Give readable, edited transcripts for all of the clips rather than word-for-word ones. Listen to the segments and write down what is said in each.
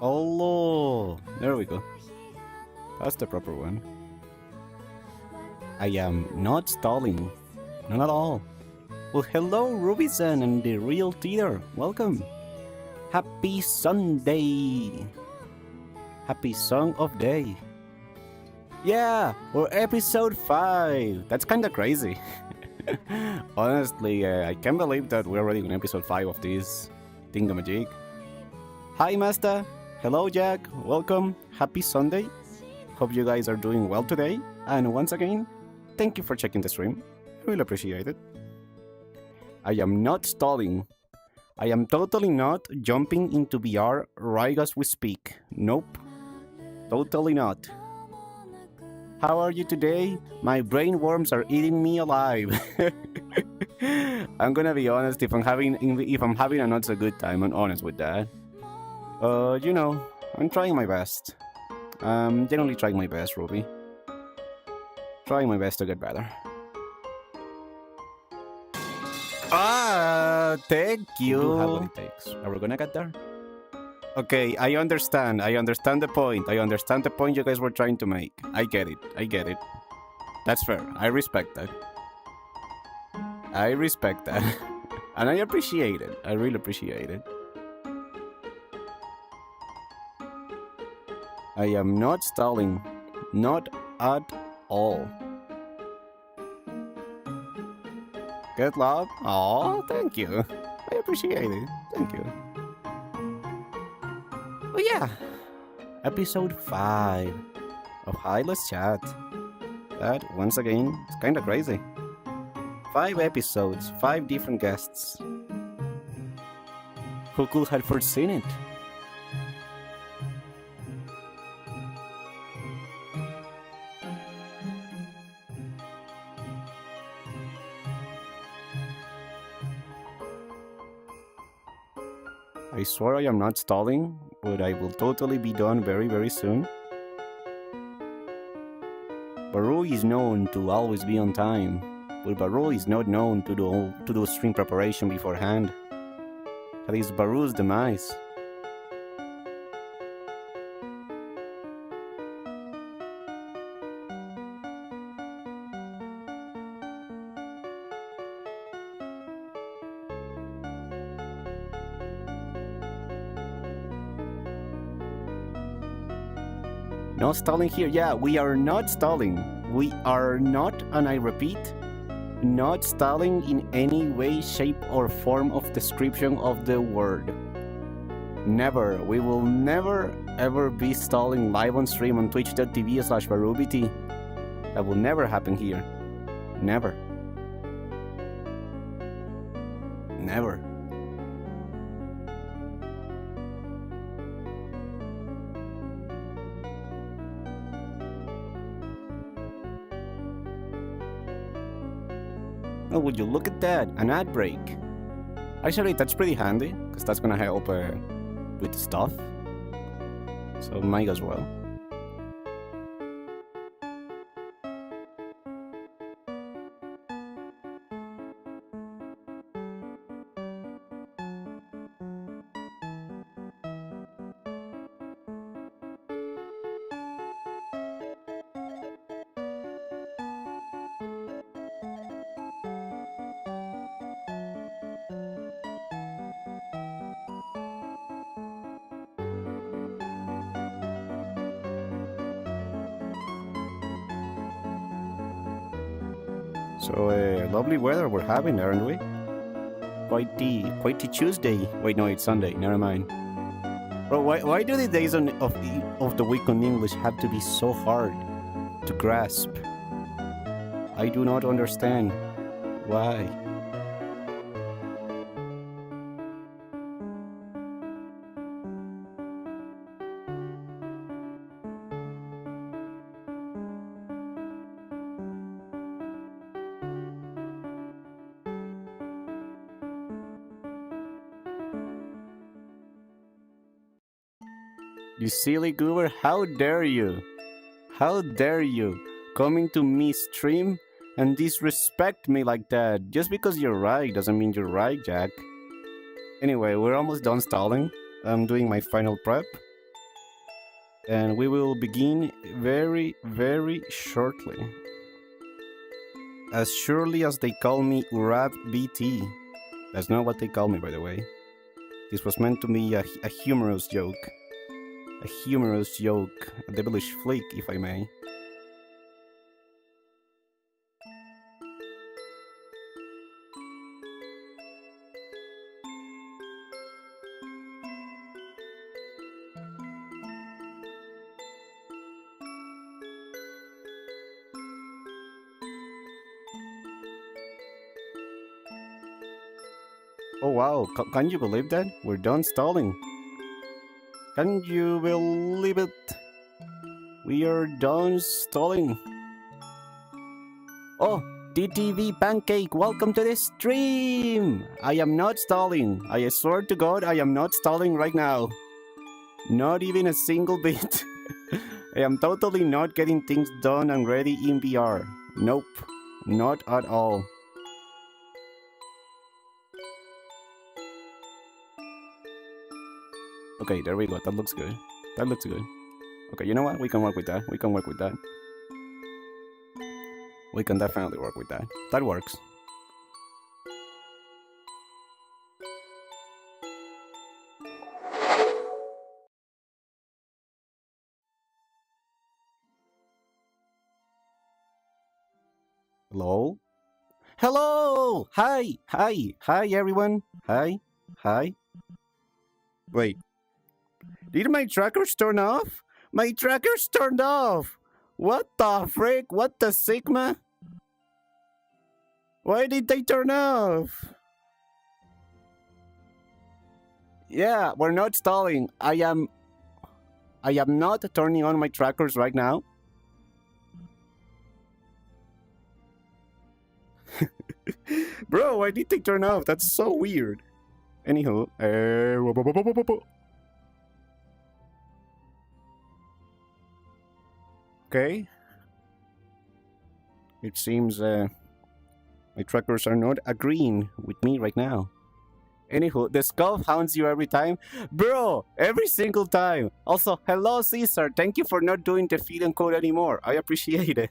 Oh, there we go. That's the proper one. I am not stalling. Not at all. Well, hello, Ruby-san and the real theater. Welcome. Happy Sunday. Happy Song of Day. Yeah, we're episode 5. That's kinda crazy. Honestly, I can't believe that we're already on episode 5 of this thingamajig. Hi, Master. Hello, Jack. Welcome. Happy Sunday. Hope you guys are doing well today. And once again, thank you for checking the stream. I really appreciate it. I am not stalling. I am totally not jumping into VR right as we speak. Nope. Totally not. How are you today? My brain worms are eating me alive. I'm gonna be honest, if I'm having a not so good time, I'm honest with that. You know, I'm trying my best. I'm generally trying my best, Ruby. Trying my best to get better. Thank you. Do have what it takes. Are we gonna get there? Okay, I understand. I understand the point. I understand the point you guys were trying to make. I get it. I get it. That's fair. I respect that. I respect that. And I appreciate it. I really appreciate it. I am not stalling. Not at all. Good luck. Oh, thank you. I appreciate it. Thank you. Oh yeah. Episode 5 of Hi, Let's Chat. That, once again, is kinda crazy. 5 episodes, 5 different guests. Who could have foreseen it? I swear I am not stalling, but I will totally be done very, very soon. Varoo is known to always be on time, but Varoo is not known to do stream preparation beforehand. That is Varoo's demise. No stalling here. Yeah, we are not stalling. We are not, and I repeat, not stalling in any way, shape, or form of description of the word. Never. We will never, ever be stalling live on stream on twitch.tv/VarooVT. That will never happen here. Never. Never. Oh, would you look at that? An ad break. Actually, that's pretty handy, because that's gonna help with stuff. So might as well. So, lovely weather we're having, aren't we? Quite the Tuesday. Wait, no, it's Sunday. Never mind. Bro, why do the days of the week on English have to be so hard to grasp? I do not understand. Why? You silly goober, how dare you? How dare you coming to me stream and disrespect me like that? Just because you're right doesn't mean you're right, Jack. Anyway, we're almost done stalling. I'm doing my final prep. And we will begin very, very shortly. As surely as they call me VarooVT. That's not what they call me, by the way. This was meant to be a humorous joke. A humorous joke. A devilish flick, if I may. Oh wow, can you believe that? We're done stalling. Can you believe it? We are done stalling. Oh, DTV Pancake, welcome to the stream! I am not stalling. I swear to God, I am not stalling right now. Not even a single bit. I am totally not getting things done and ready in VR. Nope, not at all. Okay, there we go. That looks good. That looks good. Okay, you know what? We can work with that. We can work with that. We can definitely work with that. That works. Hello? Hello! Hi! Hi! Hi, everyone! Hi! Hi! Wait. Did my trackers turn off? My trackers turned off! What the frick? What the Sigma? Why did they turn off? Yeah, we're not stalling. I am not turning on my trackers right now. Bro, why did they turn off? That's so weird. Anywho, okay. It seems my trackers are not agreeing with me right now. Anywho, the skull hounds you every time. Bro, every single time. Also, hello Caesar. Thank you for not doing the feed and code anymore. I appreciate it.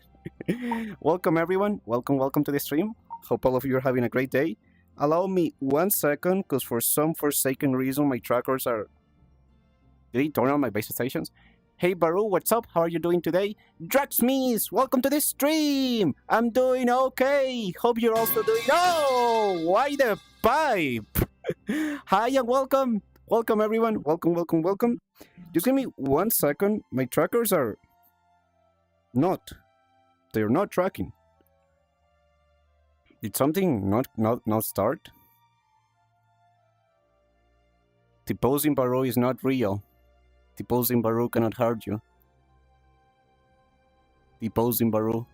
Welcome everyone. Welcome to the stream. Hope all of you are having a great day. Allow me 1 second, because for some forsaken reason my trackers are... Did he turn on my base stations? Hey Varoo, what's up? How are you doing today? Draxmees, welcome to the stream! I'm doing okay! Hope you're also doing... Oh! Why the pipe? Hi and welcome! Welcome everyone, welcome. Just give me 1 second, my trackers are... They're not tracking. Did something not start? T-posing Varoo is not real. T-posing Varoo cannot hurt you. T-posing Varoo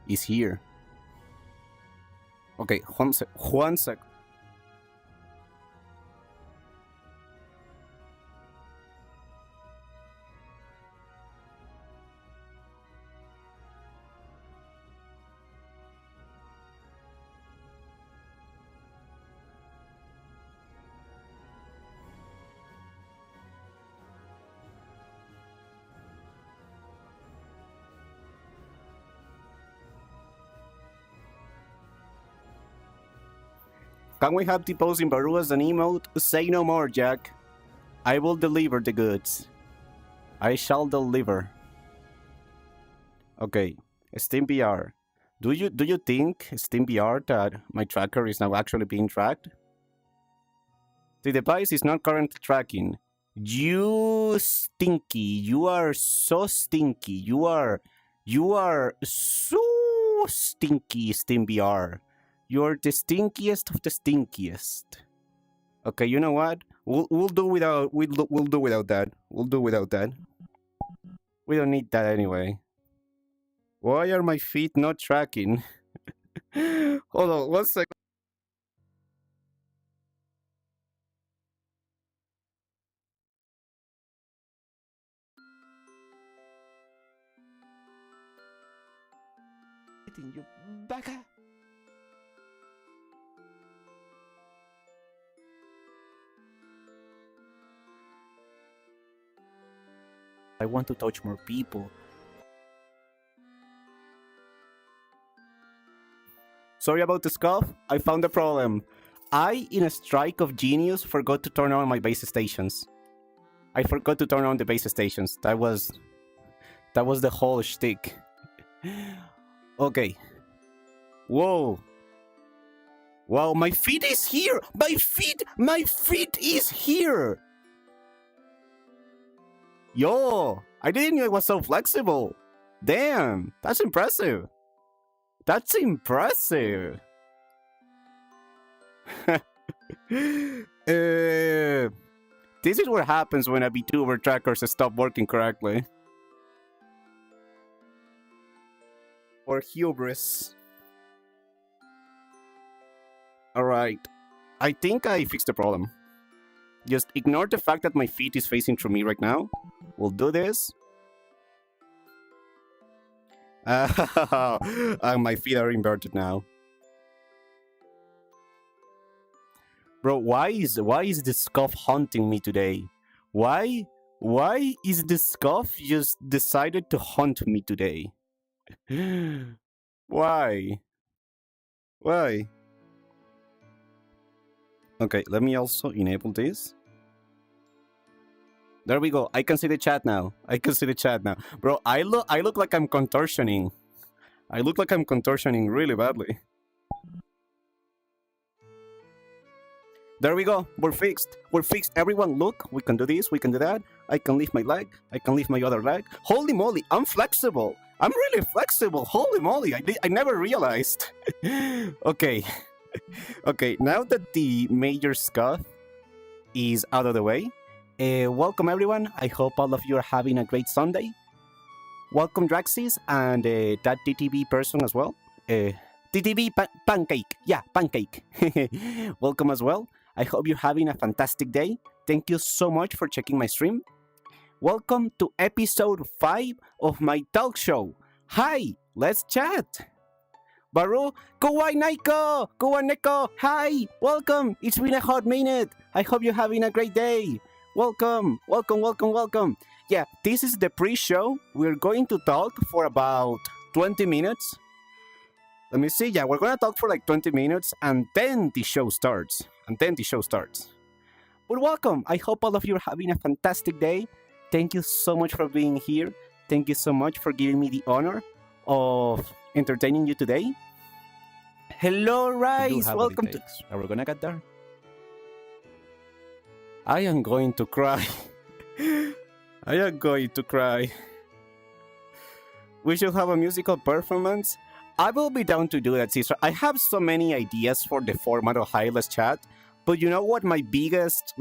is here. Okay, one sec. Can we have T-posing Varoo as an emote? Say no more, Jack. I will deliver the goods. I shall deliver. Okay, SteamVR. Do you think, SteamVR, that my tracker is now actually being tracked? The device is not currently tracking. You stinky. You are so stinky. You are so stinky, SteamVR. You're the stinkiest of the stinkiest. Okay, you know what? We'll do without that. We'll do without that. We don't need that anyway. Why are my feet not tracking? Hold on, 1 second. You baka. I want to touch more people. Sorry about the scoff. I found the problem. I, in a strike of genius, forgot to turn on my base stations. I forgot to turn on the base stations. That was the whole shtick. Okay. Whoa. Wow, my feet is here! My feet is here! Yo, I didn't know it was so flexible. Damn, that's impressive. That's impressive. This is what happens when a VTuber trackers stop working correctly. Or hubris. Alright. I think I fixed the problem. Just ignore the fact that my feet is facing through me right now. We'll do this. And my feet are inverted now. Bro, why is the scuff haunting me today? Why is the scuff just decided to haunt me today? Why? Okay, let me also enable this. There we go. I can see the chat now. Bro, I look like I'm contortioning. I look like I'm contortioning really badly. There we go. We're fixed. Everyone, look. We can do this. We can do that. I can lift my leg. I can lift my other leg. Holy moly, I'm flexible. I'm really flexible. Holy moly, I never realized. Okay. Okay, now that the major scuff is out of the way, welcome everyone. I hope all of you are having a great Sunday. Welcome Draxis and that TTV person as well. TTV pancake. Yeah, pancake. Welcome as well. I hope you're having a fantastic day. Thank you so much for checking my stream. Welcome to episode 5 of my talk show. Hi, let's chat. Varoo, Kawai Naiko, Kawai Neko, hi, welcome. It's been a hot minute. I hope you're having a great day. Welcome. Yeah, this is the pre-show. We're going to talk for about 20 minutes. Let me see. Yeah, we're going to talk for like 20 minutes and then the show starts. But welcome. I hope all of you are having a fantastic day. Thank you so much for being here. Thank you so much for giving me the honor of entertaining you today. Hello, Rice. Welcome to... Are we going to get there? I am going to cry. We should have a musical performance. I will be down to do that, Caesar. I have so many ideas for the format of Let's Chat, but you know what my biggest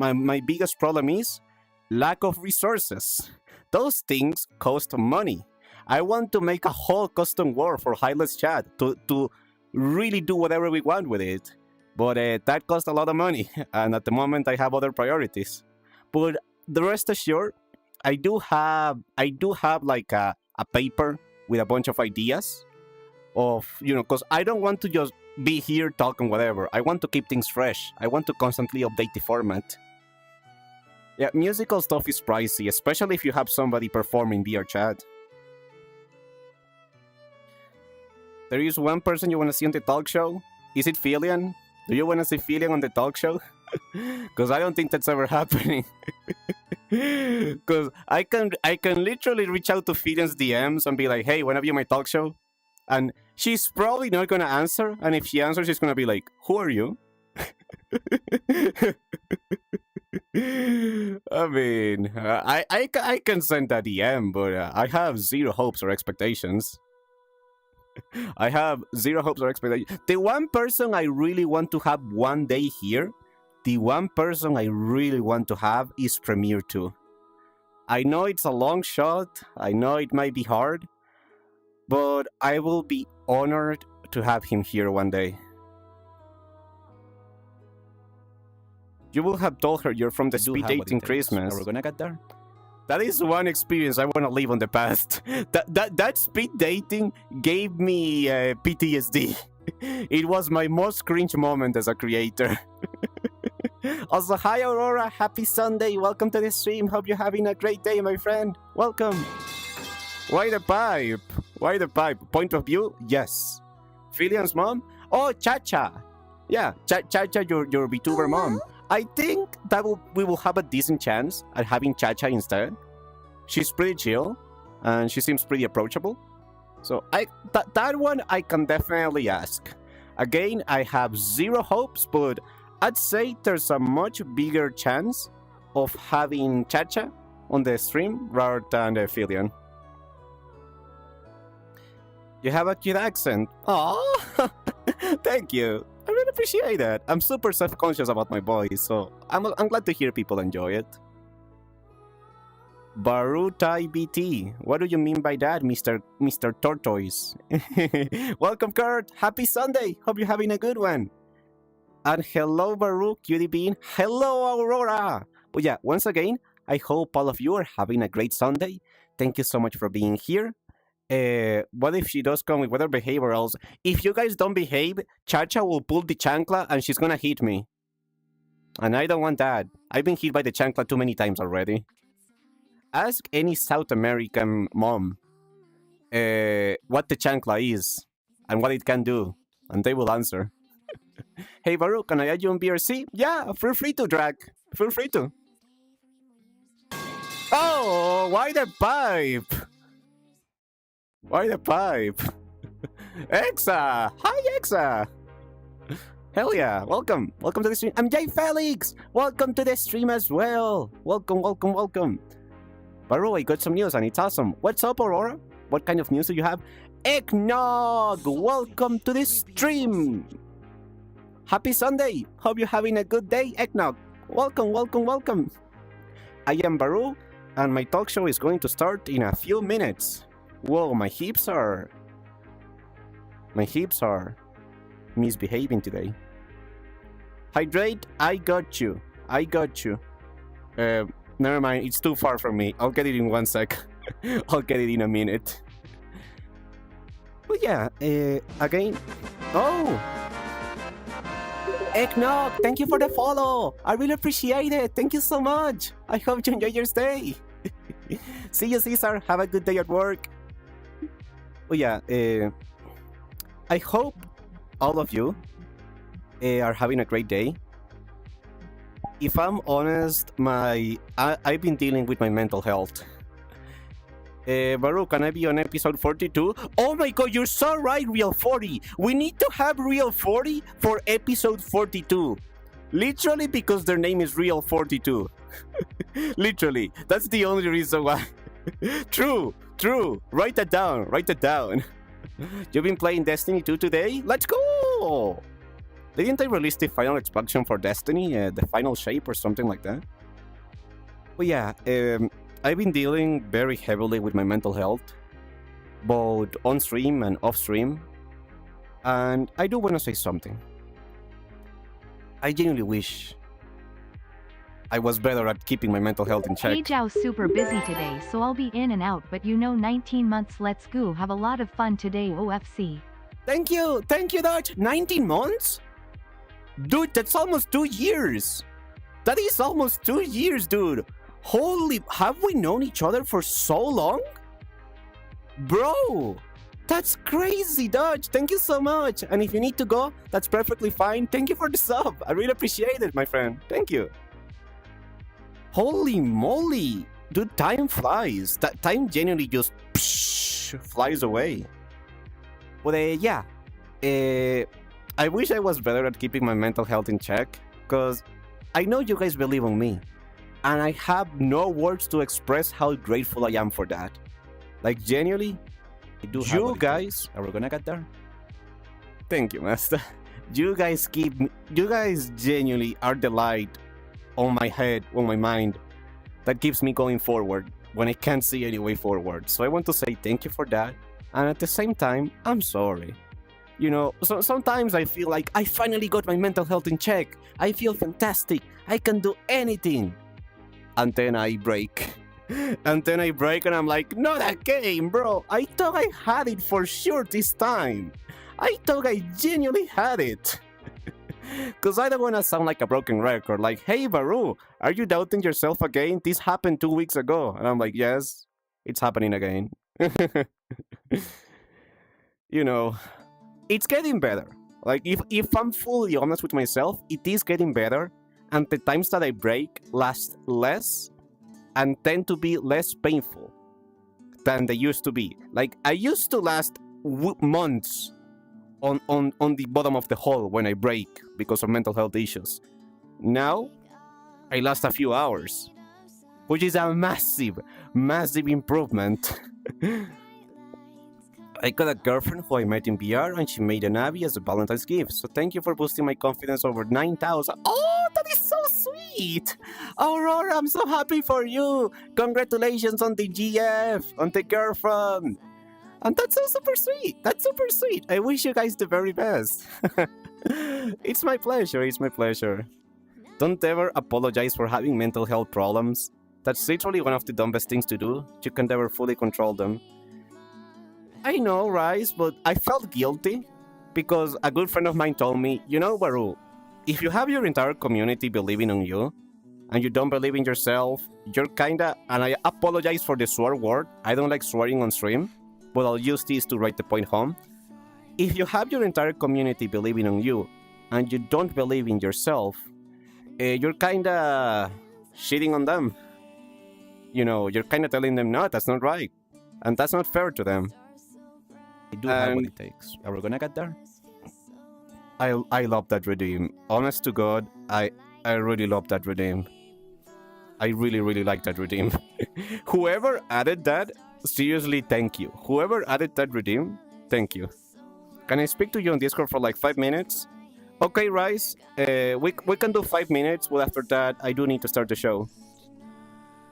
problem is? Lack of resources. Those things cost money. I want to make a whole custom world for Let's Chat to really do whatever we want with it. But that costs a lot of money, and at the moment I have other priorities. But the rest assured, I do have like a paper with a bunch of ideas of, you know, because I don't want to just be here talking whatever. I want to keep things fresh. I want to constantly update the format. Yeah, musical stuff is pricey, especially if you have somebody performing via chat. There is one person you want to see on the talk show? Is it Filian? Do you want to see Filian on the talk show? Because I don't think that's ever happening. Because I can literally reach out to Filian's DMs and be like, hey, wanna be on my talk show? And she's probably not gonna answer. And if she answers, she's gonna be like, who are you? I mean, I can send a DM, but I have zero hopes or expectations. The one person I really want to have one day here, is Premiere 2. I know it's a long shot, I know it might be hard, but I will be honored to have him here one day. You will have told her you're from the speed dating Christmas. Are we gonna get there? That is one experience I want to live on the past. That speed dating gave me PTSD. It was my most cringe moment as a creator. Also, hi Aurora, happy Sunday. Welcome to the stream. Hope you're having a great day, my friend. Welcome. Why the pipe? Why the pipe? Point of view? Yes. Filian's mom? Oh, Chacha. Yeah, Chacha, your VTuber mom. I think that we will have a decent chance at having Chacha instead. She's pretty chill, and she seems pretty approachable. So that one I can definitely ask. Again, I have zero hopes, but I'd say there's a much bigger chance of having Chacha on the stream rather than Filian. You have a cute accent. Aww, thank you. I really appreciate that. I'm super self-conscious about my voice, so I'm glad to hear people enjoy it. VarooVT. What do you mean by that, Mr. Tortoise? Welcome, Kurt. Happy Sunday. Hope you're having a good one. And hello, Varoo, Cutie Bean. Hello, Aurora. But yeah, once again, I hope all of you are having a great Sunday. Thank you so much for being here. What if she does come with better behaviorals? If you guys don't behave, Chacha will pull the chancla and she's gonna hit me. And I don't want that. I've been hit by the chancla too many times already. Ask any South American mom what the chancla is and what it can do, and they will answer. Hey Varoo, can I add you on BRC? Yeah, feel free to, Drag. Feel free to. Oh, why the pipe? Why the pipe? Exa! Hi, Exa! Hell yeah, welcome. Welcome to the stream. I'm Jay Felix! Welcome to the stream as well. Welcome, welcome, welcome. Varoo, I got some news and it's awesome. What's up, Aurora? What kind of news do you have? Eggnog! Welcome to the stream! Happy Sunday! Hope you're having a good day, Eggnog! Welcome, welcome, welcome! I am Varoo, and my talk show is going to start in a few minutes. Whoa, my hips are misbehaving today. Hydrate, I got you. I got you. Never mind, it's too far from me. I'll get it in 1 sec. I'll get it in a minute. But yeah, again... Oh! Eggnog, thank you for the follow! I really appreciate it! Thank you so much! I hope you enjoy your stay! See you, Caesar! Have a good day at work! Oh yeah, I hope all of you are having a great day. If I'm honest, I've been dealing with my mental health. Varoo, can I be on episode 42? Oh my god, you're so right, Real 40! We need to have Real 40 for episode 42. Literally because their name is Real 42. Literally, that's the only reason why. True, true. Write that down, write that down. You've been playing Destiny 2 today? Let's go! Didn't they release the final expansion for Destiny, the final shape or something like that? But yeah, I've been dealing very heavily with my mental health, both on stream and off stream, and I do want to say something. I genuinely wish I was better at keeping my mental health in check. Hey Zhao's super busy today, so I'll be in and out, but 19 months, let's go have a lot of fun today, OFC. Thank you, Dutch. 19 months? Dude, that's almost 2 years. That is almost 2 years, dude. Holy, have we known each other for so long? Bro, that's crazy, Dutch. Thank you so much. And if you need to go, that's perfectly fine. Thank you for the sub. I really appreciate it, my friend. Thank you. Holy moly. Dude, time flies. That time genuinely just flies away. But yeah, I wish I was better at keeping my mental health in check, because I know you guys believe in me, and I have no words to express how grateful I am for that. Like, genuinely, you guys, are we gonna get there? Thank you, Master. You guys genuinely are the light on my head, on my mind, that keeps me going forward when I can't see any way forward. So I want to say thank you for that, and at the same time, I'm sorry. You know, so sometimes I feel like I finally got my mental health in check. I feel fantastic. I can do anything. And then I break. And then I break and I'm like, not again, bro. I thought I had it for sure this time. I thought I genuinely had it. Because I don't want to sound like a broken record. Like, hey, Varoo, are you doubting yourself again? This happened 2 weeks ago. And I'm like, yes, it's happening again. You know, it's getting better. Like, if I'm fully honest with myself, it is getting better. And the times that I break last less and tend to be less painful than they used to be. Like, I used to last months on the bottom of the hole when I break because of mental health issues. Now, I last a few hours, which is a massive, massive improvement. I got a girlfriend who I met in VR, and she made an Abby as a Valentine's gift. So thank you for boosting my confidence over 9,000. Oh, that is so sweet! Aurora, I'm so happy for you! Congratulations on the GF, on the girlfriend! And that's so super sweet! That's super sweet! I wish you guys the very best! It's my pleasure, it's my pleasure. Don't ever apologize for having mental health problems. That's literally one of the dumbest things to do. You can never fully control them. I know, Rice, but I felt guilty because a good friend of mine told me, you know, Varoo, if you have your entire community believing on you and you don't believe in yourself, you're kinda, and I apologize for the swear word, I don't like swearing on stream, but I'll use this to write the point home. If you have your entire community believing on you and you don't believe in yourself, you're kinda shitting on them. You know, you're kinda telling them, no, that's not right. And that's not fair to them. I do have what it takes. Are we gonna get there? I love that redeem. Honest to God, I really love that redeem. I really, really like that redeem. Whoever added that, seriously, thank you. Whoever added that redeem, thank you. Can I speak to you on Discord for like 5 minutes? Okay, Rice, we can do 5 minutes, but after that, I do need to start the show.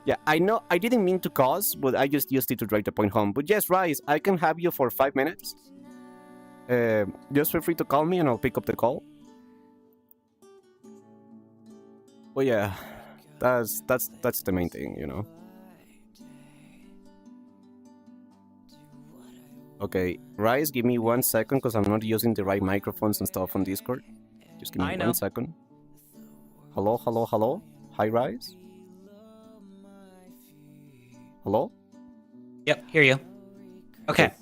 Yeah, I know I didn't mean to cause, but I just used it to drive the point home. But yes, Rice, I can have you for 5 minutes. Just feel free to call me and I'll pick up the call. Well, yeah, that's the main thing, you know. Okay, Rice, give me 1 second because I'm not using the right microphones and stuff on Discord. Just give me 1 second. Hello, hello, hello. Hi, Rice. Hello? Yep, hear you. Okay.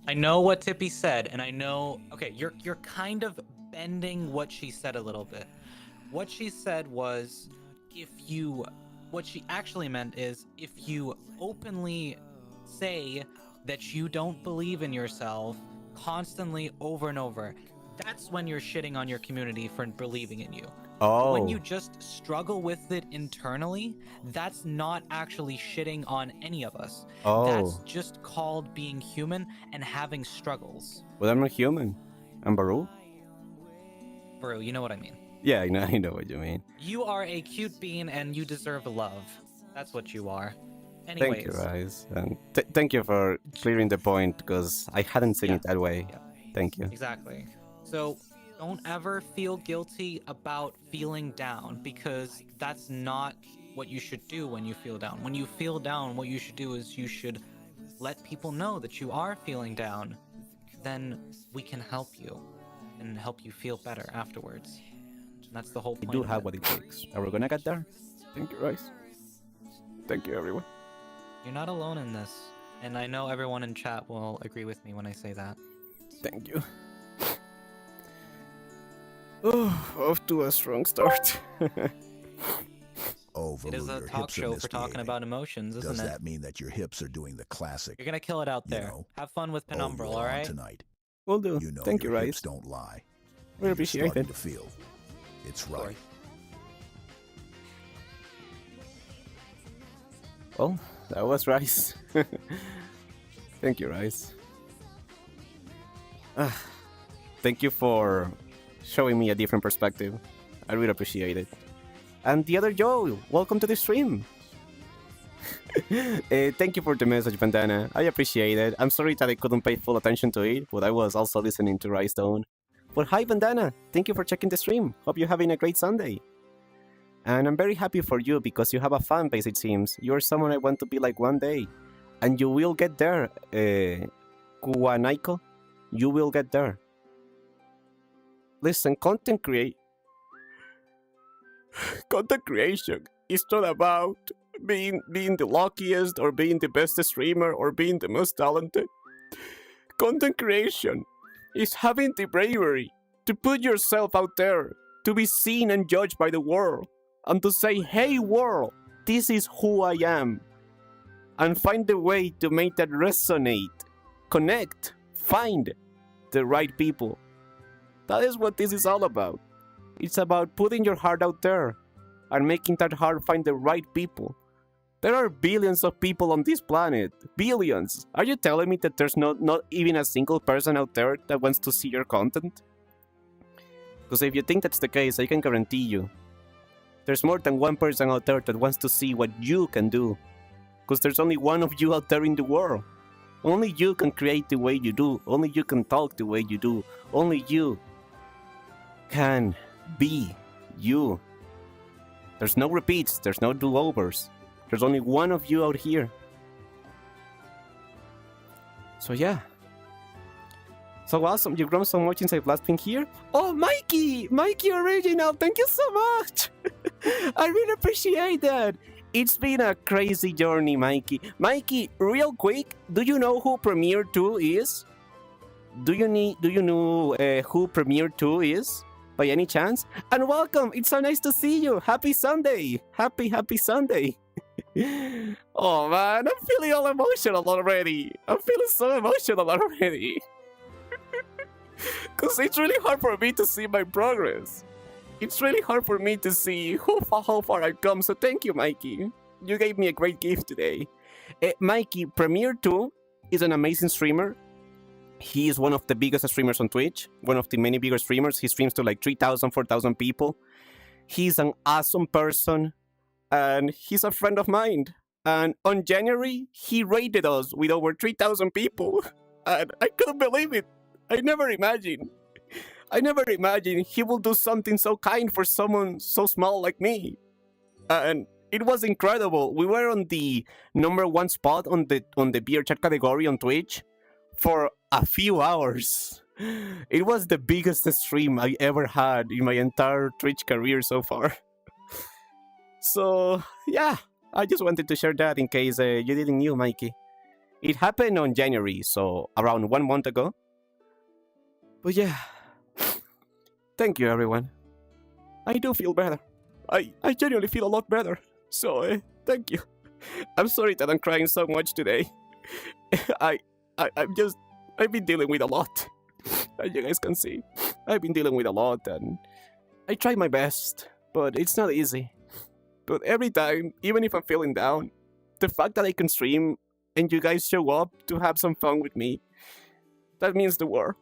I know what Tippy said, and I know... Okay, you're kind of bending what she said a little bit. What she said was, if you... What she actually meant is, if you openly say that you don't believe in yourself constantly over and over, that's when you're shitting on your community for believing in you. Oh. When you just struggle with it internally, that's not actually shitting on any of us. Oh. That's just called being human and having struggles. Well, I'm not human. I'm Varoo. Bro, you know what I mean. Yeah, I know what you mean. You are a cute bean and you deserve love. That's what you are. Anyways. Thank you, Rice. And thank you for clearing the point, because I hadn't seen it that way. Yeah. Thank you. Exactly. So, don't ever feel guilty about feeling down, because that's not what you should do when you feel down. When you feel down, what you should do is you should let people know that you are feeling down. Then we can help you and help you feel better afterwards. And that's the whole point. I do have what it takes. Are we gonna get there? Thank you, Rice. Thank you, everyone. You're not alone in this. And I know everyone in chat will agree with me when I say that. Thank you. Oh, off to a strong start. Oh, It is a talk show for talking about emotions, isn't Does it? that mean that your hips are doing the classic? You're gonna kill it out you there. know, Have fun with Penumbral, you're on alright? Tonight. Will do. You know Thank you, your Rice. hips don't lie. We You're appreciate starting it. to feel it's right. Well, that was Rice. Thank you, Rice. Thank you for showing me a different perspective. I really appreciate it. And the other Joe, welcome to the stream. Thank you for the message, Bandana. I appreciate it. I'm sorry that I couldn't pay full attention to it, but I was also listening to Rice Stone. But hi, Bandana. Thank you for checking the stream. Hope you're having a great Sunday. And I'm very happy for you because you have a fan base, it seems. You're someone I want to be like one day. And you will get there, Kuwanaiko. You will get there. Listen, content creation is not about being the luckiest or being the best streamer or being the most talented. Content creation is having the bravery to put yourself out there, to be seen and judged by the world, and to say, hey world, this is who I am. And find a way to make that resonate, connect, find the right people. That is what this is all about. It's about putting your heart out there and making that heart find the right people. There are billions of people on this planet. Billions. Are you telling me that there's not even a single person out there that wants to see your content? Because if you think that's the case, I can guarantee you, there's more than one person out there that wants to see what you can do. Because there's only one of you out there in the world. Only you can create the way you do. Only you can talk the way you do. Only you can be you. There's no repeats. There's no do-overs. There's only one of you out here. So yeah. So awesome. You've grown so much since I've last been here. Oh, Mikey! Mikey Original! Thank you so much! I really appreciate that. It's been a crazy journey, Mikey. Mikey, real quick, do you know who Premiere 2 is? Do you know who Premiere 2 is? By any chance? And welcome! It's so nice to see you! Happy Sunday! Happy Sunday! Oh man, I'm feeling all emotional already! I'm feeling so emotional already! Because it's really hard for me to see my progress. It's really hard for me to see how far I've come, so thank you, Mikey. You gave me a great gift today. Mikey, Premiere 2 is an amazing streamer. He is one of the biggest streamers on Twitch, one of the many bigger streamers. He streams to like 3,000, 4,000 people. He's an awesome person, and he's a friend of mine. And on January, he rated us with over 3,000 people. And I couldn't believe it. I never imagined he will do something so kind for someone so small like me. And it was incredible. We were on the #1 spot on the beer chat category on Twitch for a few hours. It was the biggest stream I ever had in my entire Twitch career so far. So, yeah, I just wanted to share that in case you didn't know, Mikey. It happened on January, so around 1 month ago. But yeah, thank you, everyone. I do feel better. I genuinely feel a lot better. So, thank you. I'm sorry that I'm crying so much today. I've been dealing with a lot. As you guys can see, I've been dealing with a lot, and I try my best, but it's not easy. But every time, even if I'm feeling down, the fact that I can stream and you guys show up to have some fun with me, that means the world.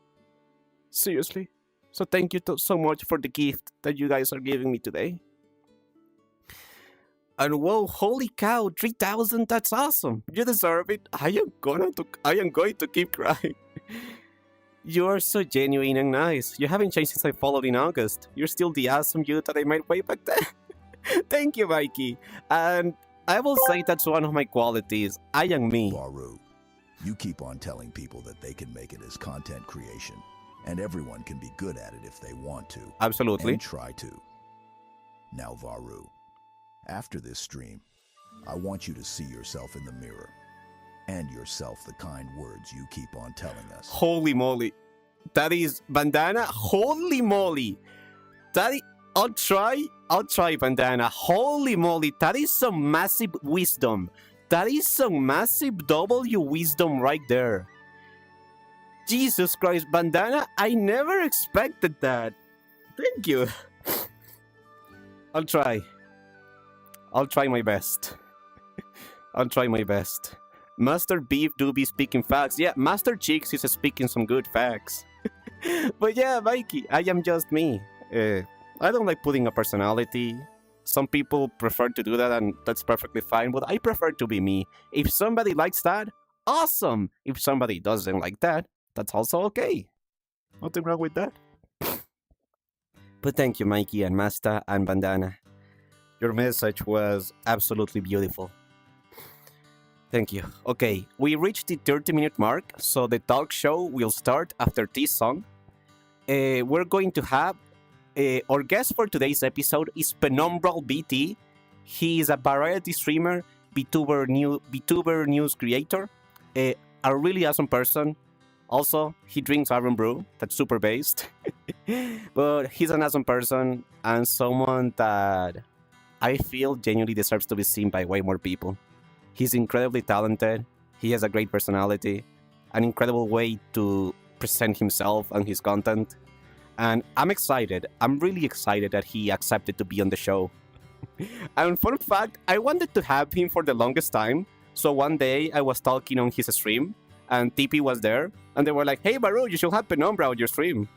Seriously. So thank you so much for the gift that you guys are giving me today. And whoa, holy cow, 3,000, that's awesome. You deserve it. I am going to keep crying. You are so genuine and nice. You haven't changed since I followed in August. You're still the awesome you that I met way back then. Thank you, Mikey. And I will say that's one of my qualities. I am me. Varoo, you keep on telling people that they can make it as content creation, and everyone can be good at it if they want to. Absolutely. And try to. Now, Varoo, after this stream, I want you to see yourself in the mirror and yourself the kind words you keep on telling us. Holy moly. That is Bandana. Holy moly. I'll try, Bandana. Holy moly. That is some massive wisdom. That is some massive W wisdom right there. Jesus Christ, Bandana. I never expected that. Thank you. I'll try my best. I'll try my best. Master Beef do be speaking facts. Yeah, Master Cheeks is speaking some good facts. But yeah, Mikey, I am just me. I don't like putting a personality. Some people prefer to do that, and that's perfectly fine, but I prefer to be me. If somebody likes that, awesome. If somebody doesn't like that, that's also okay. Nothing wrong with that. But thank you, Mikey and Master and Bandana. Your message was absolutely beautiful. Thank you. Okay, we reached the 30-minute mark, so the talk show will start after this song. we're going to have our guest for today's episode is VarooVT. He is a variety streamer, VTuber news creator, a really awesome person. Also, he drinks Iron Brew. That's super based. But he's an awesome person and someone that I feel genuinely deserves to be seen by way more people. He's incredibly talented. He has a great personality, an incredible way to present himself and his content. And I'm excited. I'm really excited that he accepted to be on the show. And fun fact, I wanted to have him for the longest time. So one day I was talking on his stream and TP was there. And they were like, hey, Varoo, you should have Penumbra on your stream.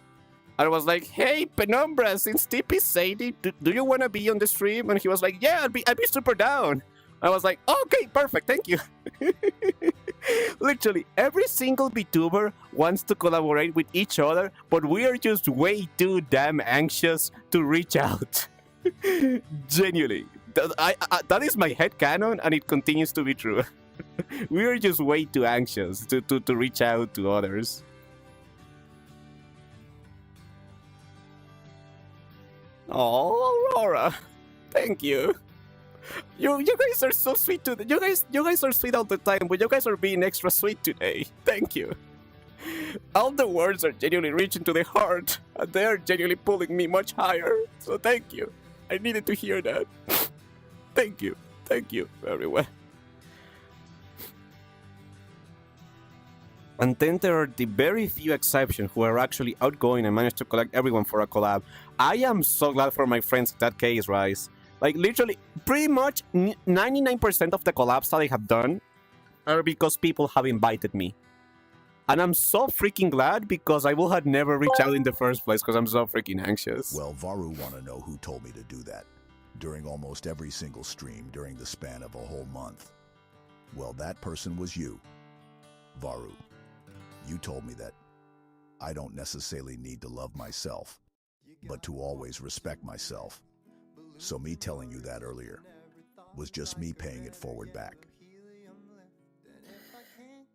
And I was like, hey, Penumbra, since TP said it, do you want to be on the stream? And he was like, yeah, I'd be super down. I was like, okay, perfect, thank you. Literally, every single VTuber wants to collaborate with each other, but we are just way too damn anxious to reach out. Genuinely. That is my headcanon, and it continues to be true. We are just way too anxious to reach out to others. Oh, Aurora, thank you. You guys are so sweet today. You guys are sweet all the time, but you guys are being extra sweet today. Thank you. All the words are genuinely reaching to the heart, and they are genuinely pulling me much higher. So thank you. I needed to hear that. Thank you. Thank you, everyone. And then there are the very few exceptions who are actually outgoing and manage to collect everyone for a collab. I am so glad for my friends in that case, Rice. Like, literally, pretty much 99% of the collabs that I have done are because people have invited me. And I'm so freaking glad because I would have never reached out in the first place because I'm so freaking anxious. Well, Varoo want to know who told me to do that during almost every single stream during the span of a whole month. Well, that person was you, Varoo. You told me that I don't necessarily need to love myself, but to always respect myself. So me telling you that earlier was just me paying it forward back.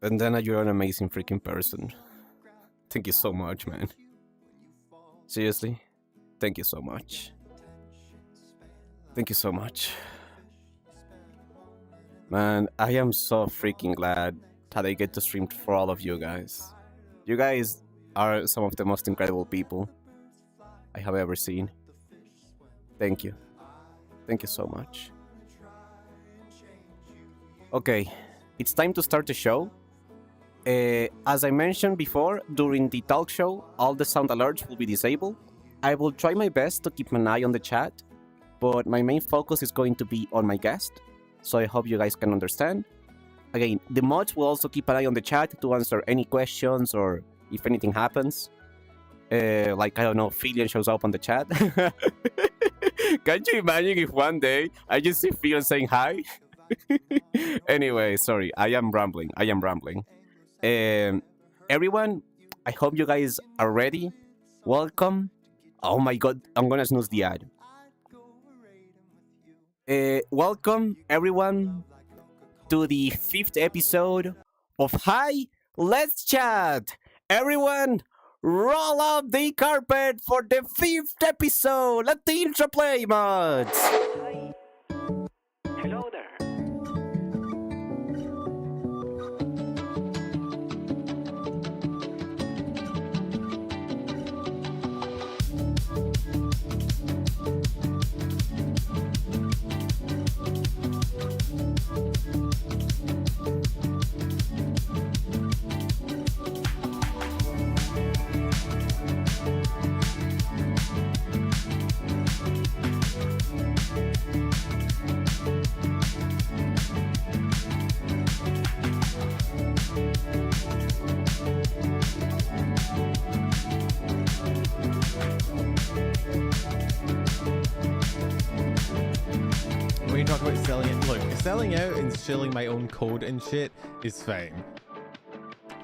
And then you're an amazing freaking person. Thank you so much, man. Seriously, thank you so much. Thank you so much. Man, I am so freaking glad that I get to stream for all of you guys. You guys are some of the most incredible people I have ever seen. Thank you. Thank you so much. Okay, it's time to start the show. As I mentioned before, during the talk show, all the sound alerts will be disabled. I will try my best to keep an eye on the chat, but my main focus is going to be on my guest, so I hope you guys can understand. Again, the mods will also keep an eye on the chat to answer any questions or if anything happens. Like, I don't know, Filian shows up on the chat. Can't you imagine if one day I just see Filian saying hi? Anyway, sorry, I am rambling. Everyone, I hope you guys are ready. Welcome. Oh my god, I'm gonna snooze the ad. Welcome, everyone, to the 5th episode of Hi, Let's Chat. Everyone, roll up the carpet for the 5th episode. Let the intro play, mods. Hello there. When you talk about selling it, look, selling out and shilling my own code and shit is fine.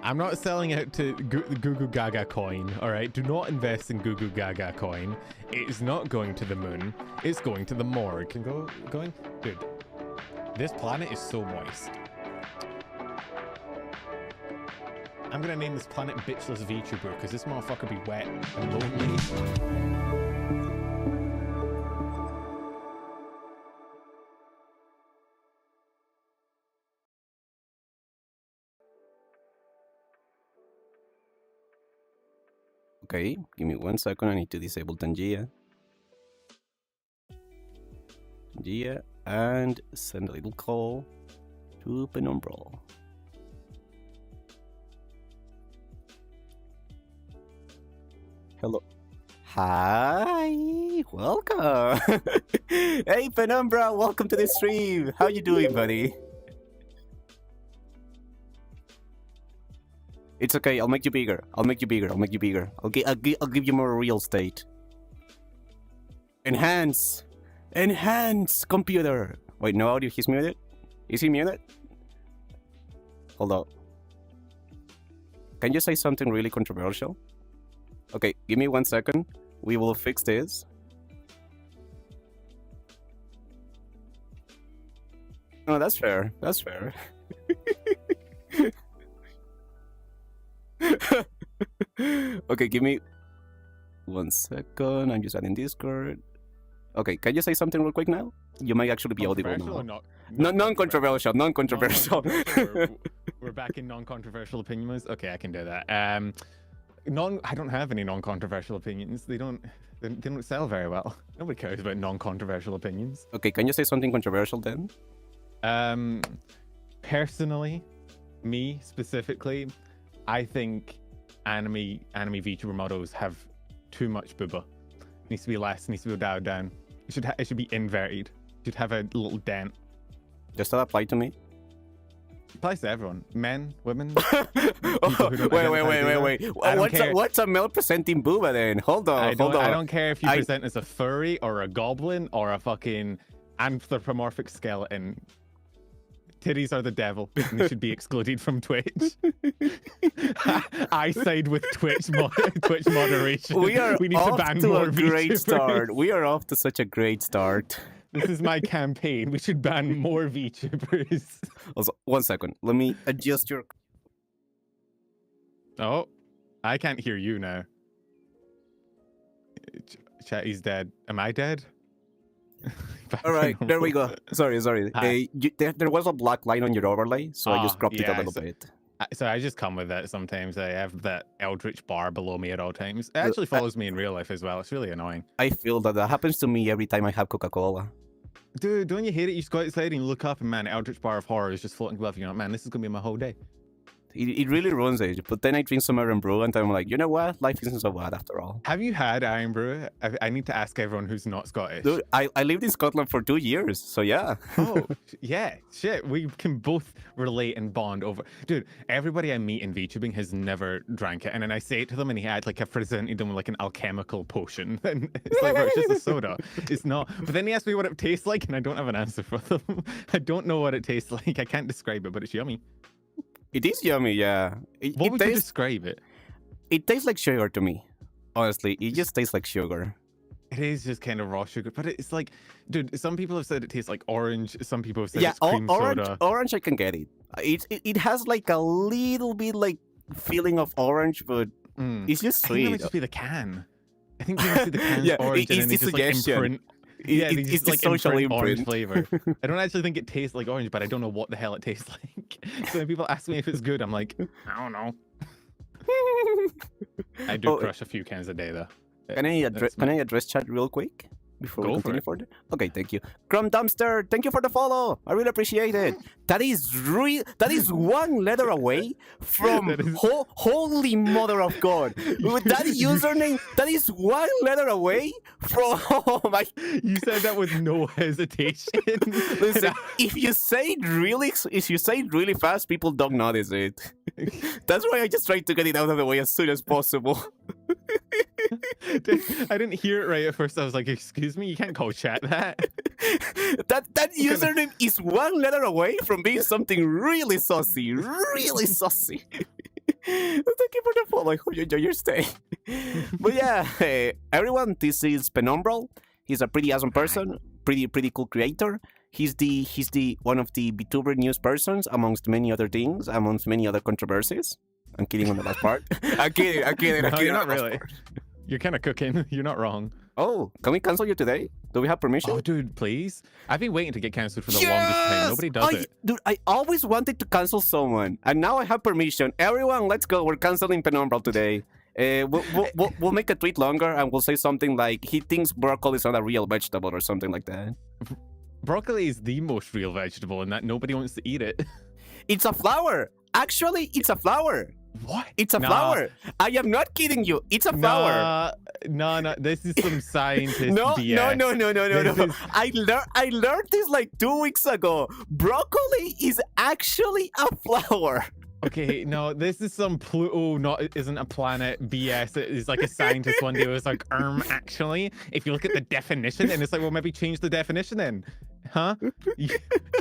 I'm not selling out to Goo Goo Gaga coin, alright? Do not invest in Goo Goo Gaga coin. It is not going to the moon. It's going to the morgue. And going? Dude, this planet is so moist. I'm gonna name this planet Bitchless VTuber because this motherfucker be wet and lonely. Okay, give me 1 second. I need to disable Tangia. Tangia, and send a little call to Penumbral. Hello. Hi, welcome. Hey, Penumbra, welcome to the stream. How you doing, buddy? It's okay. I'll make you bigger. I'll make you bigger. I'll make you bigger. I'll give you more real estate. Enhance, enhance, computer. Wait, no audio. He's muted. Is he muted? Hold on. Can you say something really controversial? Okay, give me 1 second. We will fix this. No, that's fair. That's fair. Okay, give me 1 second. I'm just adding Discord. Okay, can you say something real quick now? You might actually be audible now. Non-controversial, non-controversial. We're back in non-controversial opinions. Okay, I can do that. I don't have any non-controversial opinions. They don't sell very well. Nobody cares about non-controversial opinions. Okay, can you say something controversial then? Personally, me specifically, I think anime VTuber models have too much booba. Needs to be less. Needs to be dialed down. It should be inverted. It should have a little dent. Does that apply to me? It applies to everyone. Men, women. Wait. What's a male presenting booba then? Hold on. I don't care if you present as a furry or a goblin or a fucking anthropomorphic skeleton. Titties are the devil, and they should be excluded from Twitch. I side with Twitch moderation. We need to off ban to more a great VTubers. start. We are off to such a great start. This is my campaign. We should ban more VTubers. Also, 1 second. Let me adjust your... Oh, I can't hear you now. Chatty's dead. Am I dead? All right, there we go. Sorry. There was a black line on your overlay, so I just cropped it a little bit. So I just come with that sometimes. I have that eldritch bar below me at all times. It actually follows me in real life as well. It's really annoying. I feel that happens to me every time I have Coca-Cola. Dude, don't you hate it? You just go outside and you look up and man, eldritch bar of horror is just floating above you. You're like, man, this is going to be my whole day. It really ruins it. But then I drink some Iron Brew and I'm like, you know what? Life isn't so bad after all. Have you had Iron Brew? I need to ask everyone who's not Scottish. Dude, I lived in Scotland for 2 years, so yeah. Oh, yeah. Shit. We can both relate and bond over. Dude, everybody I meet in VTubing has never drank it. And then I say it to them and he had like, I've presented them with like an alchemical potion. And it's like, bro, it's just a soda. It's not. But then he asked me what it tastes like and I don't have an answer for them. I don't know what it tastes like. I can't describe it, but it's yummy. It is yummy, yeah. What would you describe it? It tastes like sugar to me. Honestly, it just tastes like sugar. It is just kind of raw sugar, but it's like, dude, some people have said it tastes like orange. Some people have said it's cream soda. Orange, I can get it. It has like a little bit like feeling of orange, but it's just sweet. I think it might just be the can. I think people see the can's orange and then they just like imprint. It's like socially orange flavor. I don't actually think it tastes like orange, but I don't know what the hell it tastes like. So when people ask me if it's good, I'm like, I don't know. I do crush a few cans a day, though. Can I address chat real quick before we continue further? Okay, thank you. Crumb Dumpster, thank you for the follow. I really appreciate it. That is one letter away from holy mother of God. With that username, that is one letter away from You said that with no hesitation. Listen, if you say it really fast, people don't notice it. That's why I just tried to get it out of the way as soon as possible. Dude, I didn't hear it right at first. I was like, excuse me, you can't call chat that. that username is one letter away from being something really saucy. Really saucy. Thank you for the follow. I hope you enjoy your stay. But yeah, everyone, this is Penumbral. He's a pretty awesome person, pretty cool creator. He's the one of the VTuber news persons, amongst many other things, amongst many other controversies. I'm kidding on the last part. I'm kidding. I'm kidding. I'm No, kidding you're on not the last really. part. You're kind of cooking. You're not wrong. Oh, can we cancel you today? Do we have permission? Oh, dude, please. I've been waiting to get cancelled for the longest time. Nobody does it. Dude, I always wanted to cancel someone, and now I have permission. Everyone, let's go. We're canceling Penumbral today. We'll make a tweet longer, and we'll say something like, he thinks broccoli is not a real vegetable or something like that. Broccoli is the most real vegetable, and that nobody wants to eat it. It's a flower. Actually, it's a flower. What? It's a flower. I am not kidding you. It's a flower. No. This is some scientist No. BS. This is- I learned this like 2 weeks ago. Broccoli is actually a flower. Okay, no, this is some Pluto isn't a planet BS. It is like a scientist one day was like, actually, if you look at the definition, and it's like, well, maybe change the definition then. Huh? You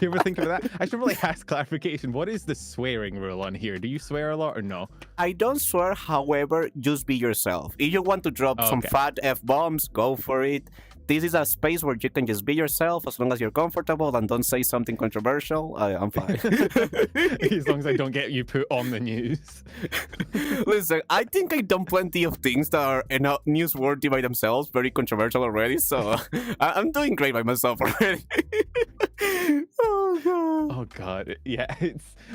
ever think of that? I should really ask clarification. What is the swearing rule on here? Do you swear a lot or no? I don't swear, however, just be yourself. If you want to drop some fat F-bombs, go for it. This is a space where you can just be yourself as long as you're comfortable and don't say something controversial. I'm fine. As long as I don't get you put on the news. Listen, I think I've done plenty of things that are newsworthy by themselves, very controversial already, so I'm doing great by myself already. Oh god, yeah,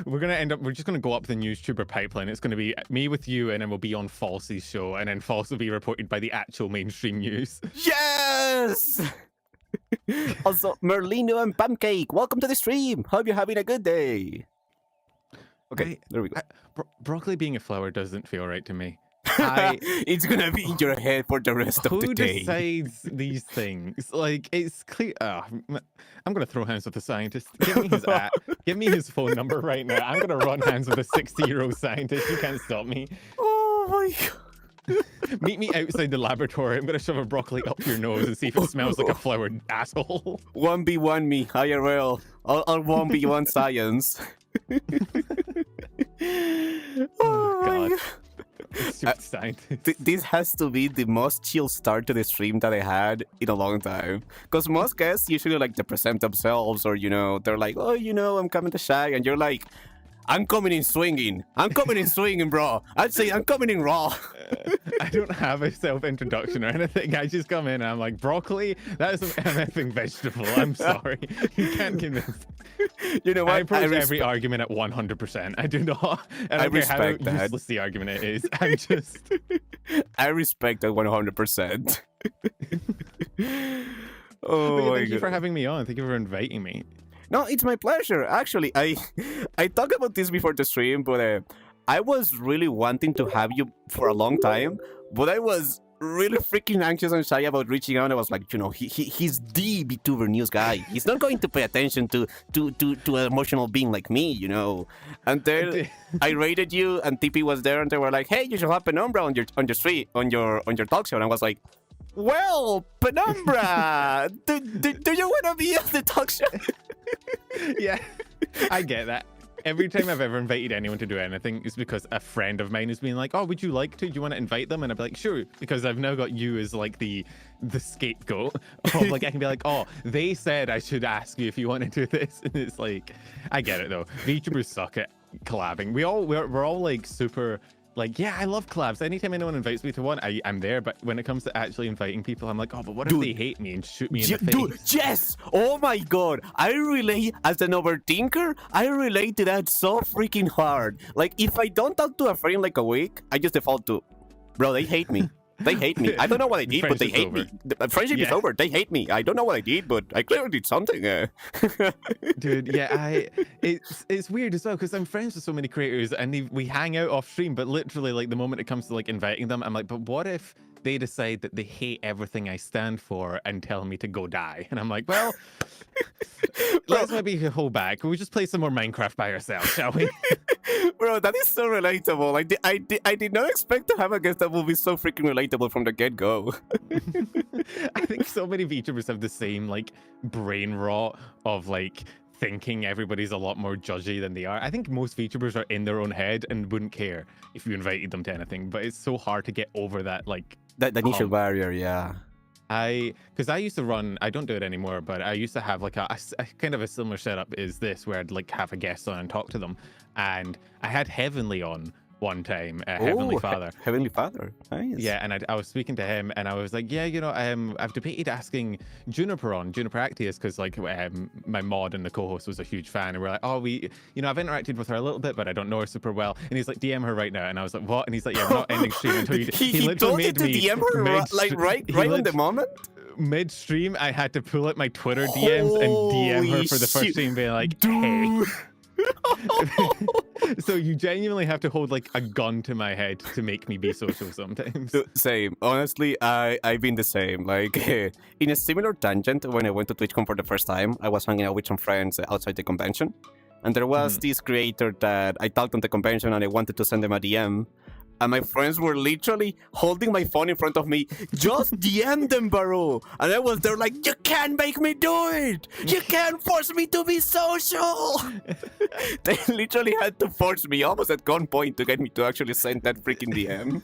we're just gonna go up the YouTuber pipeline. It's gonna be me with you, and then we'll be on Falsy's show, and then False will be reported by the actual mainstream news. Yes! Also, Merlino and Pancake, welcome to the stream. Hope you're having a good day. Okay, there we go. Broccoli being a flower doesn't feel right to me. It's gonna be in your head for the rest of the day. Who decides these things? Like, it's clear. I'm gonna throw hands with the scientist. Give me his phone number right now. I'm gonna run hands with a 60-year-old scientist. You can't stop me. Oh my god. Meet me outside the laboratory. I'm gonna shove a broccoli up your nose and see if it smells like a flowered asshole. 1v1 me, IRL. I'll 1v1 science. Oh god. This has to be the most chill start to the stream that I had in a long time. Because most guests usually like to present themselves, or they're like, oh, I'm coming to Shy, and you're like, I'm coming in swinging. I'm coming in swinging, bro. I'd say I'm coming in raw. I don't have a self-introduction or anything. I just come in and I'm like, broccoli? That is an MFing vegetable. I'm sorry. You can't convince me. You know what? I approach every argument at 100%. I do not. And I don't care how useless the argument is. I'm just... I respect that 100%. Thank you for having me on. Thank you for inviting me. No, it's my pleasure. Actually, I talked about this before the stream, but I was really wanting to have you for a long time, but I was really freaking anxious and shy about reaching out. I was like, he's the VTuber news guy. He's not going to pay attention to an emotional being like me, And then I rated you, and TP was there, and they were like, hey, you should have Penumbra on your talk show. And I was like, well, Penumbra, do you want to be on the talk show? Yeah, I get that. Every time I've ever invited anyone to do anything, it's because a friend of mine has been like, oh, would you like to? Do you want to invite them? And I'd be like, sure, because I've now got you as like the scapegoat of like, I can be like, oh, they said I should ask you if you want to do this. And it's like, I get it though. VTubers suck at collabing. We're all like super... Like, yeah, I love collabs. Anytime anyone invites me to one, I'm there. But when it comes to actually inviting people, I'm like, oh, but what if they hate me and shoot me in the face? Dude, yes! Oh my god. I relate, as an overthinker, I relate to that so freaking hard. Like, if I don't talk to a friend like a week, I just default to, bro, they hate me. They hate me. I don't know what I did, but they hate me. The friendship is over. They hate me. I don't know what I did, but I clearly did something. Dude, yeah, it's weird as well because I'm friends with so many creators and we hang out off stream, but literally, like the moment it comes to like inviting them, I'm like, but what if they decide that they hate everything I stand for and tell me to go die? And I'm like, well, let's maybe hold back. Can we just play some more Minecraft by ourselves, shall we? Bro, that is so relatable. Like, I did not expect to have a guest that will be so freaking relatable from the get-go. I think so many VTubers have the same, like, brain rot of, like, thinking everybody's a lot more judgy than they are. I think most VTubers are in their own head and wouldn't care if you invited them to anything, but it's so hard to get over that, like... That initial barrier, yeah. Because I used to run, I don't do it anymore, but I used to have like a kind of a similar setup is this, where I'd like have a guest on and talk to them. And I had Heavenly on one time, Heavenly Father. Heavenly Father. Nice. Yeah, and I was speaking to him, and I was like, yeah, I've debated asking Juniper Actius, because like my mod and the co-host was a huge fan, and we're like, oh, I've interacted with her a little bit, but I don't know her super well. And he's like, DM her right now, and I was like, what? And he's like, yeah, we're not ending stream until you. He told you to DM her right on the moment. Midstream, I had to pull out my Twitter DMs and DM her for the first stream, being like, hey. So you genuinely have to hold like a gun to my head to make me be social sometimes. Same. Honestly, I've been the same. Like in a similar tangent, when I went to TwitchCon for the first time, I was hanging out with some friends outside the convention, and there was this creator that I talked on the convention, and I wanted to send them a DM. And my friends were literally holding my phone in front of me. Just DM them, Varoo. And I was there like, you can't make me do it. You can't force me to be social. They literally had to force me almost at gunpoint to get me to actually send that freaking DM.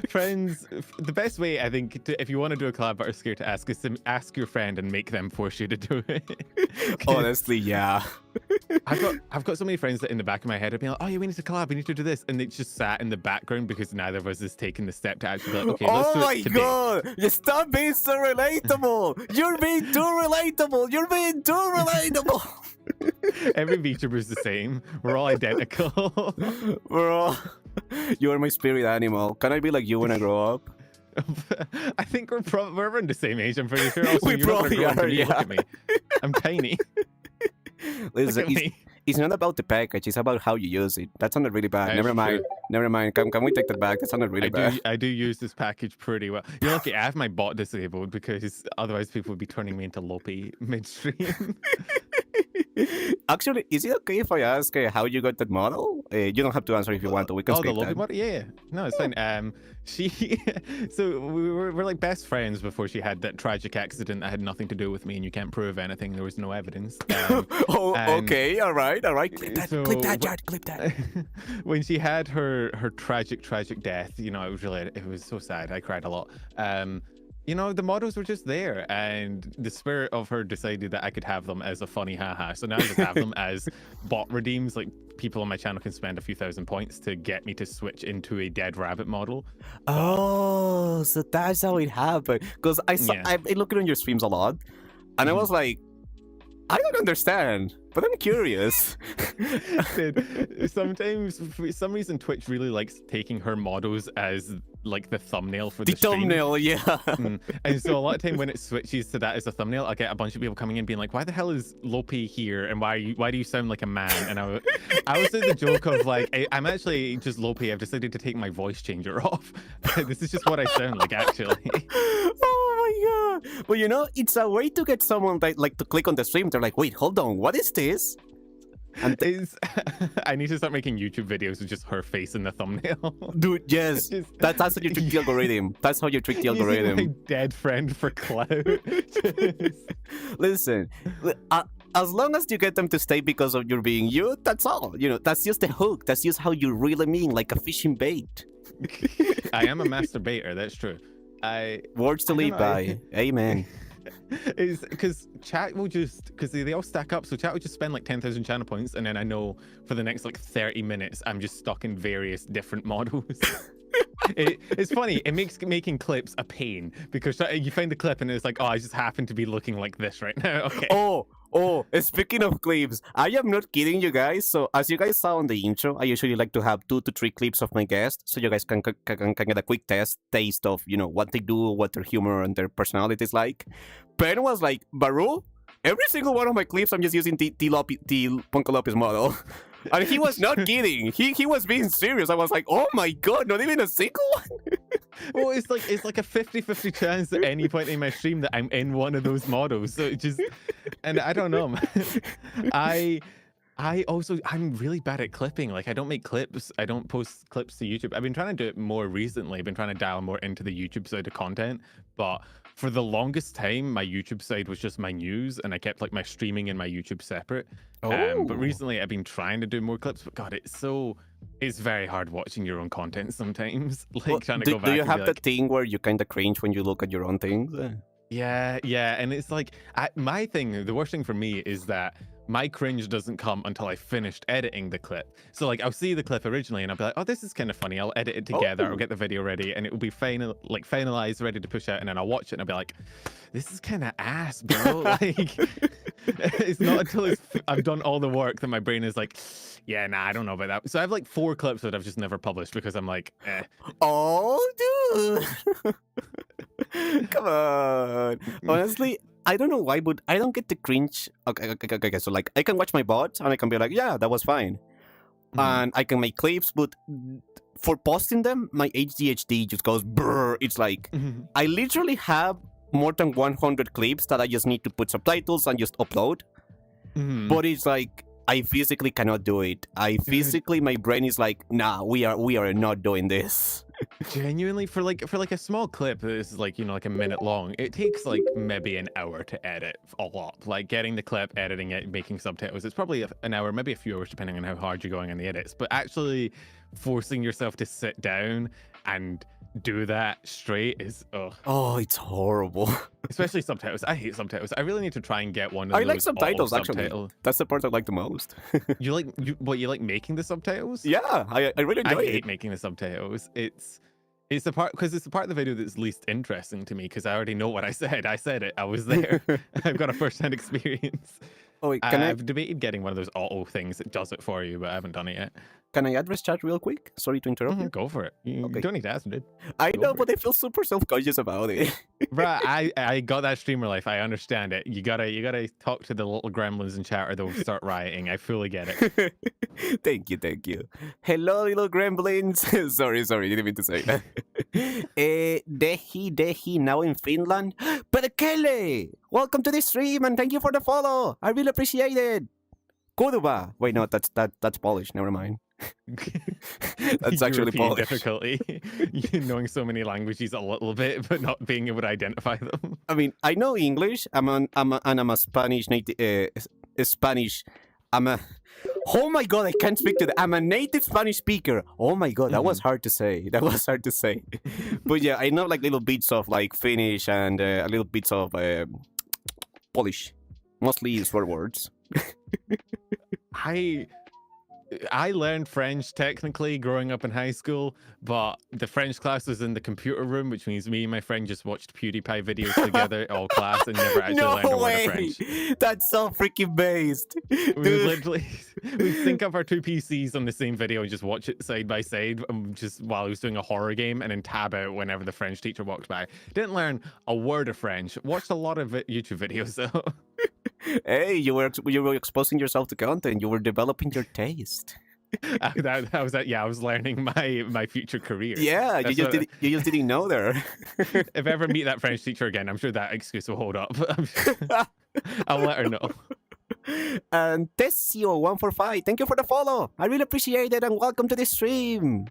Friends, the best way, I think, if you want to do a collab but are scared to ask, is to ask your friend and make them force you to do it. Honestly, yeah. I've got so many friends that in the back of my head are being like, oh yeah, we need to collab, we need to do this, and they just sat in the background because neither of us is taking the step to actually be like, okay, let's do it today. Oh my god! You stop being so relatable! You're being too relatable! You're being too relatable! Every VTuber is the same. We're all identical. You're my spirit animal. Can I be like you when I grow up? I think we're around the same age, I'm pretty sure. Also, We probably are, yeah. Look at me. I'm tiny. Listen, it's not about the package, it's about how you use it. That sounded really bad. Never mind. Can we take that back? That sounded really bad. I do use this package pretty well. You're lucky I have my bot disabled, because otherwise people would be turning me into Lopi midstream. Actually, is it okay if I ask how you got that model? You don't have to answer if you want to. We can the skip Lopi that. model? Yeah. No, it's fine. So we're like best friends before she had that tragic accident that had nothing to do with me, and you can't prove anything. There was no evidence. Okay, all right. Clip that, Jared, clip that. When she had her tragic death, it was so sad. I cried a lot. The models were just there, and the spirit of her decided that I could have them as a funny haha. So now I just have them as bot redeems. Like, people on my channel can spend a few thousand points to get me to switch into a dead rabbit model. Oh, so that's how it happened. Because I've been looking on your streams a lot, and I was like, I don't understand, but I'm curious. Sometimes, for some reason, Twitch really likes taking her models as like the thumbnail for the stream. Thumbnail, yeah. And so a lot of time when it switches to that as a thumbnail, I get a bunch of people coming in being like, why the hell is Lopi here, and why do you sound like a man? And I was in the joke of like, I'm actually just Lopi. I've decided to take my voice changer off. This is just what I sound like, actually. Oh my god. Well, it's a way to get someone like to click on the stream. They're like, wait, hold on, what is this? And I need to start making YouTube videos with just her face in the thumbnail. Dude, yes. That's how you trick the algorithm. That's how you trick the algorithm. My dead friend for clout. Listen, as long as you get them to stay because of your being you, that's all. That's just the hook. That's just how you really mean, like a fishing bait. I am a master baiter, that's true. Words to live by. Amen. Is because chat will because they all stack up, so chat will just spend like 10,000 channel points, and then I know for the next like 30 minutes I'm just stuck in various different models. It's funny, it makes making clips a pain, because you find the clip and it's like, oh, I just happen to be looking like this right now. Okay. Oh, speaking of clips, I am not kidding you guys. So as you guys saw on the intro, I usually like to have 2 to 3 clips of my guests, so you guys can get a quick taste of what they do, what their humor and their personality is like. Ben was like, Varoo, every single one of my clips I'm just using the Punko Lopez model. And he was not kidding. He was being serious. I was like, oh my god, not even a single one? Well, it's like a 50-50 chance at any point in my stream that I'm in one of those models. So it just, and I don't know, man. I'm really bad at clipping. Like, I don't make clips. I don't post clips to YouTube. I've been trying to do it more recently. I've been trying to dial more into the YouTube side of content. But for the longest time, my YouTube side was just my news, and I kept like my streaming and my YouTube separate. But recently I've been trying to do more clips, but God, it's very hard watching your own content sometimes. Like, trying to go back. Do you have the thing where you kind of cringe when you look at your own things? Yeah, and it's like, the worst thing for me is that my cringe doesn't come until I finished editing the clip. So like I'll see the clip originally and I'll be like, oh, this is kind of funny. I'll edit it together. I'll get the video ready and it will be finalized, ready to push out. And then I'll watch it and I'll be like, this is kind of ass, bro. Like, it's not until I've done all the work that my brain is like, yeah, nah, I don't know about that. So I have like 4 clips that I've just never published because I'm like, eh. Oh, dude. Come on. Honestly, I don't know why, but I don't get the cringe. Okay, so like I can watch my bot and I can be like, yeah, that was fine. And I can make clips, but for posting them, my ADHD just goes brr. It's like I literally have more than 100 clips that I just need to put subtitles and just upload. But it's like I physically cannot do it. My brain is like, nah, we are not doing this. Genuinely, for like a small clip that is like, you know, like a minute long, it takes like maybe an hour to edit a lot. Like getting the clip, editing it, making subtitles, it's probably an hour, maybe a few hours depending on how hard you're going on the edits. But actually forcing yourself to sit down and do that straight is it's horrible. Especially subtitles. I hate subtitles. I really need to try and get one of I those like subtitles actually. subtitle. That's the part I like the most. You like making the subtitles? Yeah, I really enjoy I it. hate making the subtitles. It's the part because it's the part of the video that's least interesting to me because I already know what I said. I said it. I was there. I've got a first-hand experience. Oh, wait, I've debated getting one of those auto things that does it for you, but I haven't done it yet. Can I address chat real quick? Sorry to interrupt you. Go for it. You don't need to ask, dude. I Go know, for but I feel super self-conscious about it. Bruh, I got that streamer life. I understand it. You gotta talk to the little gremlins in chat or they'll start rioting. I fully get it. Thank you. Hello, little gremlins. sorry, didn't mean to say that. Dehi, now in Finland. Perkele! Welcome to the stream and thank you for the follow. I really appreciate it. Kurwa. Wait, no, that's Polish. Never mind. That's actually European Polish. difficulty. You knowing so many languages a little bit, but not being able to identify them. I mean, I know English. I'm a Spanish native. Spanish. Oh my god, I can't speak to that. I'm a native Spanish speaker. Oh my god, that was hard to say. But yeah, I know like little bits of like Finnish and a little bits of Polish. Mostly swear words. I learned French technically growing up in high school, but the French class was in the computer room, which means me and my friend just watched PewDiePie videos together all class and never actually learned a word of French. That's so freaking based. We'd sync up our 2 PCs on the same video and just watch it side by side, just while he was doing a horror game, and then tab out whenever the French teacher walked by. Didn't learn a word of French. Watched a lot of YouTube videos though. Hey, you were exposing yourself to content. You were developing your taste. that was that. Yeah, I was learning my future career. Yeah, you just didn't know there. If I ever meet that French teacher again, I'm sure that excuse will hold up. I'll let her know. And Tessio145, thank you for the follow. I really appreciate it, and welcome to the stream.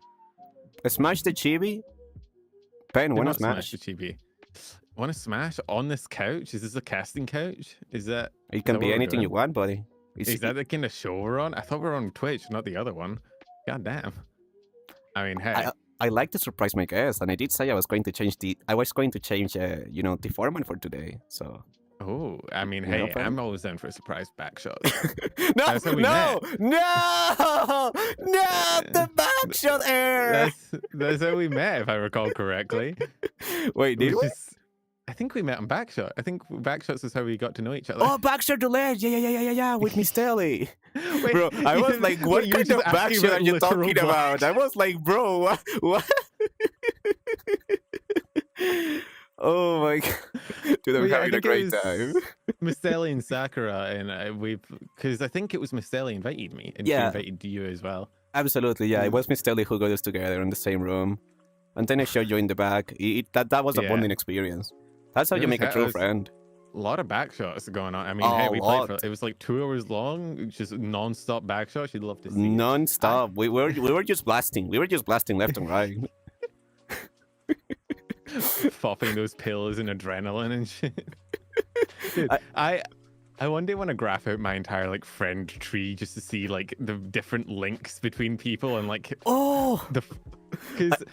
Smash the chibi. Ben, wanna smash the chibi? Want to smash on this couch? Is this a casting couch? Is that? It can be anything you want, buddy. Is that the kind of show we're on? I thought we were on Twitch, not the other one. God damn. I mean, hey. I like to surprise my guests, and I did say I was going to change the format for today. So. Oh, I mean, hey, I'm always down for a surprise back shot. No, the back shot air. That's how we met, if I recall correctly. Wait, did we? I think we met on Backshot. I think Backshots is how we got to know each other. Oh, Backshot the Ledge. Yeah, with Miss Telly. Bro, I was like, what kind of Backshot are you talking about? I was like, bro, what? Oh my god. Dude, I'm having a great time. Miss Telly and Sakura, and because I think it was Miss Telly invited me, and she invited you as well. Absolutely, yeah. It was Miss Telly who got us together in the same room. And then I showed you in the back. That was a bonding experience. That's how you make a true friend. A lot of backshots going on. I mean, hey, we played it was like 2 hours long, just non-stop backshots. You'd love to see non-stop. We were just blasting. We were just blasting left and right. Popping those pills and adrenaline and shit. Dude, I one day want to graph out my entire like friend tree just to see like the different links between people and like because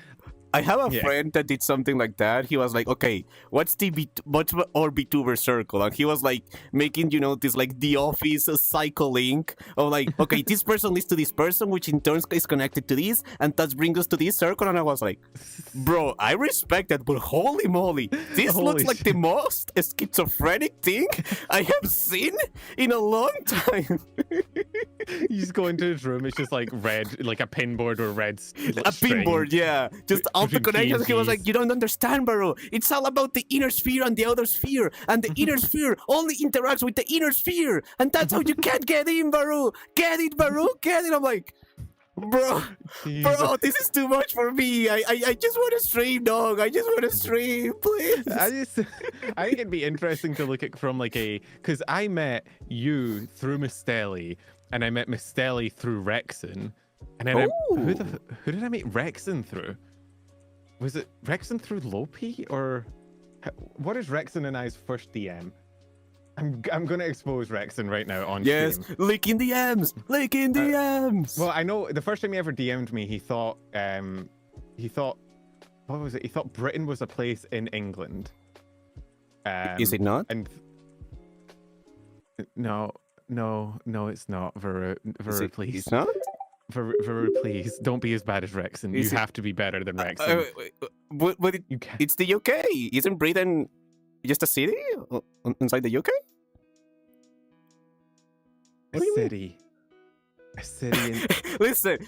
I have a Yeah. friend that did something like that. He was like, okay, what's our VTuber circle? And he was like making, this like the office cycle link of like, okay, this person leads to this person, which in turn is connected to this, and that brings us to this circle. And I was like, bro, I respect that, but holy moly, this Holy looks like shit. the most schizophrenic thing I have seen in a long time. You just go into his room, it's just like red, like a pinboard or red. A pinboard, yeah. Just all the between connections. He was like, keys. you don't understand, Baru. It's all about the inner sphere and the outer sphere. And the inner sphere only interacts with the inner sphere. And that's how you can't get in, Baru. Get it, Baru. Get it. I'm like, bro, this is too much for me. I just want to stream, dog. I just want to stream, please. I think it'd be interesting to look at from like because I met you through Mistelli, and I met Mistelli through Rexon, and then who did I meet Rexon through? Was it Rexon through Lopi, or what is Rexon and I's first DM? I'm gonna expose Rexon right now on Yes, stream. licking the M's, licking the M's. Well, I know the first time he ever DM'd me, he thought what was it? He thought Britain was a place in England. Is it not? And no, it's not. Varu, please. It's not? Varu, please. Don't be as bad as Rexon. Is You it- have to be better than Rexon. But You can. it's the UK. Isn't Britain just a city inside the UK? A city. A city in... Listen,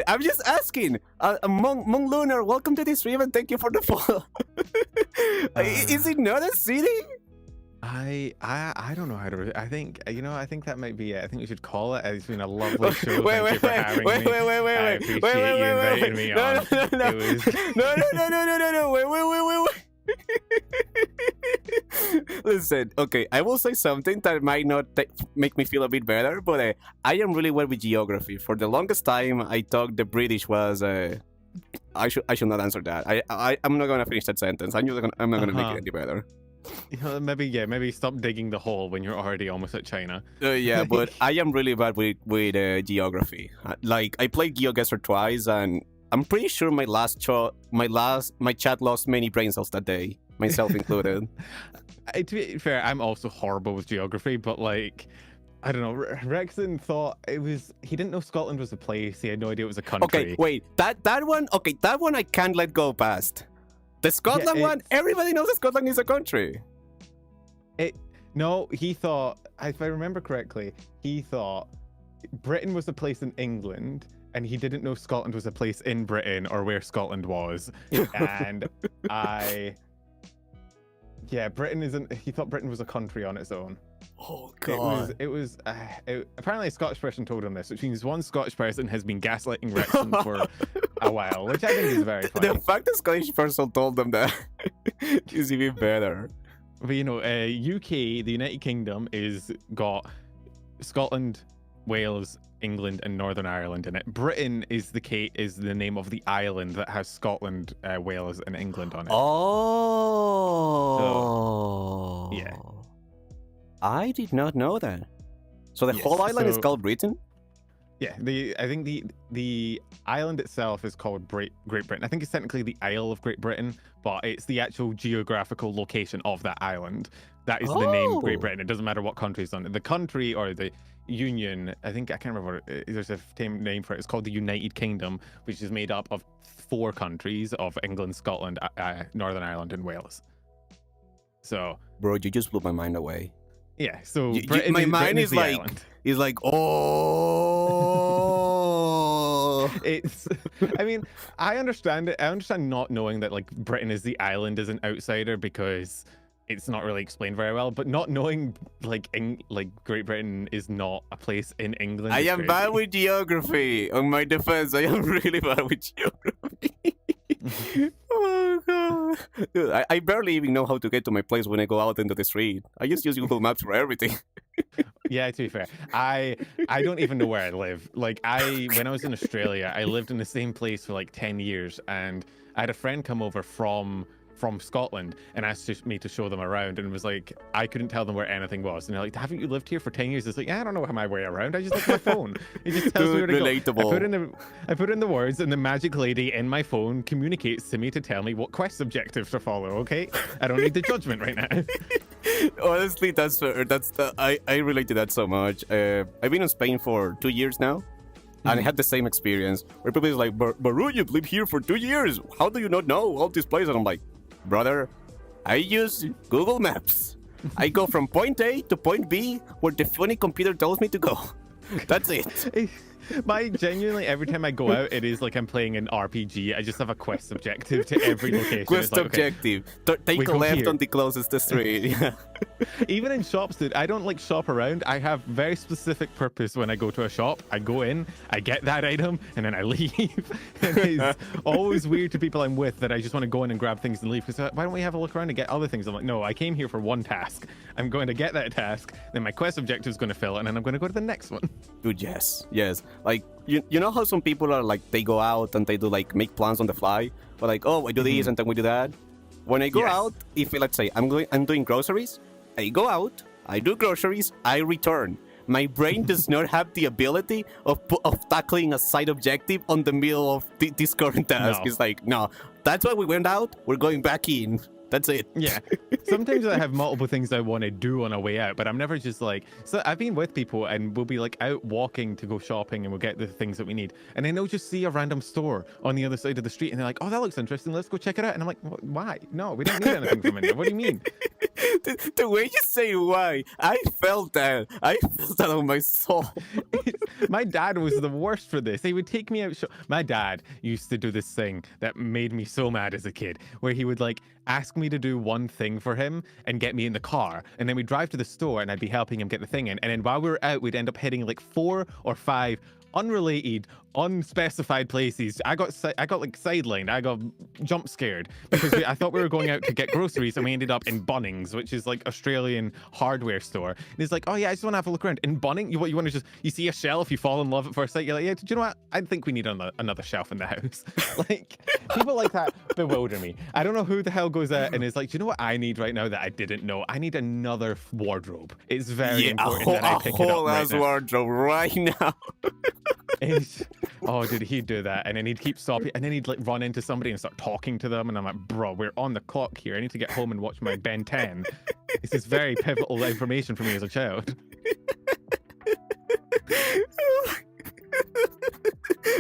I'm just asking. Mong Lunar, welcome to the stream and thank you for the follow. Is it not a city? I don't know how to. I think that might be it. I think we should call it. It's been a lovely show. Thank you for having me. I appreciate you inviting me on. No, It was... no, wait. Listen, okay, I will say something that might not make me feel a bit better, but I am really well with geography. For the longest time, I thought the British was. I should not answer that. I'm not gonna finish that sentence. I'm not gonna make it any better. Maybe stop digging the hole when you're already almost at China. Yeah, but I am really bad with geography. Like I played GeoGuessr twice, and I'm pretty sure my chat lost many brain cells that day, myself included. To be fair, I'm also horrible with geography, but like, I don't know. Rexon thought it was. He didn't know Scotland was a place. He had no idea it was a country. Okay, wait. That one. Okay, that one I can't let go past. The Scotland one. Everybody knows that Scotland is a country. No, he thought. If I remember correctly, he thought Britain was a place in England, and he didn't know Scotland was a place in Britain or where Scotland was. And Britain isn't. He thought Britain was a country on its own. Oh God! Apparently a Scottish person told him this, which means one Scottish person has been gaslighting Rexon for a while, which I think is very funny. The fact that Scottish person told them that is even better. But UK, the United Kingdom, is got Scotland, Wales, England, and Northern Ireland in it. Britain is the name of the island that has Scotland, Wales, and England on it. Oh. So, yeah. I did not know that. So the Yes, whole island is so- called Britain? Yeah, I think the island itself is called Great Britain. I think it's technically the Isle of Great Britain, but it's the actual geographical location of that island. That is the name Great Oh. Britain. It doesn't matter what country it's on. The country or the union, I can't remember what there's a name for it. It's called the United Kingdom, which is made up of 4 countries of England, Scotland, Northern Ireland, and Wales. So, Bro, you just blew my mind away. yeah. So My mind is the like, island. it's like, oh. It's I mean, I understand it. I understand not knowing that like Britain is the island as an outsider because it's not really explained very well, but not knowing like Great Britain is not a place in England. I is am crazy. bad with geography. On my defense, I am really bad with geography. Oh God. Dude, I barely even know how to get to my place when I go out into the street. I just use Google Maps for everything. Yeah, to be fair, I don't even know where I live. Like when I was in Australia, I lived in the same place for like 10 years, and I had a friend come over from from Scotland and asked me to show them around, and was like, I couldn't tell them where anything was. And they're like, haven't you lived here for 10 years? It's like, yeah, I don't know how my way around. I just look at my phone. It just tells me where to go. Relatable. I put in the words, and the magic lady in my phone communicates to me to tell me what quest objectives to follow. Okay, I don't need the judgment right now. Honestly, I relate to that so much. I've been in Spain for 2 years now, and I had the same experience where people is like, Baru, you've lived here for 2 years. How do you not know all these places? And I'm like, brother, I use Google Maps. I go from point A to point B where the funny computer tells me to go. That's it. Genuinely, every time I go out, it is like I'm playing an RPG. I just have a quest objective to every location. Quest objective. Take a left on the closest street. Yeah. Even in shops, dude, I don't like shop around. I have very specific purpose when I go to a shop. I go in, I get that item, and then I leave. And it's always weird to people I'm with that I just want to go in and grab things and leave. Because why don't we have a look around and get other things? I'm like, no, I came here for one task. I'm going to get that task. Then my quest objective is going to fill, and then I'm going to go to the next one. Dude, yes. Like, you know how some people are like, they go out and they do like make plans on the fly, but like, oh, I do this and then we do that. When I go out, if let's say I'm doing groceries, I go out, I do groceries, I return. My brain does not have the ability of tackling a side objective on the middle of this current task. No. It's like, no, that's why we went out, we're going back in. That's it. Yeah. Sometimes I have multiple things I want to do on a way out, but I'm never just like, so I've been with people and we'll be like out walking to go shopping and we'll get the things that we need. And then they'll just see a random store on the other side of the street and they're like, oh, that looks interesting. Let's go check it out. And I'm like, why? No, we don't need anything from it. What do you mean? The way you say why, I felt that. I felt that on my soul. My dad was the worst for this. He would take me out. My dad used to do this thing that made me so mad as a kid, where he would like ask me to do one thing for him and get me in the car, and then we'd drive to the store and I'd be helping him get the thing in, and then while we were out we'd end up hitting like 4 or 5 unrelated, unspecified places. I got like sidelined. I got jump scared because I thought we were going out to get groceries and we ended up in Bunnings, which is like Australian hardware store. And he's like, oh yeah, I just want to have a look around. In Bunnings, you want to just, you see a shelf, you fall in love at first sight. You're like, yeah, do you know what? I think we need another shelf in the house. Like, people like that bewilder me. I don't know who the hell goes out and is like, do you know what I need right now that I didn't know? I need another wardrobe. It's very important that I pick it up right now. A whole ass wardrobe right now. Oh, dude, he'd do that, and then he'd keep stopping, and then he'd like run into somebody and start talking to them, and I'm like, bro, we're on the clock here. I need to get home and watch my Ben 10. This is very pivotal information for me as a child.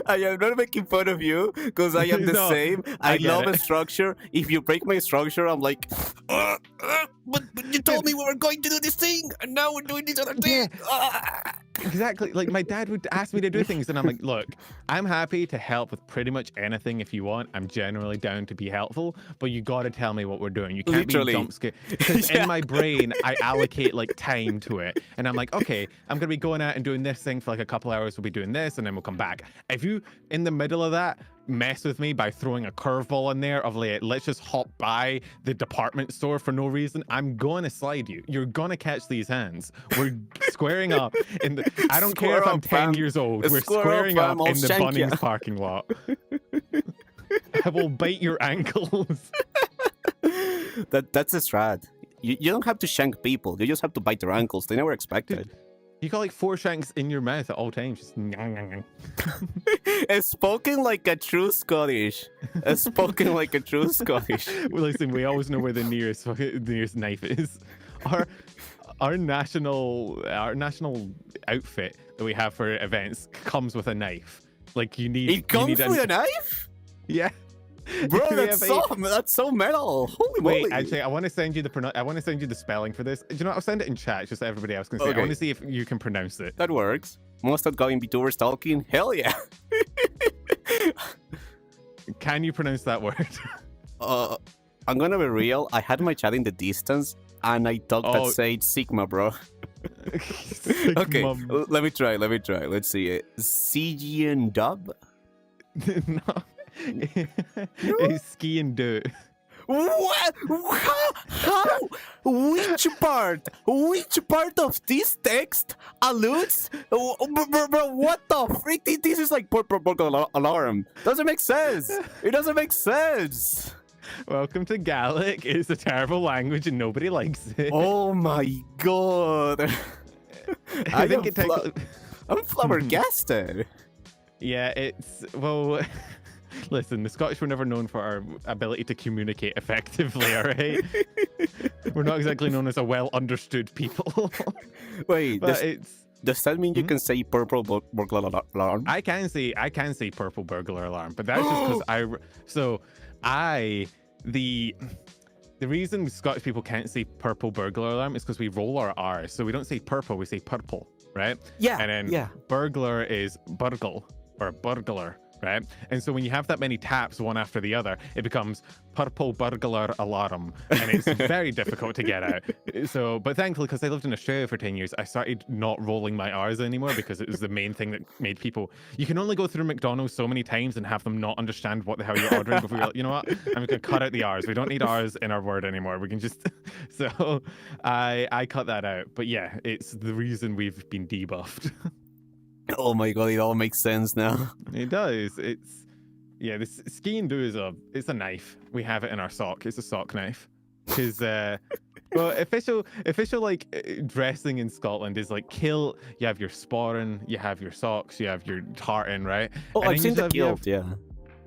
I am not making fun of you because I am the same. I love a structure. If you break my structure, I'm like, but you told me we were going to do this thing, and now we're doing this other thing. Yeah. Exactly. Like, my dad would ask me to do things, and I'm like, look, I'm happy to help with pretty much anything if you want. I'm generally down to be helpful, but you got to tell me what we're doing. You can't be jump scared. Because in my brain, I allocate like time to it, and I'm like, okay, I'm gonna be going out and doing this thing for like a couple hours. We'll be doing this, and then we'll come back. If you in the middle of that mess with me by throwing a curveball in there of like, let's just hop by the department store for no reason, I'm going to slide you. You're going to catch these hands. We're squaring up in the, I don't care if I'm 10 years old. We're squaring up in the Bunnings parking lot. I will bite your ankles. That's a strat. You don't have to shank people. You just have to bite their ankles. They never expect it. You got like 4 shanks in your mouth at all times. Just It's spoken like a true Scottish. It's spoken like a true Scottish. Well, listen, we always know where the nearest knife is. Our national outfit that we have for events comes with a knife. Like It comes with a knife? Yeah. Bro, that's so metal. Holy moly. Wait, actually, I want to send you the spelling for this. Do you know what? I'll send it in chat just so everybody else can see. Okay. I want to see if you can pronounce it. That works. Mustard going VTubers talking. Hell yeah. Can you pronounce that word? I'm gonna be real. I had my chat in the distance and I thought that said Sigma, bro. Sigma. Okay, let me try. Let's see it. CGN dub? No. It's ski and dirt. What? How? Which part of this text alludes? Bro, what the freak? This is like alarm. Doesn't make sense. It doesn't make sense. Welcome to Gaelic. It's a terrible language and nobody likes it. Oh my god. I think it takes. I'm flabbergasted. Yeah, it's well. Listen, the Scottish were never known for our ability to communicate effectively. All right, we're not exactly known as a well understood people. Wait, But does that mean you can say purple burglar alarm? I can say purple burglar alarm, but that's just because the reason Scottish people can't say purple burglar alarm is because we roll our R's. So we don't say purple, we say purple, right? Yeah. And then burglar is burgle or burglar, right? And so when you have that many taps one after the other, it becomes purple burglar alarm, and it's very difficult to get out. So, but thankfully, because I lived in Australia for 10 years, I started not rolling my R's anymore because it was the main thing that made people. You can only go through McDonald's so many times and have them not understand what the hell you're ordering before you're like, you know what? I'm going to cut out the R's. We don't need R's in our word anymore. We can just. So I cut that out. But yeah, it's the reason we've been debuffed. Oh my god, it all makes sense now. It does. This skiing do it's a knife. We have it in our sock. It's a sock knife. Because well, official like dressing in Scotland is like kill. You have your sporran, you have your socks, you have your tartan, right? Oh, And I've then seen you the have- kilt, yeah.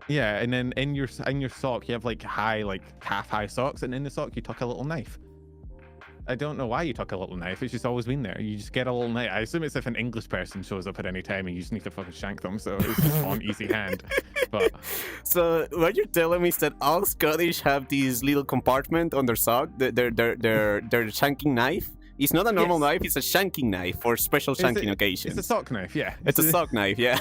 Yeah, and then in your sock you have like calf high socks, and in the sock you tuck a little knife. I don't know why you tuck a little knife. It's just always been there. You just get a little knife. I assume it's if an English person shows up at any time and you just need to fucking shank them. So it's on easy hand. But So what you're telling me is that all Scottish have this little compartment on their sock, their shanking knife. It's not a normal knife. It's a shanking knife for special shanking occasions. it's a sock knife, yeah. It's a sock knife, yeah.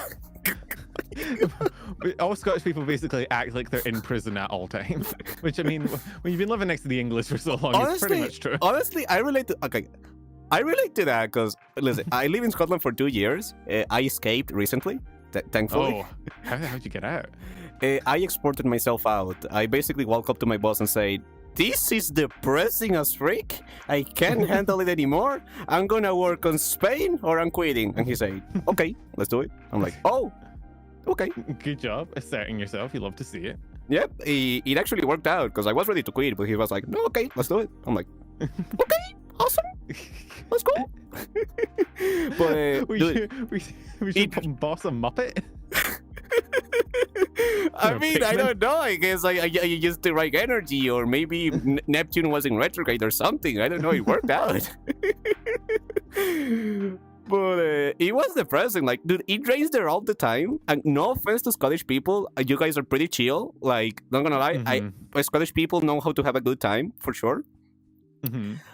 All Scottish people basically act like they're in prison at all times. Which, I mean, when you've been living next to the English for so long, it's pretty much true. Honestly, I relate to that because listen, I live in Scotland for 2 years. I escaped recently, thankfully. Oh, how'd you get out? I exported myself out. I basically walk up to my boss and say, "This is depressing as freak. I can't handle it anymore. I'm gonna work on Spain or I'm quitting." And he said, "Okay, let's do it." I'm like, "Oh, okay." Good job asserting yourself. You love to see it. Yep, it actually worked out because I was ready to quit, but he was like, "No, okay, let's do it." I'm like, "Okay, awesome, let's go." But we should put boss a Muppet. I mean, I don't know. I guess I used the right energy, or maybe Neptune was in retrograde or something. I don't know. It worked out. But it was depressing. Like, dude, it rains there all the time. And no offense to Scottish people, you guys are pretty chill. Like, not gonna lie, Scottish people know how to have a good time for sure.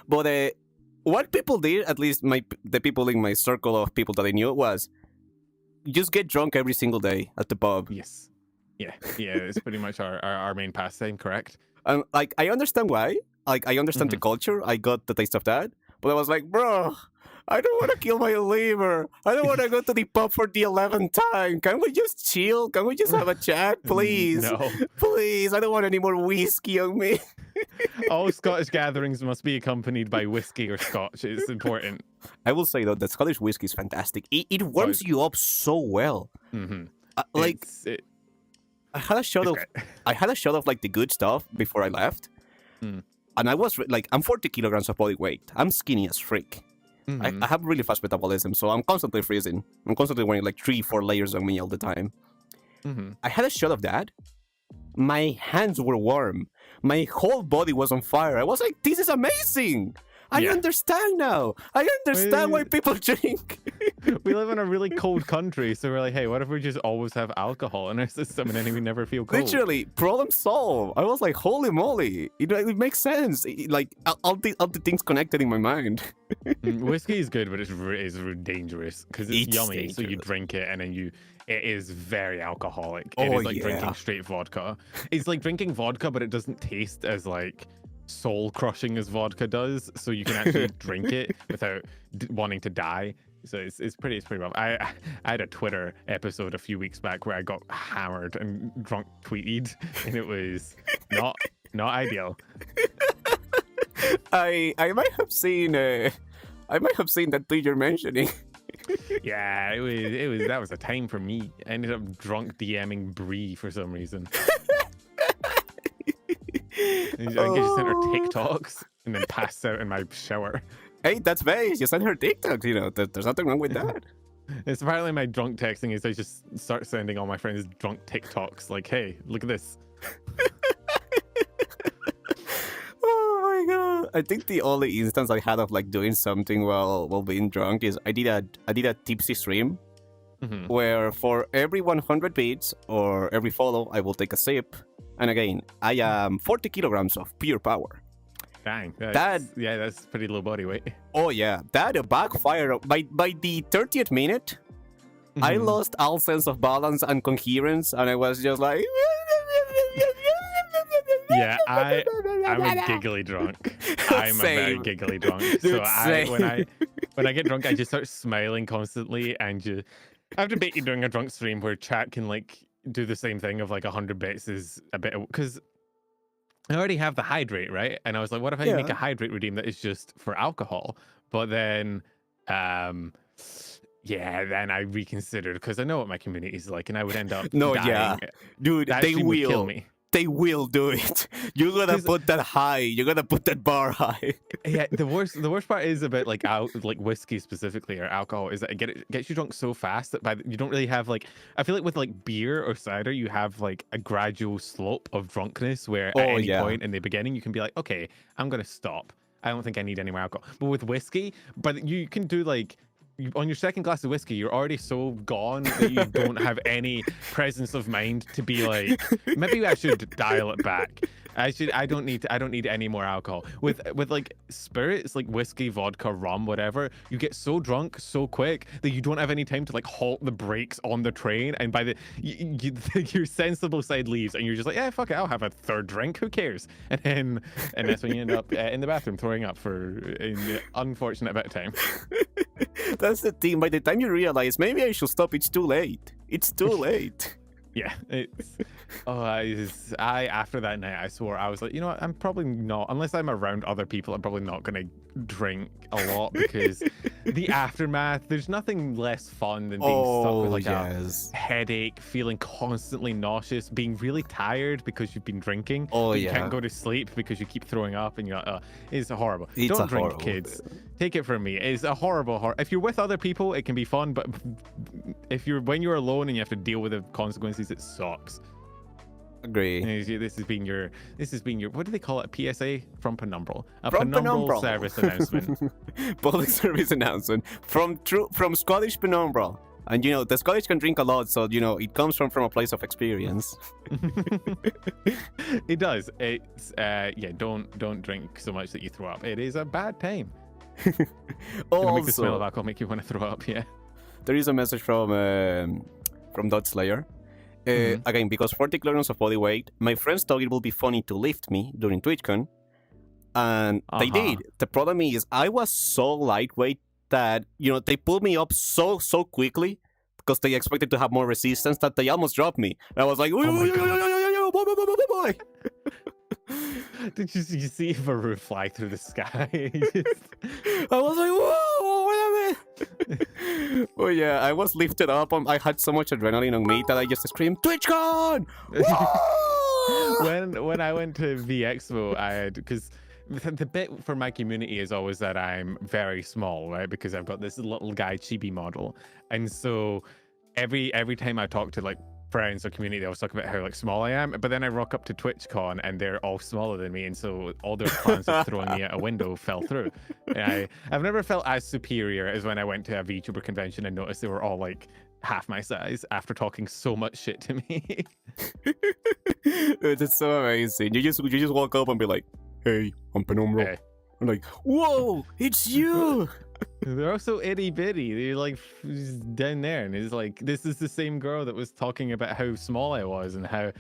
But what people did, at least the people in my circle of people that I knew, was just get drunk every single day at the pub. Yes. Yeah, it's pretty much our main pastime, correct? And like, I understand why. Like, I understand the culture. I got the taste of that. But I was like, bro, I don't want to kill my liver. I don't want to go to the pub for the 11th time. Can we just chill? Can we just have a chat, please? No. Please, I don't want any more whiskey on me. All Scottish gatherings must be accompanied by whiskey or scotch. It's important. I will say, though, that Scottish whiskey is fantastic. It warms you up so well. Like, I had a shot of like the good stuff before I left. And I was like, I'm 40 kilograms of body weight. I'm skinny as freak. I have really fast metabolism, so I'm constantly freezing. I'm constantly wearing like 3-4 layers on me all the time. I had a shot of that. My hands were warm. My whole body was on fire. I was like, this is amazing. I understand now. I understand why people drink. We live in a really cold country, so we're like, hey, what if we just always have alcohol in our system and then we never feel cold? Literally, problem solved. I was like, holy moly. It makes sense. Like, all the things connected in my mind. Whiskey is good, but it's dangerous because it's yummy. Dangerous. So you drink it and then it is very alcoholic. Oh, it is like yeah. drinking straight vodka. It's like drinking vodka, but it doesn't taste as like soul crushing as vodka does. So you can actually drink it without wanting to die. So it's pretty rough. I had a Twitter episode a few weeks back where I got hammered and drunk tweeted, and it was not ideal. I might have seen that tweet you're mentioning. Yeah, it was that was a time for me. I ended up drunk DMing Brie for some reason. I just sent her TikToks and then passed out in my shower. Hey, that's base. You send her TikToks. You know, there's nothing wrong with that. It's apparently my drunk texting is I just start sending all my friends drunk TikToks like, hey, look at this. Oh my god! I think the only instance I had of like doing something while being drunk is I did a tipsy stream where for every 100 beats or every follow I will take a sip, and again I am 40 kilograms of pure power. Dang, that's pretty low body weight. Oh yeah, that backfired. By the 30th minute, I lost all sense of balance and coherence, and I was just like. Yeah, I'm a giggly drunk. I'm a very giggly drunk. So when I get drunk, I just start smiling constantly, and I have to bait you during a drunk stream where chat can like do the same thing of like 100 bits is a bit because I already have the hydrate, right? And I was like, what if I make a hydrate redeem that is just for alcohol? But then then I reconsidered because I know what my community is like, and I would end up dying. Dude, that they will kill me. They will do it. You gotta put that high. You gotta put that bar high. Yeah, the worst part is about like whiskey specifically or alcohol is that it gets you drunk so fast that you don't really have like. I feel like with like beer or cider, you have like a gradual slope of drunkenness where at any point in the beginning you can be like, okay, I'm gonna stop. I don't think I need any more alcohol. But with whiskey, you can do like. On your second glass of whiskey, you're already so gone that you don't have any presence of mind to be like, maybe I should dial it back. I don't need any more alcohol. With like spirits, like whiskey, vodka, rum, whatever, you get so drunk so quick that you don't have any time to like halt the brakes on the train. And by your sensible side leaves, and you're just like, yeah, fuck it, I'll have a third drink. Who cares? And that's when you end up in the bathroom throwing up for an unfortunate bit of time. That's the thing. By the time you realize maybe I should stop, it's too late. It's too late. Yeah, after that night I swore I was like, you know what, I'm probably not, unless I'm around other people, I'm probably not gonna drink a lot because the aftermath, there's nothing less fun than being stuck with like a headache, feeling constantly nauseous, being really tired because you've been drinking. You can't go to sleep because you keep throwing up, and you're like, it's horrible. Don't drink, kids. Take it from me, it's a horrible. If you're with other people, it can be fun, but when you're alone and you have to deal with the consequences, it sucks. Agree. This has been your what do they call it? A PSA from Penumbral. Penumbral service announcement. Public service announcement from Scottish Penumbral. And you know, the Scottish can drink a lot, so you know it comes from a place of experience. It does. It's don't drink so much that you throw up. It is a bad time. It'll make the smell of alcohol make you want to throw up, yeah. There is a message from Dot Slayer. Again, because 40 kilograms of body weight, my friends thought it would be funny to lift me during TwitchCon, and they did. The problem is I was so lightweight that, you know, they pulled me up so quickly because they expected to have more resistance that they almost dropped me. And I was like, boy. Did you see Varoo fly through the sky? I was like, whoa, wait a minute. Oh yeah, I was lifted up. I had so much adrenaline on me that I just screamed, TwitchCon! when I went to VExpo, I had, because the bit for my community is always that I'm very small, right? Because I've got this little guy chibi model, and so every time I talk to like friends or community, I was talking about how like small I am, but then I rock up to TwitchCon and they're all smaller than me, and so all their plans of throwing me out a window fell through. And I've never felt as superior as when I went to a VTuber convention and noticed they were all like half my size after talking so much shit to me. It's so amazing. You just walk up and be like, hey, I'm Penumbral. Hey. I'm like, whoa, it's you. They're also itty bitty. They're like down there, and it's like, this is the same girl that was talking about how small I was and how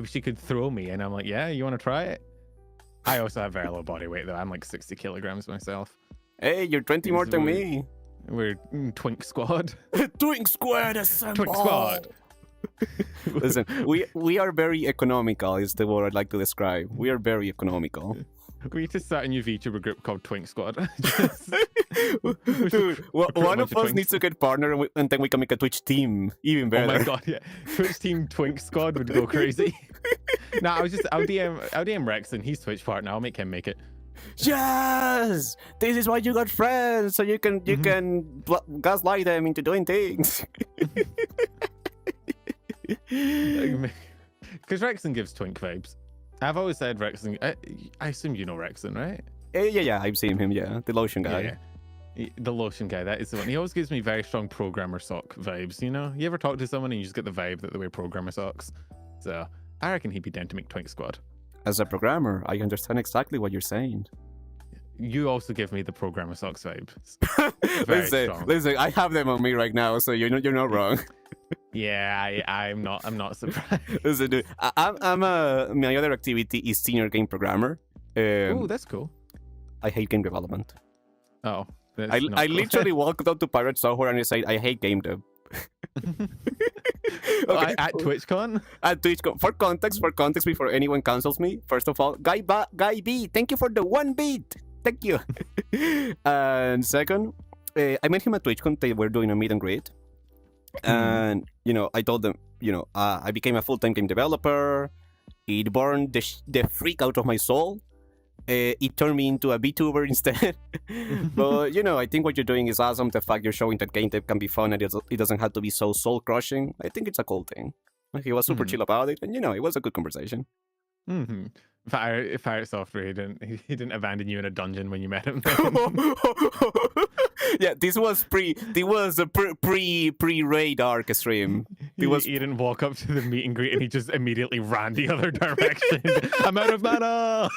she could throw me. And I'm like, yeah, you want to try it? I also have very low body weight though. I'm like 60 kilograms myself. Hey, you're 20 more than me. We're Twink Squad. Twink Squad assemble. Twink Squad. Listen, we are very economical is the word I'd like to describe. We are very economical. We need to start a new VTuber group called Twink Squad. Dude, recruit a one bunch of us twinks. needs to get partner, and then we can make a Twitch team. Even Oh better. my god, yeah. Twitch team Twink Squad would go crazy. Nah, I'll DM Rex and he's Twitch partner. I'll make him make it. Yes, this is why you got friends, so you can gaslight them into doing things. Because Rexon gives twink vibes. I've always said Rexon. I assume you know Rexon, right? Yeah, I've seen him. Yeah, the lotion guy. Yeah. The lotion guy, that is the one. He always gives me very strong programmer sock vibes, you know? You ever talk to someone and you just get the vibe that they wear programmer socks? So I reckon he'd be down to make Twink Squad. As a programmer, I understand exactly what you're saying. You also give me the programmer socks vibes. Very strong. Listen, I have them on me right now, so you're not wrong. Yeah, I'm not surprised. Listen, dude, my other activity is senior game programmer. Oh, that's cool. I hate game development. Oh, I literally walked up to Pirate Software and I said, I hate game dev. Okay. At TwitchCon? At TwitchCon. For context, before anyone cancels me, first of all, Guy B, thank you for the 1 beat. Thank you. And second, I met him at TwitchCon. They were doing a meet and greet. And, I told them, I became a full-time game developer. It burned the freak out of my soul. It turned me into a VTuber instead. But, I think what you're doing is awesome. The fact you're showing that game dev can be fun and it doesn't have to be so soul-crushing. I think it's a cool thing. He was super chill about it. And, it was a good conversation. Mm-hmm. Pirate Software, he didn't abandon you in a dungeon when you met him. Yeah, this was a pre-raid arc stream. He didn't walk up to the meet and greet and he just immediately ran the other direction. I'm out of mana.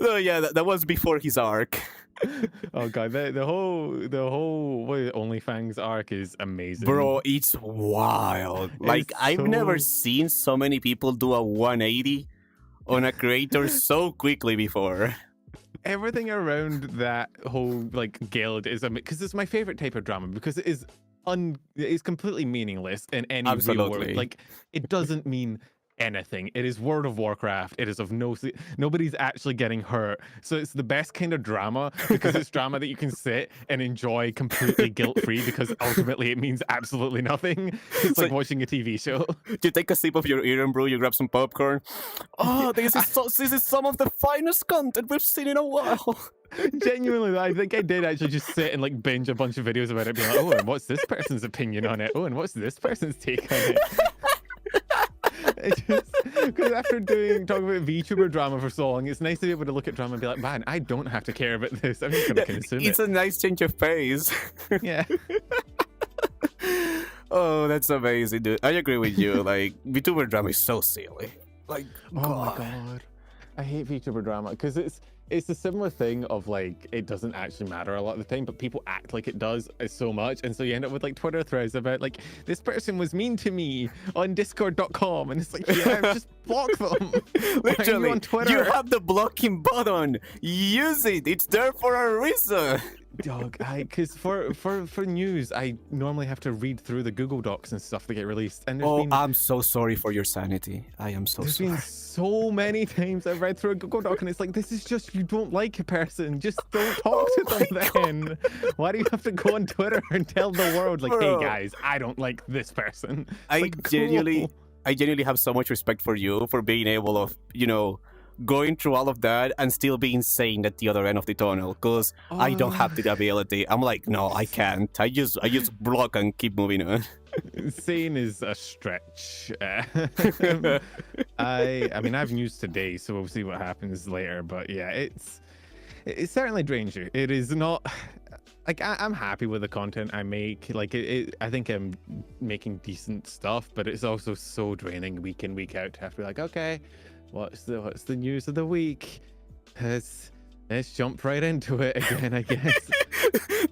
Oh yeah, that was before his arc. Oh god, the whole OnlyFans arc is amazing, bro. It's wild. I've never seen so many people do a 180 on a creator so quickly before. Everything around that whole guild is because it's my favorite type of drama because it is completely meaningless in any real world. It doesn't mean anything. It is World of Warcraft. It is of nobody's actually getting hurt. So it's the best kind of drama because it's drama that you can sit and enjoy completely guilt-free because ultimately it means absolutely nothing. It's like watching a TV show. You take a sip of your Eden brew, you grab some popcorn. Oh, this is some of the finest content we've seen in a while. Genuinely, I think I did actually just sit and binge a bunch of videos about it, being like, oh, and what's this person's opinion on it? Oh, and what's this person's take on it? Because after talking about VTuber drama for so long, it's nice to be able to look at drama and be like, man, I don't have to care about this. I'm just going to consume it. It's a nice change of pace. Yeah. Oh, that's amazing, dude. I agree with you. VTuber drama is so silly. Oh my god. I hate VTuber drama because it's a similar thing of it doesn't actually matter a lot of the time, but people act like it does so much, and so you end up with Twitter threads about this person was mean to me on discord.com, and it's just block them. Literally, on Twitter? You have the blocking button. Use it. It's there for a reason. Dog, because for news, I normally have to read through the Google Docs and stuff that get released, and I'm so sorry for your sanity. I am so sorry. There's been so many times I've read through a Google Doc and it's this is just, you don't like a person, just don't talk to them then. Why do you have to go on Twitter and tell the world hey guys, I don't like this person? I genuinely have so much respect for you for being able to, going through all of that and still being sane at the other end of the tunnel, because I don't have the ability. I'm no, I can't. I just block and keep moving on. Sane is a stretch. I mean, I've news today, so we'll see what happens later. But yeah, it certainly drains you. It is not I'm happy with the content I make. I think I'm making decent stuff, but it's also so draining week in, week out to have to be okay, what's the news of the week? Let's jump right into it again, I guess.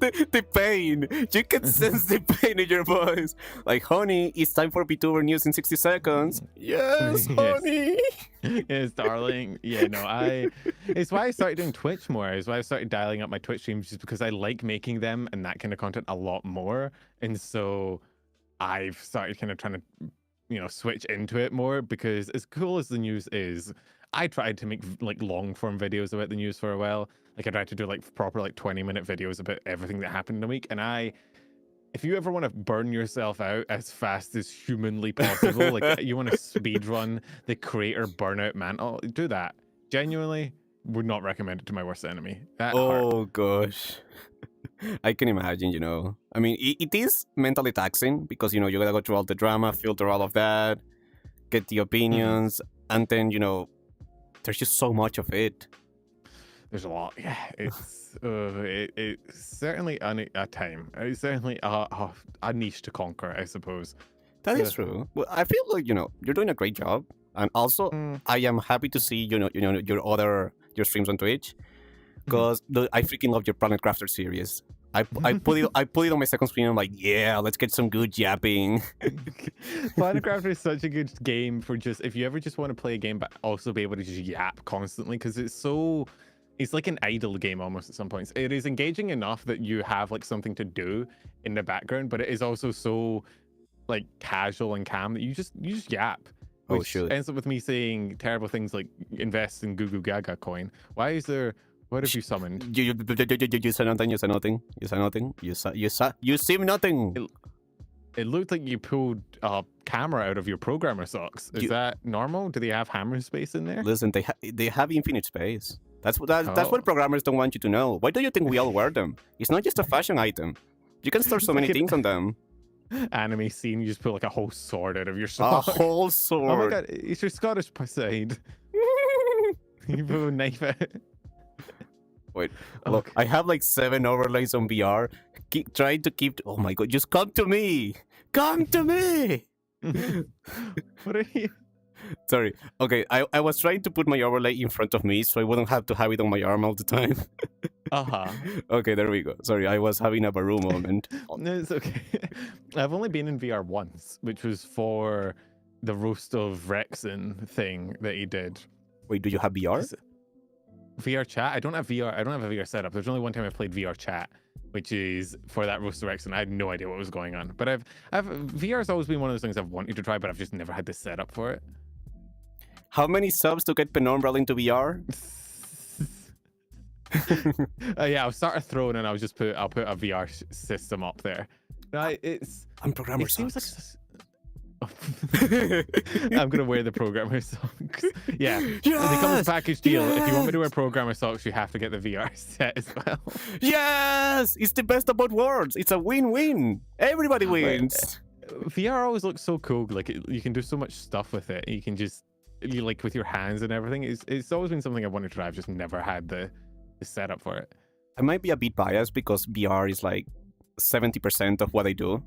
the pain. You can sense the pain in your voice. Honey, it's time for VTuber news in 60 seconds. Yes, honey. Yes, darling. Yeah, no, it's why I started doing Twitch more. It's why I started dialing up my Twitch streams, just because I like making them and that kind of content a lot more. And so I've started kind of trying to, switch into it more, because as cool as the news is, I tried to make like long form videos about the news for a while. Like I tried to do like proper like 20-minute videos about everything that happened in a week. And if you ever want to burn yourself out as fast as humanly possible, like you want to speed run the creator burnout mantle, do that. Genuinely would not recommend it to my worst enemy. That hurt. Gosh. I can imagine, I mean, it is mentally taxing because, you gotta go through all the drama, filter all of that, get the opinions, and then, there's just so much of it. There's a lot. Yeah, it's certainly a time. It's certainly a niche to conquer, I suppose. That is true. Well, I feel like, you're doing a great job. And also, I am happy to see, your streams on Twitch. Because I freaking love your Planet Crafter series. I put it on my second screen. I'm like, yeah, let's get some good yapping. Planet Crafter is such a good game for just if you ever just want to play a game but also be able to just yap constantly, because it's like an idle game almost at some points. It is engaging enough that you have like something to do in the background, but it is also so like casual and calm that you just yap. Which ends up with me saying terrible things like invest in Goo Goo Gaga coin. Why is there? What have you summoned? You say nothing. You say nothing. You say nothing. You seem nothing. It looked like you pulled a camera out of your programmer socks. Is that normal? Do they have hammer space in there? Listen, they have infinite space. That's what programmers don't want you to know. Why do you think we all wear them? It's not just a fashion item. You can store so many things on them. Anime scene, you just pull like a whole sword out of your sock. A whole sword. Oh my god, it's your Scottish side. You pull a knife out. Wait, look, I have like 7 overlays on VR. Trying to keep. Oh my god, just come to me! Come to me! What are you? Sorry. Okay, I was trying to put my overlay in front of me so I wouldn't have to have it on my arm all the time. Okay, there we go. Sorry, I was having a Varoo moment. No, it's okay. I've only been in VR once, which was for the roast of Rexon thing that he did. Wait, do you have VR? VR chat? I don't have VR. I don't have a VR setup. There's only one time I've played VR chat, which is for that roast of Rexon. I had no idea what was going on. But VR's always been one of those things I've wanted to try, but I've just never had the setup for it. How many subs to get Penumbral into VR? Yeah, I'll start a throne and I'll put a VR system up there. No, I'm programmer it seems like I'm gonna wear the programmer socks. Yeah, yes! They come with a package deal. Yes! If you want me to wear programmer socks, you have to get the VR set as well. Yes, it's the best of both worlds. It's a win-win. Everybody wins. VR always looks so cool. Like you can do so much stuff with it. You can like with your hands and everything. It's always been something I wanted to try. I've just never had the setup for it. I might be a bit biased because VR is like 70% of what I do.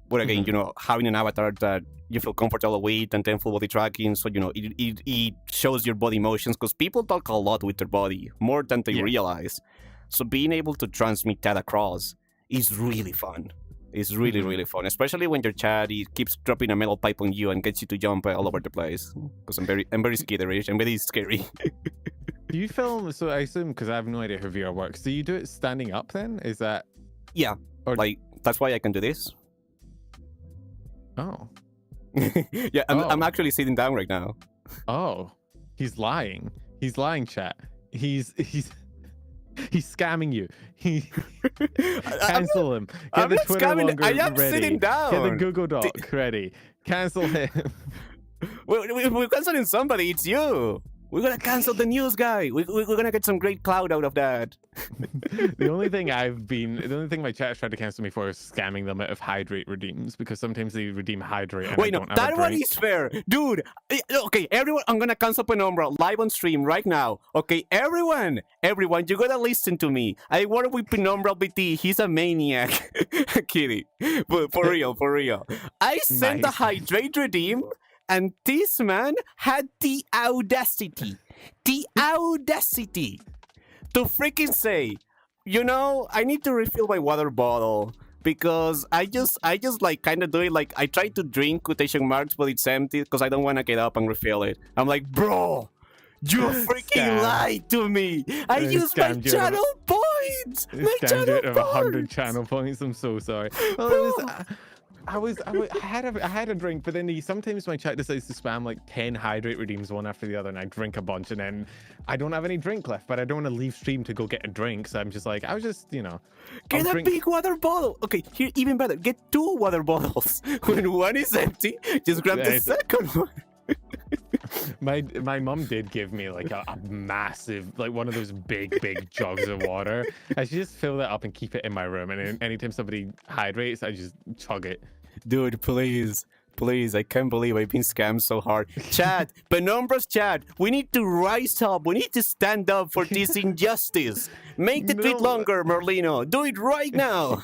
But again, having an avatar that you feel comfortable with and then full body tracking, so, it shows your body motions because people talk a lot with their body, more than they realize. So being able to transmit that across is really fun. It's really, really fun, especially when your chat keeps dropping a metal pipe on you and gets you to jump all over the place. Because I'm very skitterish. I'm very scary. Do you film? So I assume, because I have no idea how VR works. Do you do it standing up then? Is that? Yeah. Like that's why I can do this. Oh. Yeah, I'm actually sitting down right now. Oh, he's lying. He's lying, chat. He's scamming you. Cancel him. Get the Twitter longer I am ready. sitting down. Get the Google Doc ready. Cancel him. We're canceling somebody. It's you. We're gonna cancel the news guy. We're gonna get some great cloud out of that. The only thing my chat tried to cancel me for is scamming them out of hydrate redeems, because sometimes they redeem hydrate. And wait, no, that one is fair, dude. Okay, everyone, I'm gonna cancel Penumbra live on stream right now. Okay, everyone, you gotta listen to me. I work with Penumbra VT. He's a maniac. Kidding, but for real. I sent a hydrate redeem. And this man had the audacity to freaking say, I need to refill my water bottle because I just like kind of do it like I try to drink quotation marks, but it's empty because I don't want to get up and refill it. I'm like, bro, you freaking lied to me. I used my channel points. My channel points. 100 channel points. I'm so sorry. Well, I had a drink, but then sometimes my chat decides to spam like 10 hydrate redeems one after the other, and I drink a bunch, and then I don't have any drink left, but I don't want to leave stream to go get a drink, so I'm just like, I was just, you know. Get a big water bottle. Okay, here, even better. Get 2 water bottles. When one is empty, just grab the second one. My mom did give me like a massive, like one of those big jugs of water. I should just fill that up and keep it in my room, and anytime somebody hydrates, I just chug it. Dude, please, I can't believe I've been scammed so hard. Chad, Penumbras Chad, we need to rise up. We need to stand up for this injustice. Make the tweet longer, Merlino. Do it right now.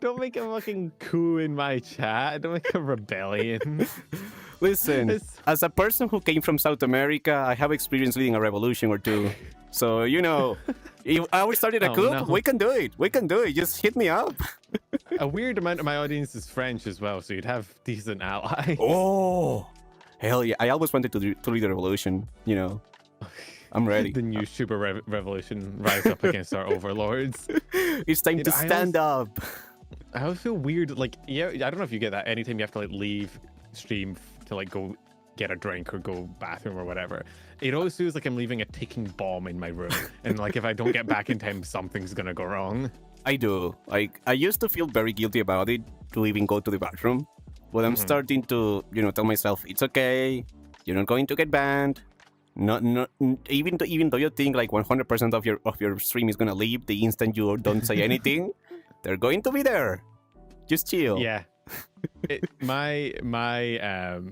Don't make a fucking coup in my chat. Don't make a rebellion. Listen, as a person who came from South America, I have experience leading a revolution or two. So, you know, if I started a coup, we can do it. We can do it. Just hit me up. A weird amount of my audience is French as well, so you'd have decent allies. Oh, hell yeah. I always wanted to lead a revolution, you know. I'm ready. The new super revolution rise up against our overlords. It's time to stand up. I always feel weird, like, yeah, I don't know if you get that anytime you have to like leave stream to like go get a drink or go bathroom or whatever. It always feels like I'm leaving a ticking bomb in my room, and like if I don't get back in time, something's gonna go wrong. I do. Like, I used to feel very guilty about it to even go to the bathroom, but I'm starting to, you know, tell myself it's okay. You're not going to get banned. Not even though you think like 100% of your stream is gonna leave the instant you don't say anything, they're going to be there. Just chill. Yeah. My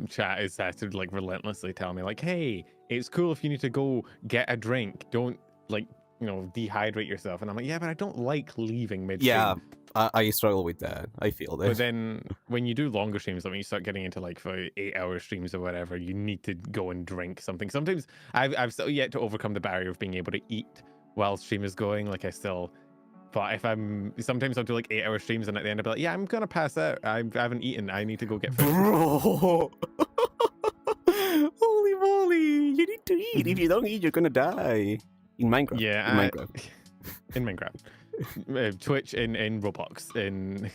chat is to like relentlessly tell me like, hey, it's cool if you need to go get a drink. Don't like, you know, dehydrate yourself. And I'm like, yeah, but I don't like leaving mid-stream. Yeah, I struggle with that. I feel that. But then when you do longer streams, like when you start getting into like for 8-hour streams or whatever, you need to go and drink something. Sometimes I've still yet to overcome the barrier of being able to eat while stream is going. Like but if sometimes I'll do like 8-hour streams, and at the end I'll be like, yeah, I'm gonna pass out. I haven't eaten. I need to go get food. Bro. Holy moly. You need to eat. If you don't eat, you're gonna die. In Minecraft. Yeah. In Minecraft. In Minecraft. Twitch, in Roblox, in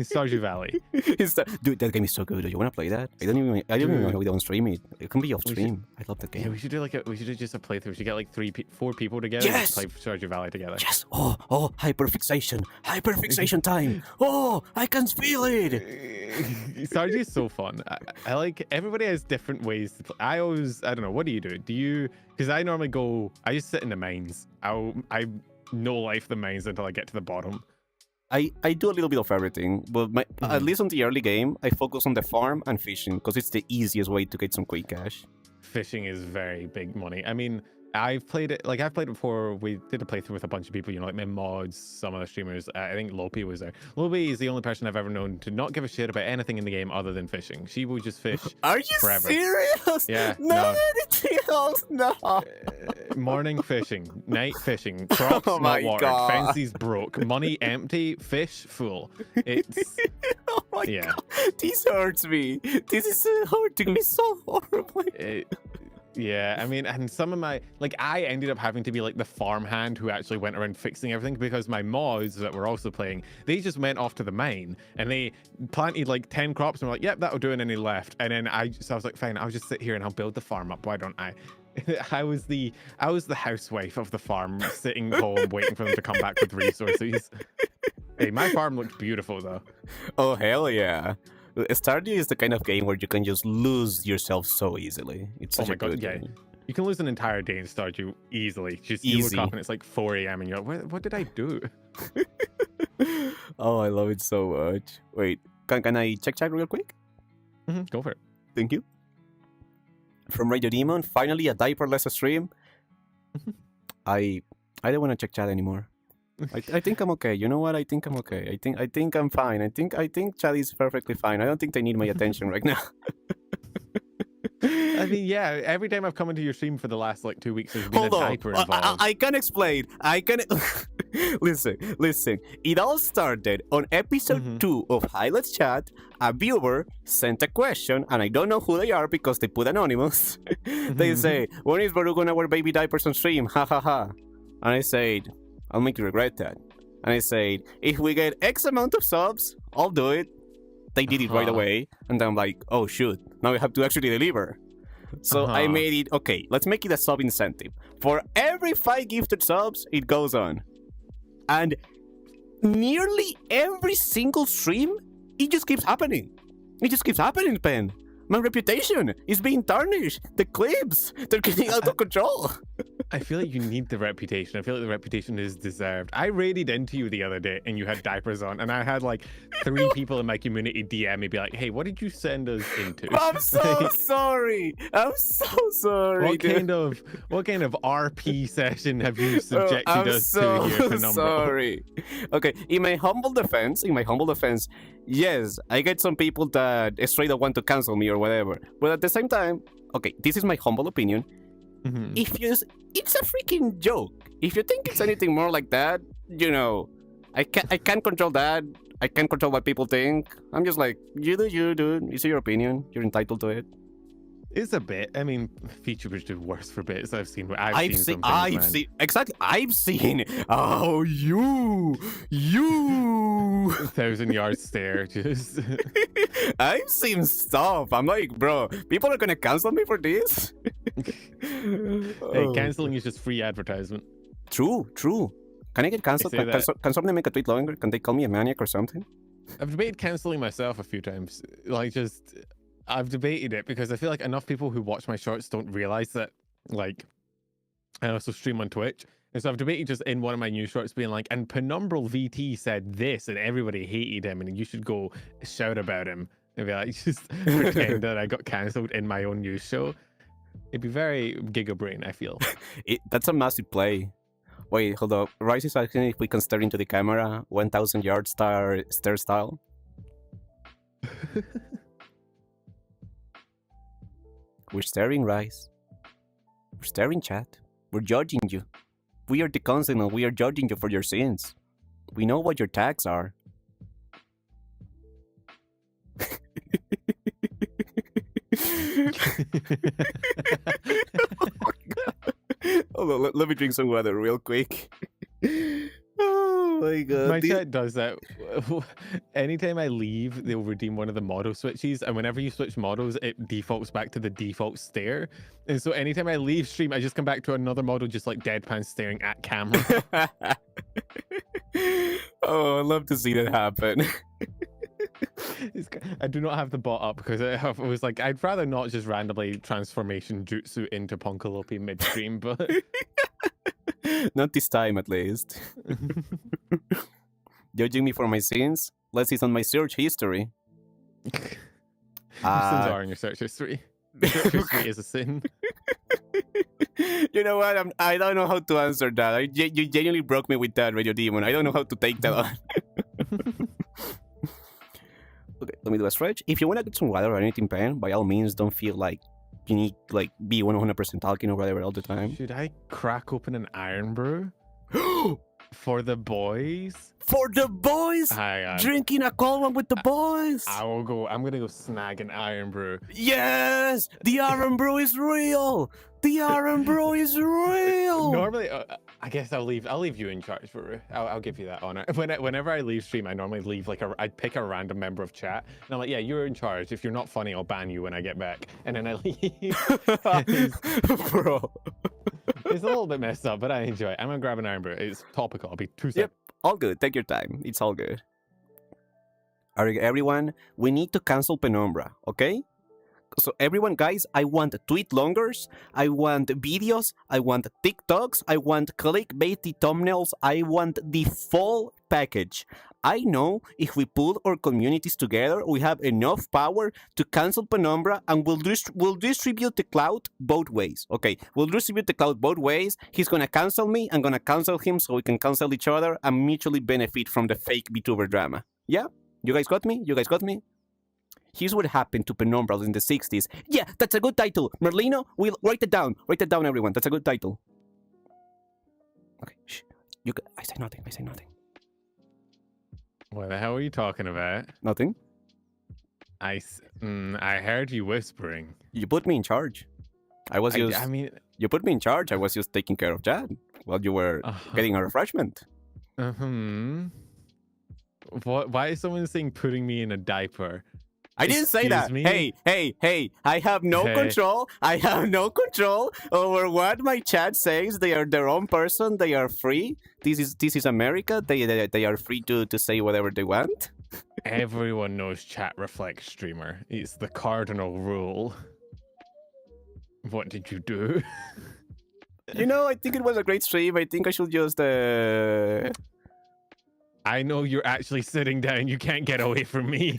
Stardew Valley. Dude, that game is so good. Do you want to play that? I don't even know how we don't stream it. It can be off stream. I love that game. Yeah, we should do just a playthrough. We should get like 4 people together and play Stardew Valley together. Yes. Oh, hyperfixation time. Oh, I can feel it. Stardew is so fun. I like, everybody has different ways to play. I don't know, what do? Because I normally I just sit in the mines. I no life the mines until I get to the bottom. I do a little bit of everything, but at least on the early game, I focus on the farm and fishing because it's the easiest way to get some quick cash. Fishing is very big money. I mean, I've played it before. We did a playthrough with a bunch of people, you know, like my mods, some other streamers. I think Lopi was there. Lopi is the only person I've ever known to not give a shit about anything in the game other than fishing. She will just fish. Are you forever. serious? Yeah. Not anything else? No. Morning fishing, night fishing, crops not watered, fences broke, money empty, fish full. It's oh my god, this hurts me. This is hurting me so horribly. Yeah, I mean, and some of my, like, I ended up having to be like the farmhand who actually went around fixing everything, because my mods that were also playing, they just went off to the mine and they planted like 10 crops and were like, yep, that'll do, and then they left. And then I was like, fine, I'll just sit here and I'll build the farm up. Why don't I? I was the housewife of the farm, sitting home waiting for them to come back with resources. Hey, my farm looks beautiful though. Oh hell yeah. Stardew is the kind of game where you can just lose yourself so easily. It's such a good game. You can lose an entire day in Stardew easily. Just you look up and it's like 4 a.m. and you're like, what did I do? Oh, I love it so much. Wait, can I check chat real quick? Go for it. Thank you. From Radio Demon, finally a diaperless stream. I don't want to check chat anymore. I think I'm okay. You know what? I think I'm okay. I think I'm fine. I think chat is perfectly fine. I don't think they need my attention right now. I mean, yeah, every time I've come into your stream for the last like 2 weeks, there's been a diaper involved. I can explain. Listen. It all started on episode 2 of Hi Let's Chat. A viewer sent a question, and I don't know who they are because they put anonymous. They say, when is Varoo gonna wear baby diapers on stream? Ha ha ha. And I said, I'll make you regret that. and I said, if we get X amount of subs, I'll do it. They did it right away, and I'm like, oh shoot, now we have to actually deliver. So I made it, okay, let's make it a sub incentive. For every 5 gifted subs, it goes on. And nearly every single stream, it just keeps happening. It just keeps happening, Pen. My reputation is being tarnished. The clips, they're getting out of control. I feel like you need the reputation. I feel like the reputation is deserved. I raided into you the other day and you had diapers on, and I had like 3 people in my community DM me be like, hey, what did you send us into? I'm so sorry. I'm so sorry. What kind of RP session have you subjected us to here, Penumbra? Sorry. Okay, in my humble defense, yes, I get some people that straight up want to cancel me or whatever. But at the same time, okay, this is my humble opinion. It's a freaking joke. If you think it's anything more like that, you know, I can't control that. I can't control what people think. I'm just like, you do you, dude. It's your opinion. You're entitled to it. It's a bit. I mean, feature did worse for bits. I've seen. I've seen. Oh, you. 1,000 yard stare. Just. I've seen stuff. I'm like, bro, people are gonna cancel me for this. Hey, canceling is just free advertisement. True. Can I get cancelled? Can somebody make a tweet longer? Can they call me a maniac or something? I've debated canceling myself a few times. Like, I've debated it because I feel like enough people who watch my shorts don't realize that, like, I also stream on Twitch. And so I've debated just in one of my news shorts being like, and Penumbral VT said this and everybody hated him and you should go shout about him. And be like, just pretend that I got cancelled in my own news show. It'd be very Giga Brain, I feel. That's a massive play. Wait, hold up. Rice is asking if we can stare into the camera 1,000 yard stare style. We're staring, Rice. We're staring, chat. We're judging you. We are the council and we are judging you for your sins. We know what your tags are. Hold on, let me drink some water real quick. Oh my god. My chat does that. Anytime I leave, they'll redeem one of the model switches, and whenever you switch models, it defaults back to the default stare. And so anytime I leave stream, I just come back to another model, just like deadpan staring at camera. Oh, I'd love to see that happen. I do not have the bot up because I was like, I'd rather not just randomly transformation jutsu into Punkalope midstream, but not this time at least. Judging me for my sins? Let's see on my search history. Your sins are in your search history. Search history is a sin. You know what? I don't know how to answer that. You genuinely broke me with that, Radio Demon. I don't know how to take that on. Okay, let me do a stretch. If you want to get some water or anything, Pen, by all means, don't feel like you need like be 100% talking or whatever all the time. Should I crack open an iron brew? For the boys? For the boys? Drinking a cold one with the boys. I'm gonna go snag an iron brew. Yes! The iron brew is real! The iron brew is real! Normally, I guess I'll leave you in charge, Varoo. I'll give you that honor. Whenever I leave stream, I normally leave I'd pick a random member of chat, and I'm like, yeah, you're in charge. If you're not funny, I'll ban you when I get back. And then I leave. Bro. It's a little bit messed up, but I enjoy it. I'm gonna grab an iron brew. It's topical. I'll be 2 seconds. Yep, all good. Take your time. It's all good. Everyone, we need to cancel Penumbra, okay? So everyone, guys, I want tweet longers, I want videos, I want TikToks, I want clickbaity thumbnails, I want the full package. I know if we pull our communities together, we have enough power to cancel Penumbra, and we'll distribute the clout both ways. Okay, we'll distribute the clout both ways. He's gonna cancel me, I'm gonna cancel him, so we can cancel each other and mutually benefit from the fake VTuber drama. Yeah? You guys got me? Here's what happened to Penumbra in the 60s. Yeah, that's a good title. Merlino, we'll write it down. Write it down, everyone. That's a good title. Okay, shh. I say nothing. What the hell are you talking about? Nothing. I heard you whispering. You put me in charge. You put me in charge. I was just taking care of Chad while you were getting a refreshment. What? Why is someone saying putting me in a diaper? I didn't say Excuse that. me? Hey. I have no Hey. control. I have no control over what my chat says. They are their own person. They are free. This is America. They are free to say whatever they want. Everyone knows chat reflects streamer. It's the cardinal rule. What did you do? You know, I think it was a great stream. I think I should just I know you're actually sitting down. You can't get away from me.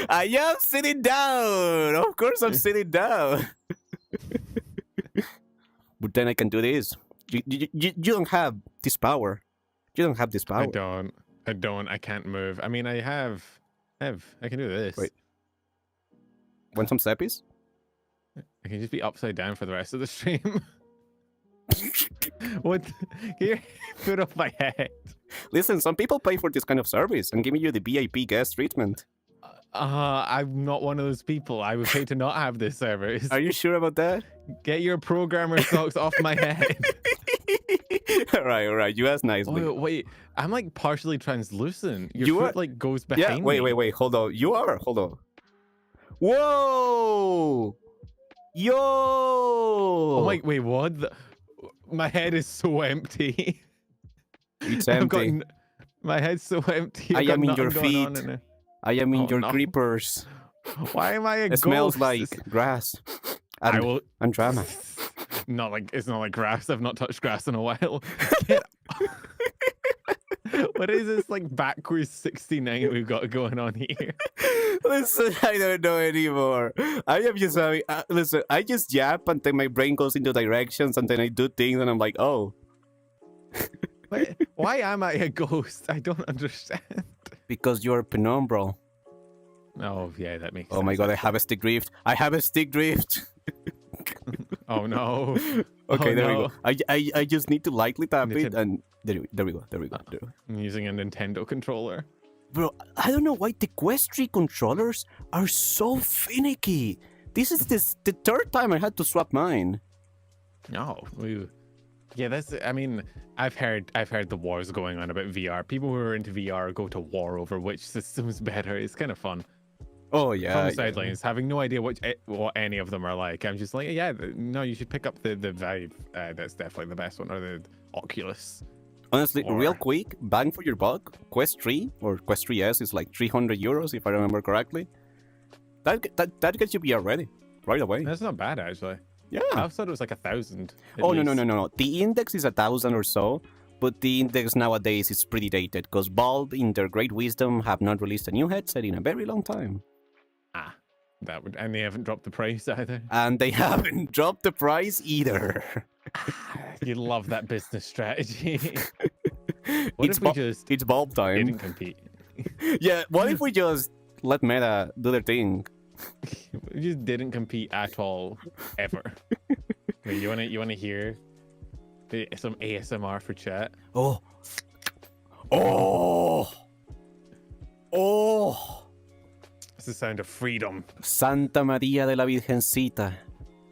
I am sitting down. Of course, I'm sitting down. But then I can do this. You don't have this power. You don't have this power. I don't. I can't move. I mean, I have. I can do this. Wait. Want some steppies? I can just be upside down for the rest of the stream. What? Here, put off my head. Listen, some people pay for this kind of service and giving you the VIP guest treatment. I'm not one of those people. I would pay to not have this service. Are you sure about that? Get your programmer socks off my head. all right. You asked nicely. Oh, wait, I'm like partially translucent. Your You foot are- like goes Yeah, behind me. wait. Hold on. You are. Hold on. Whoa! Yo! Oh my, wait, what? My head is so empty. It's I've got empty. my head's so empty. I I've got am in your nothing going on feet. in it. I am in Oh, your no. creepers. Why am I a It ghost? smells like grass. I And, will. and drama. Not like it's not like grass. I've not touched grass in a while. Get- What is this like backwards 69 we've got going on here? Listen, I don't know anymore. I am just having. Listen, I just yap and then my brain goes into directions and then I do things and I'm like, oh. Why am I a ghost? I don't understand. Because you're penumbral. Oh yeah, that makes. Oh my sense, god, I actually. have a stick drift. I have a stick drift. Oh no. Okay, Oh, there we no. go. I just need to lightly tap it Nintendo- and there we go. I'm using a Nintendo controller. Bro, I don't know why the Quest 3 controllers are so finicky. This is the third time I had to swap mine. No, yeah, that's. I mean, I've heard the wars going on about VR. People who are into VR go to war over which system's better. It's kind of fun. Oh From yeah. the sidelines, having no idea what any of them are like. I'm just like, yeah, no, you should pick up the Vive. That's definitely the best one, or the Oculus. Honestly, real Or- quick, bang for your buck. Quest 3 or Quest 3S is like 300 euros if I remember correctly. That gets you VR ready right away. That's not bad actually. Yeah. I thought it was like 1,000. at Oh no. least. The index is 1,000 or so, but the index nowadays is pretty dated because Valve, in their great wisdom, have not released a new headset in a very long time, Ah, that would, and they haven't dropped the price either. and they haven't dropped the price either. You love that business strategy. What it's if we just it's Valve time. didn't compete? Yeah. What if we just let Meta do their thing? We just didn't compete at all, ever. Wait, you wanna hear some ASMR for chat? Oh. It's the sound of freedom. Santa María de la Virgencita.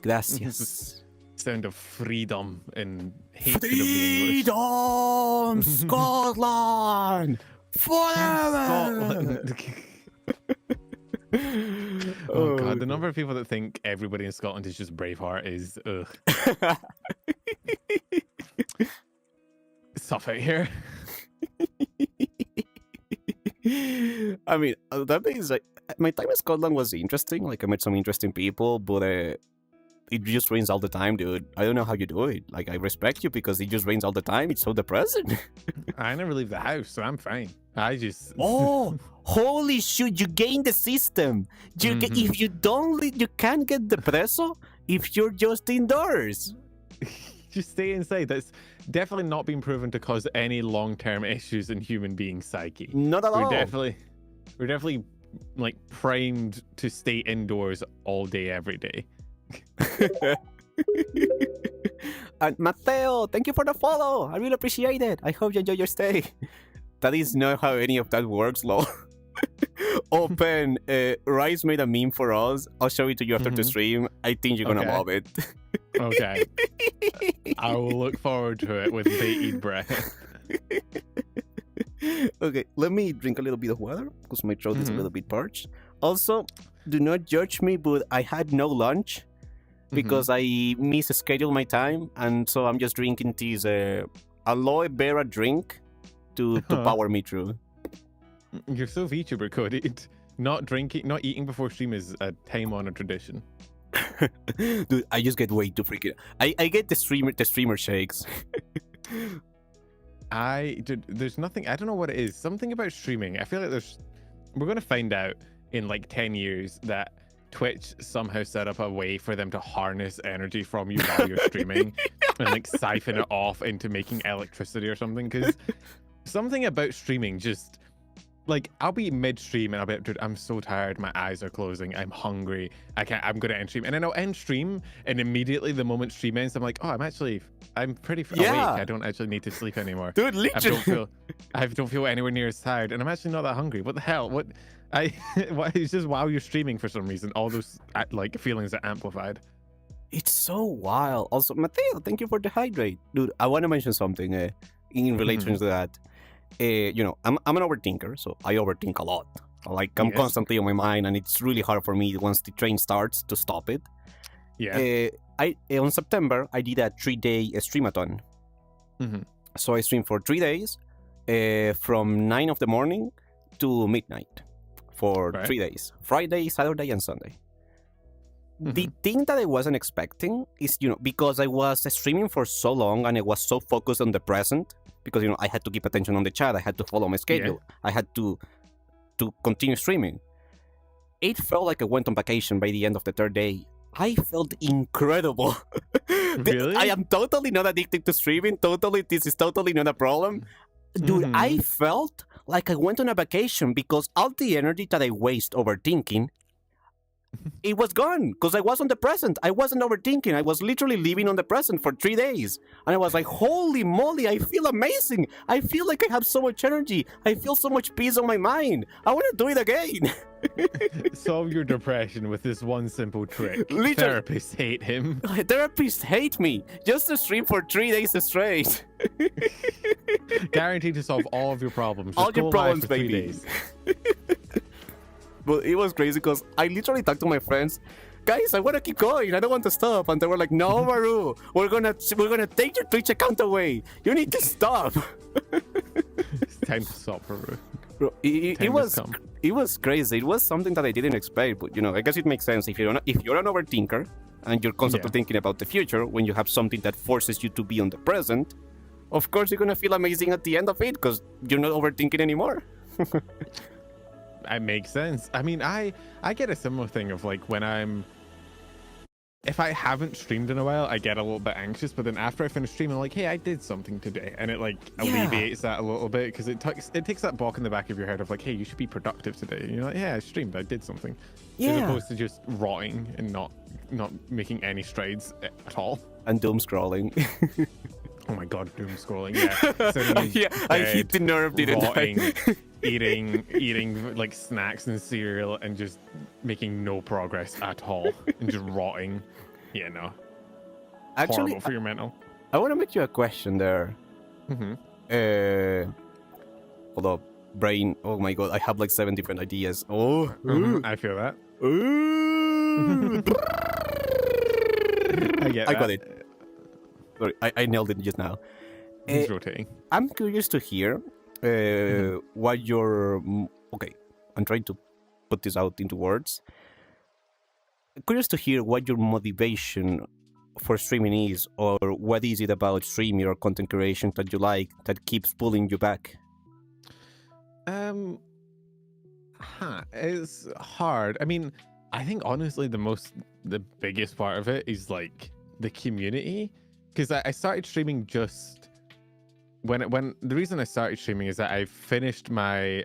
Gracias. Sound of freedom and hatred of the English. Freedom, Scotland, forever. Scotland. Oh god, the number of people that think everybody in Scotland is just Braveheart is ugh. It's tough out here. I mean, that means like my time in Scotland was interesting. Like I met some interesting people, but it just rains all the time, dude. I don't know how you do it. Like I respect you because it just rains all the time. It's so depressing. I never leave the house, so I'm fine. I just Oh, holy shit! You gain the system. You get, if you don't, you can't get the preso if you're just indoors. just stay inside. That's definitely not been proven to cause any long-term issues in human being psyche. Not at all. We're definitely like primed to stay indoors all day, every day. And Mateo, thank you for the follow. I really appreciate it. I hope you enjoy your stay. That is not how any of that works, lol. Open. Rice made a meme for us. I'll show it to you after the stream. I think you're gonna Okay. love it. Okay. I will look forward to it with bated breath. Okay, let me drink a little bit of water because my throat is a little bit parched. Also, do not judge me, but I had no lunch because I misscheduled my time, and so I'm just drinking this aloe vera drink to power me through. You're so VTuber coded. Not eating before stream is a time-honored tradition. Dude, I just get way too freaking. I get the streamer shakes. There's nothing. I don't know what it is. Something about streaming. I feel like we're gonna find out in like 10 years that Twitch somehow set up a way for them to harness energy from you while you're streaming and like siphon it off into making electricity or something. Because something about streaming just like I'll be mid-stream and I'll be like, dude, I'm so tired, my eyes are closing, I'm hungry, I'm gonna end stream, and then I'll end stream, and immediately the moment stream ends, I'm like, oh, I'm pretty awake. I don't actually need to sleep anymore. Dude, literally. I don't feel anywhere near as tired, and I'm actually not that hungry. What the hell? What it's just while you're streaming for some reason, all those like feelings are amplified. It's so wild. Also, Mateo, thank you for the hydrate. Dude, I want to mention something in relation to that. You know, I'm an overthinker, so I overthink a lot. Like, I'm constantly on my mind, and it's really hard for me once the train starts to stop it. Yeah. On September, I did a 3-day streamathon. So I streamed for 3 days, from 9 of the morning to midnight for 3 days. Friday, Saturday, and Sunday. The thing that I wasn't expecting is, you know, because I was streaming for so long and I was so focused on the present, because, you know, I had to keep attention on the chat, I had to follow my schedule, I had to continue streaming. It felt like I went on vacation by the end of the 3rd day. I felt incredible. Really? I am totally not addicted to streaming. This is totally not a problem. Dude, I felt like I went on a vacation because all the energy that I waste overthinking, it was gone because I was on the present. I wasn't overthinking. I was literally living on the present for 3 days. And I was like, holy moly, I feel amazing. I feel like I have so much energy. I feel so much peace on my mind. I want to do it again. Solve your depression with this one simple trick. Literally. Therapists hate him. Therapists hate me. Just to stream for 3 days straight. Guaranteed to solve all of your problems. Just All your go problems, live for 3 baby. days. But it was crazy because I literally talked to my friends, guys, I want to keep going. I don't want to stop. And they were like, no, Varoo, we're gonna take your Twitch account away. You need to stop. It's time to stop, Varoo. Bro, it was crazy. It was something that I didn't expect. But, you know, I guess it makes sense if you're an overthinker and you're constantly thinking about the future, when you have something that forces you to be on the present, of course you're gonna feel amazing at the end of it because you're not overthinking anymore. It makes sense. I mean, I get a similar thing of like if I haven't streamed in a while, I get a little bit anxious, but then after I finish streaming, I'm like, hey, I did something today, and it like alleviates that a little bit because it takes that block in the back of your head of like, hey, you should be productive today. And you're like, yeah, I streamed, I did something, as opposed to just rotting and not making any strides at all. And doom scrolling. Oh my god, doom scrolling. Yeah, I hit the nerve, didn't I? eating like snacks and cereal and just making no progress at all and just rotting. Yeah, no. Actually, horrible for your mental. I want to make you a question there. Hold up, brain. Oh my god, I have like 7 different ideas. I feel that. I got it. Sorry, I nailed it just now. He's rotating. I'm curious to hear what your... Okay, I'm trying to put this out into words. Curious to hear what your motivation for streaming is, or what is it about streaming or content creation that you like that keeps pulling you back? It's hard. I mean, I think honestly the biggest part of it is like the community, because I started streaming just when the reason I started streaming is that I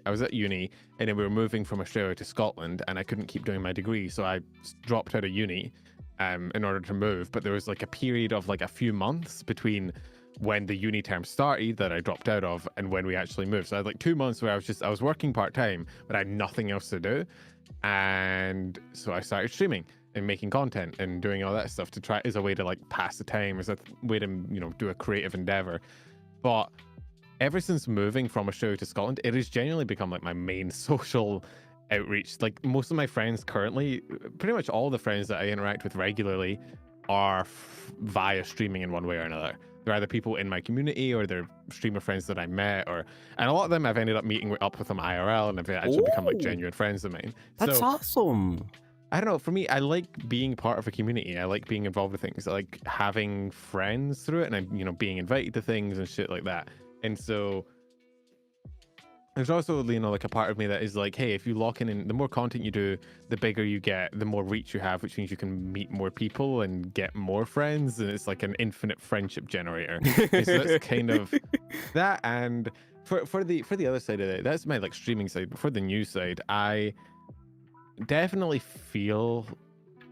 was at uni and then we were moving from Australia to Scotland and I couldn't keep doing my degree, so I dropped out of uni in order to move. But there was like a period of like a few months between when the uni term started that I dropped out of and when we actually moved. So I had like 2 months where I was working part-time, but I had nothing else to do. And so I started streaming and making content and doing all that stuff to try as a way to like pass the time, as a way to, you know, do a creative endeavor. But ever since moving from Australia to Scotland, it has genuinely become like my main social outreach. Like most of my friends currently, pretty much all the friends that I interact with regularly are via streaming in one way or another. They're either people in my community or they're streamer friends that I met, and a lot of them I've ended up meeting up with them IRL and have actually become like genuine friends of mine. That's So, awesome. I don't know. For me, I like being part of a community. I like being involved with things. I like having friends through it, and I'm, being invited to things and shit like that. And so there's also, like a part of me that is like, hey, if you lock in, the more content you do, the bigger you get, the more reach you have, which means you can meet more people and get more friends, and it's like an infinite friendship generator. And so that's kind of that. And for the other side of it, that's my like streaming side. But for the news side, I definitely feel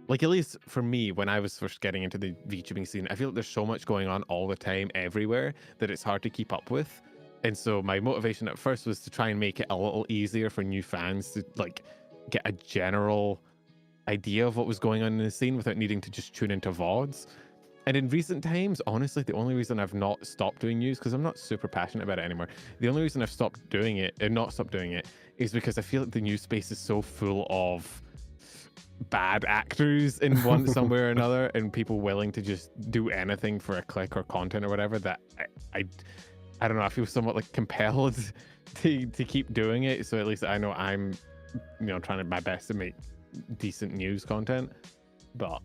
like, at least for me, when I was first getting into the VTubing scene, I feel like there's so much going on all the time everywhere that it's hard to keep up with. And so my motivation at first was to try and make it a little easier for new fans to like get a general idea of what was going on in the scene without needing to just tune into VODs. And in recent times, honestly, the only reason I've not stopped doing news, because I'm not super passionate about it anymore, the only reason I've stopped doing it and not stopped doing it is because I feel like the news space is so full of bad actors in one somewhere or another, and people willing to just do anything for a click or content or whatever, that I don't know, I feel somewhat like compelled to keep doing it. So at least I know I'm trying my best to make decent news content. But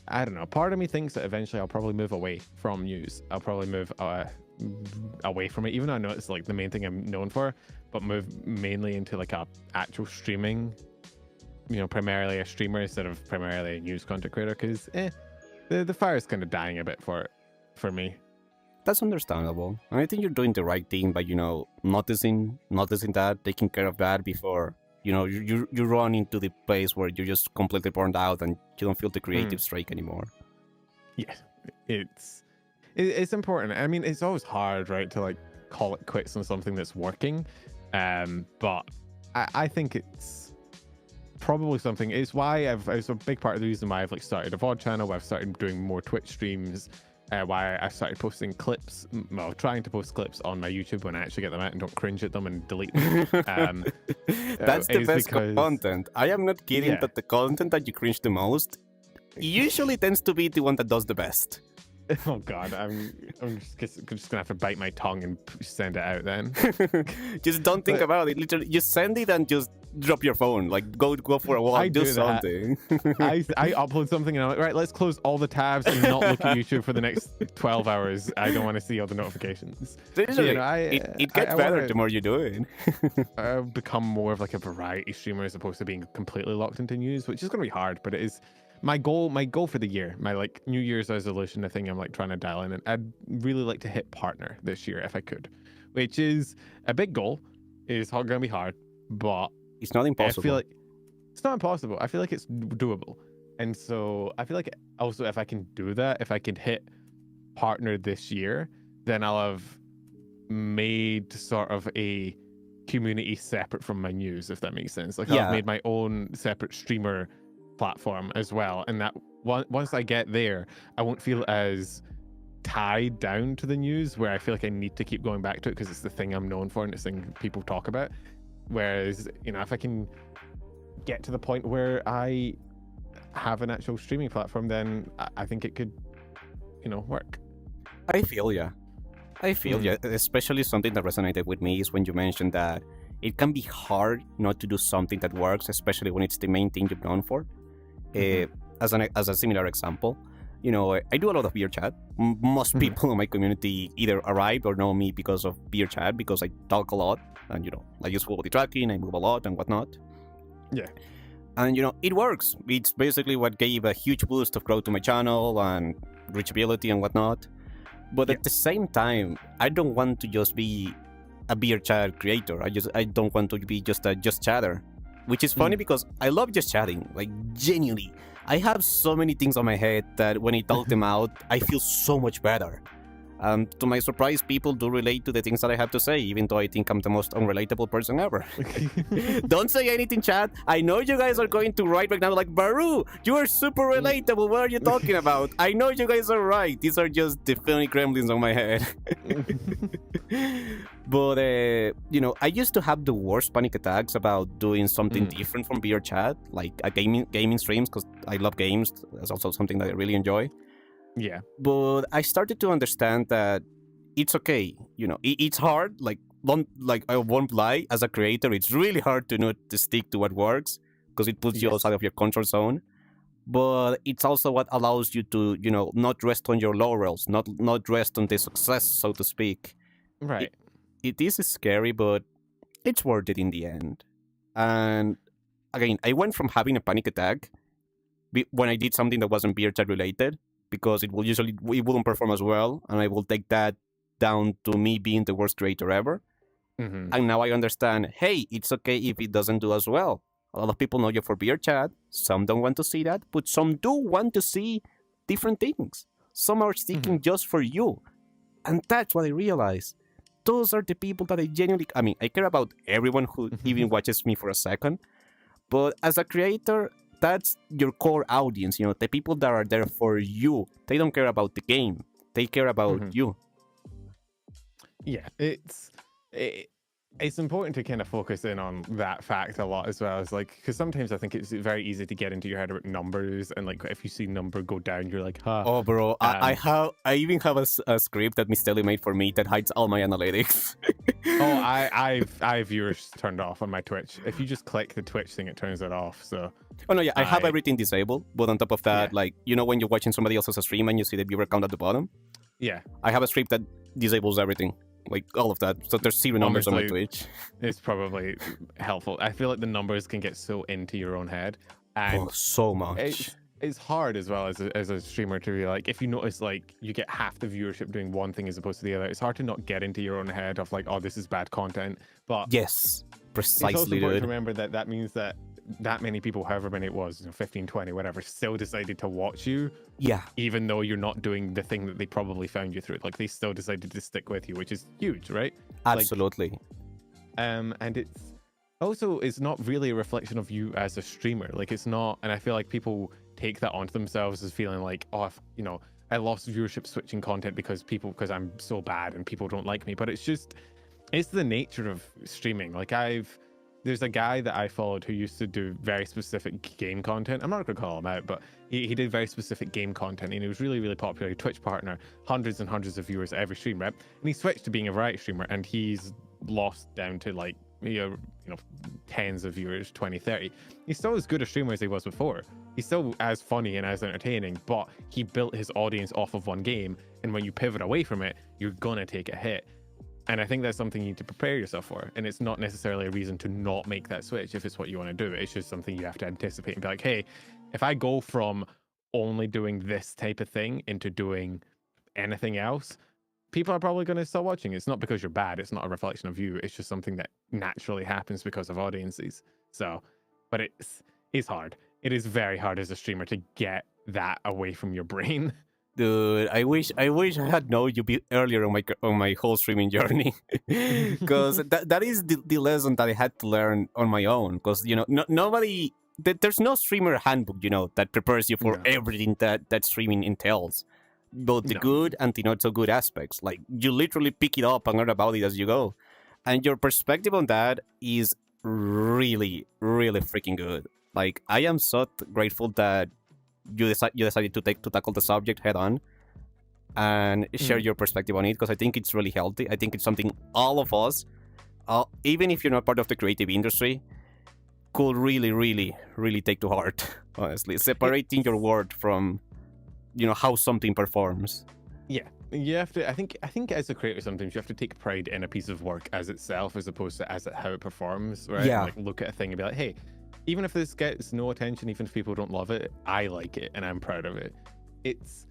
I don't know, part of me thinks that eventually I'll probably move away from news. I'll probably move away from it, even though I know it's like the main thing I'm known for, but move mainly into like a actual streaming, primarily a streamer instead of primarily a news content creator, because the fire's kind of dying a bit for me. That's understandable. And I think you're doing the right thing by, noticing that, taking care of that before, you run into the place where you're just completely burned out and you don't feel the creative strike anymore. Yeah, it's important. I mean, it's always hard, right, to like call it quits on something that's working. But I think it's probably something. It's why it's a big part of the reason why I've like started a VOD channel, why I've started doing more Twitch streams. Why I started posting clips, trying to post clips on my YouTube when I actually get them out and don't cringe at them and delete them. That's the best content. I am not kidding that the content that you cringe the most usually tends to be the one that does the best. Oh God, I'm just gonna have to bite my tongue and send it out then. Just don't think about it. Literally, just send it and just drop your phone. Like go for a walk, do something. I upload something and I'm like, right, let's close all the tabs and not look at YouTube for the next 12 hours. I don't want to see all the notifications. Seriously, it gets better the more you do it. I've become more of like a variety streamer as opposed to being completely locked into news, which is gonna be hard, but it is. My goal for the year, my like New Year's resolution, the thing I'm like trying to dial in, and I'd really like to hit partner this year if I could, which is a big goal. It's going to be hard, but it's not impossible. I feel like it's not impossible. I feel like it's doable, and so I feel like also if I can do that, if I can hit partner this year, then I'll have made sort of a community separate from my news, if that makes sense. Like I've made my own separate streamer platform as well, and that once I get there, I won't feel as tied down to the news where I feel like I need to keep going back to it because it's the thing I'm known for and it's the thing people talk about. Whereas if I can get to the point where I have an actual streaming platform, then I think it could work. I feel ya, especially something that resonated with me is when you mentioned that it can be hard not to do something that works, especially when it's the main thing you're known for. As a similar example, I do a lot of beer chat. Most people in my community either arrived or know me because of beer chat, because I talk a lot and I use full body tracking, I move a lot and whatnot. Yeah. And it works. It's basically what gave a huge boost of growth to my channel and reachability and whatnot. But at the same time, I don't want to just be a beer chat creator. I don't want to be just a just chatter. Which is funny because I love just chatting, like genuinely. I have so many things on my head that when I talk them out, I feel so much better. And to my surprise, people do relate to the things that I have to say, even though I think I'm the most unrelatable person ever. Don't say anything, chat. I know you guys are going to write right now like, Varoo, you are super relatable. What are you talking about? I know you guys are right. These are just the funny gremlins on my head. But, I used to have the worst panic attacks about doing something different from VR chat, like a gaming streams, because I love games. That's also something that I really enjoy. Yeah. But I started to understand that it's okay. It's hard. I won't lie. As a creator, it's really hard to stick to what works because it puts you outside of your comfort zone. But it's also what allows you to, not rest on your laurels, not rest on the success, so to speak. Right. It is scary, but it's worth it in the end. And again, I went from having a panic attack when I did something that wasn't beer chat related, because it wouldn't perform as well, and I will take that down to me being the worst creator ever. Mm-hmm. And now I understand, hey, it's okay if it doesn't do as well. A lot of people know you for beer chat. Some don't want to see that, but some do want to see different things. Some are sticking just for you. And that's what I realized. Those are the people that I genuinely... I mean, I care about everyone who even watches me for a second. But as a creator, that's your core audience. The people that are there for you. They don't care about the game. They care about you. Yeah, it's important to kind of focus in on that fact a lot as well, as because sometimes I think it's very easy to get into your head about numbers, and if you see number go down, you're like, huh. Oh, bro, I even have a script that Miss Telly made for me that hides all my analytics. Oh, I have viewers turned off on my Twitch. If you just click the Twitch thing, it turns it off. So. Oh no, yeah, I have everything disabled, but on top of that, when you're watching somebody else's stream and you see the viewer count at the bottom. Yeah. I have a script that disables everything. All of that. So there's 0 numbers on my Twitch. It's probably helpful. I feel like the numbers can get so into your own head. And so much. It's hard as well as a streamer to be if you notice you get half the viewership doing one thing as opposed to the other. It's hard to not get into your own head of oh, this is bad content. But yes, precisely. It's also important to remember that means that many people, however many it was, 15, 20, whatever, still decided to watch you. Yeah. Even though you're not doing the thing that they probably found you through. They still decided to stick with you, which is huge, right? Absolutely. And it's not really a reflection of you as a streamer. It's not, and I feel like people take that onto themselves as feeling I lost viewership switching content because I'm so bad and people don't like me. But it's the nature of streaming. There's a guy that I followed who used to do very specific game content. I'm not going to call him out, but he did very specific game content, and he was really, really popular. A Twitch partner, hundreds and hundreds of viewers at every stream, right? And he switched to being a variety streamer, and he's lost down to tens of viewers, 20, 30. He's still as good a streamer as he was before. He's still as funny and as entertaining, but he built his audience off of one game, and when you pivot away from it, you're going to take a hit. And I think that's something you need to prepare yourself for. And it's not necessarily a reason to not make that switch if it's what you want to do. It's just something you have to anticipate and be hey, if I go from only doing this type of thing into doing anything else, people are probably going to start watching. It's not because you're bad. It's not a reflection of you. It's just something that naturally happens because of audiences. So, but it's hard. It is very hard as a streamer to get that away from your brain. Dude, I wish I had known you earlier on my whole streaming journey, because that is the lesson that I had to learn on my own. Because there's no streamer handbook that prepares you for everything that streaming entails, both the good and the not so good aspects. You literally pick it up and learn about it as you go, and your perspective on that is really, really freaking good. I am so grateful that you decided to tackle the subject head on and share your perspective on it, because I think it's really healthy. I think it's something all of us, even if you're not part of the creative industry, could really, really, really take to heart. Honestly, separating your word from, how something performs. Yeah, you have to. I think as a creator, sometimes you have to take pride in a piece of work as itself, as opposed to how it performs. Right? Yeah. Look at a thing and be hey. Even if this gets no attention, even if people don't love it, I like it and I'm proud of it. It's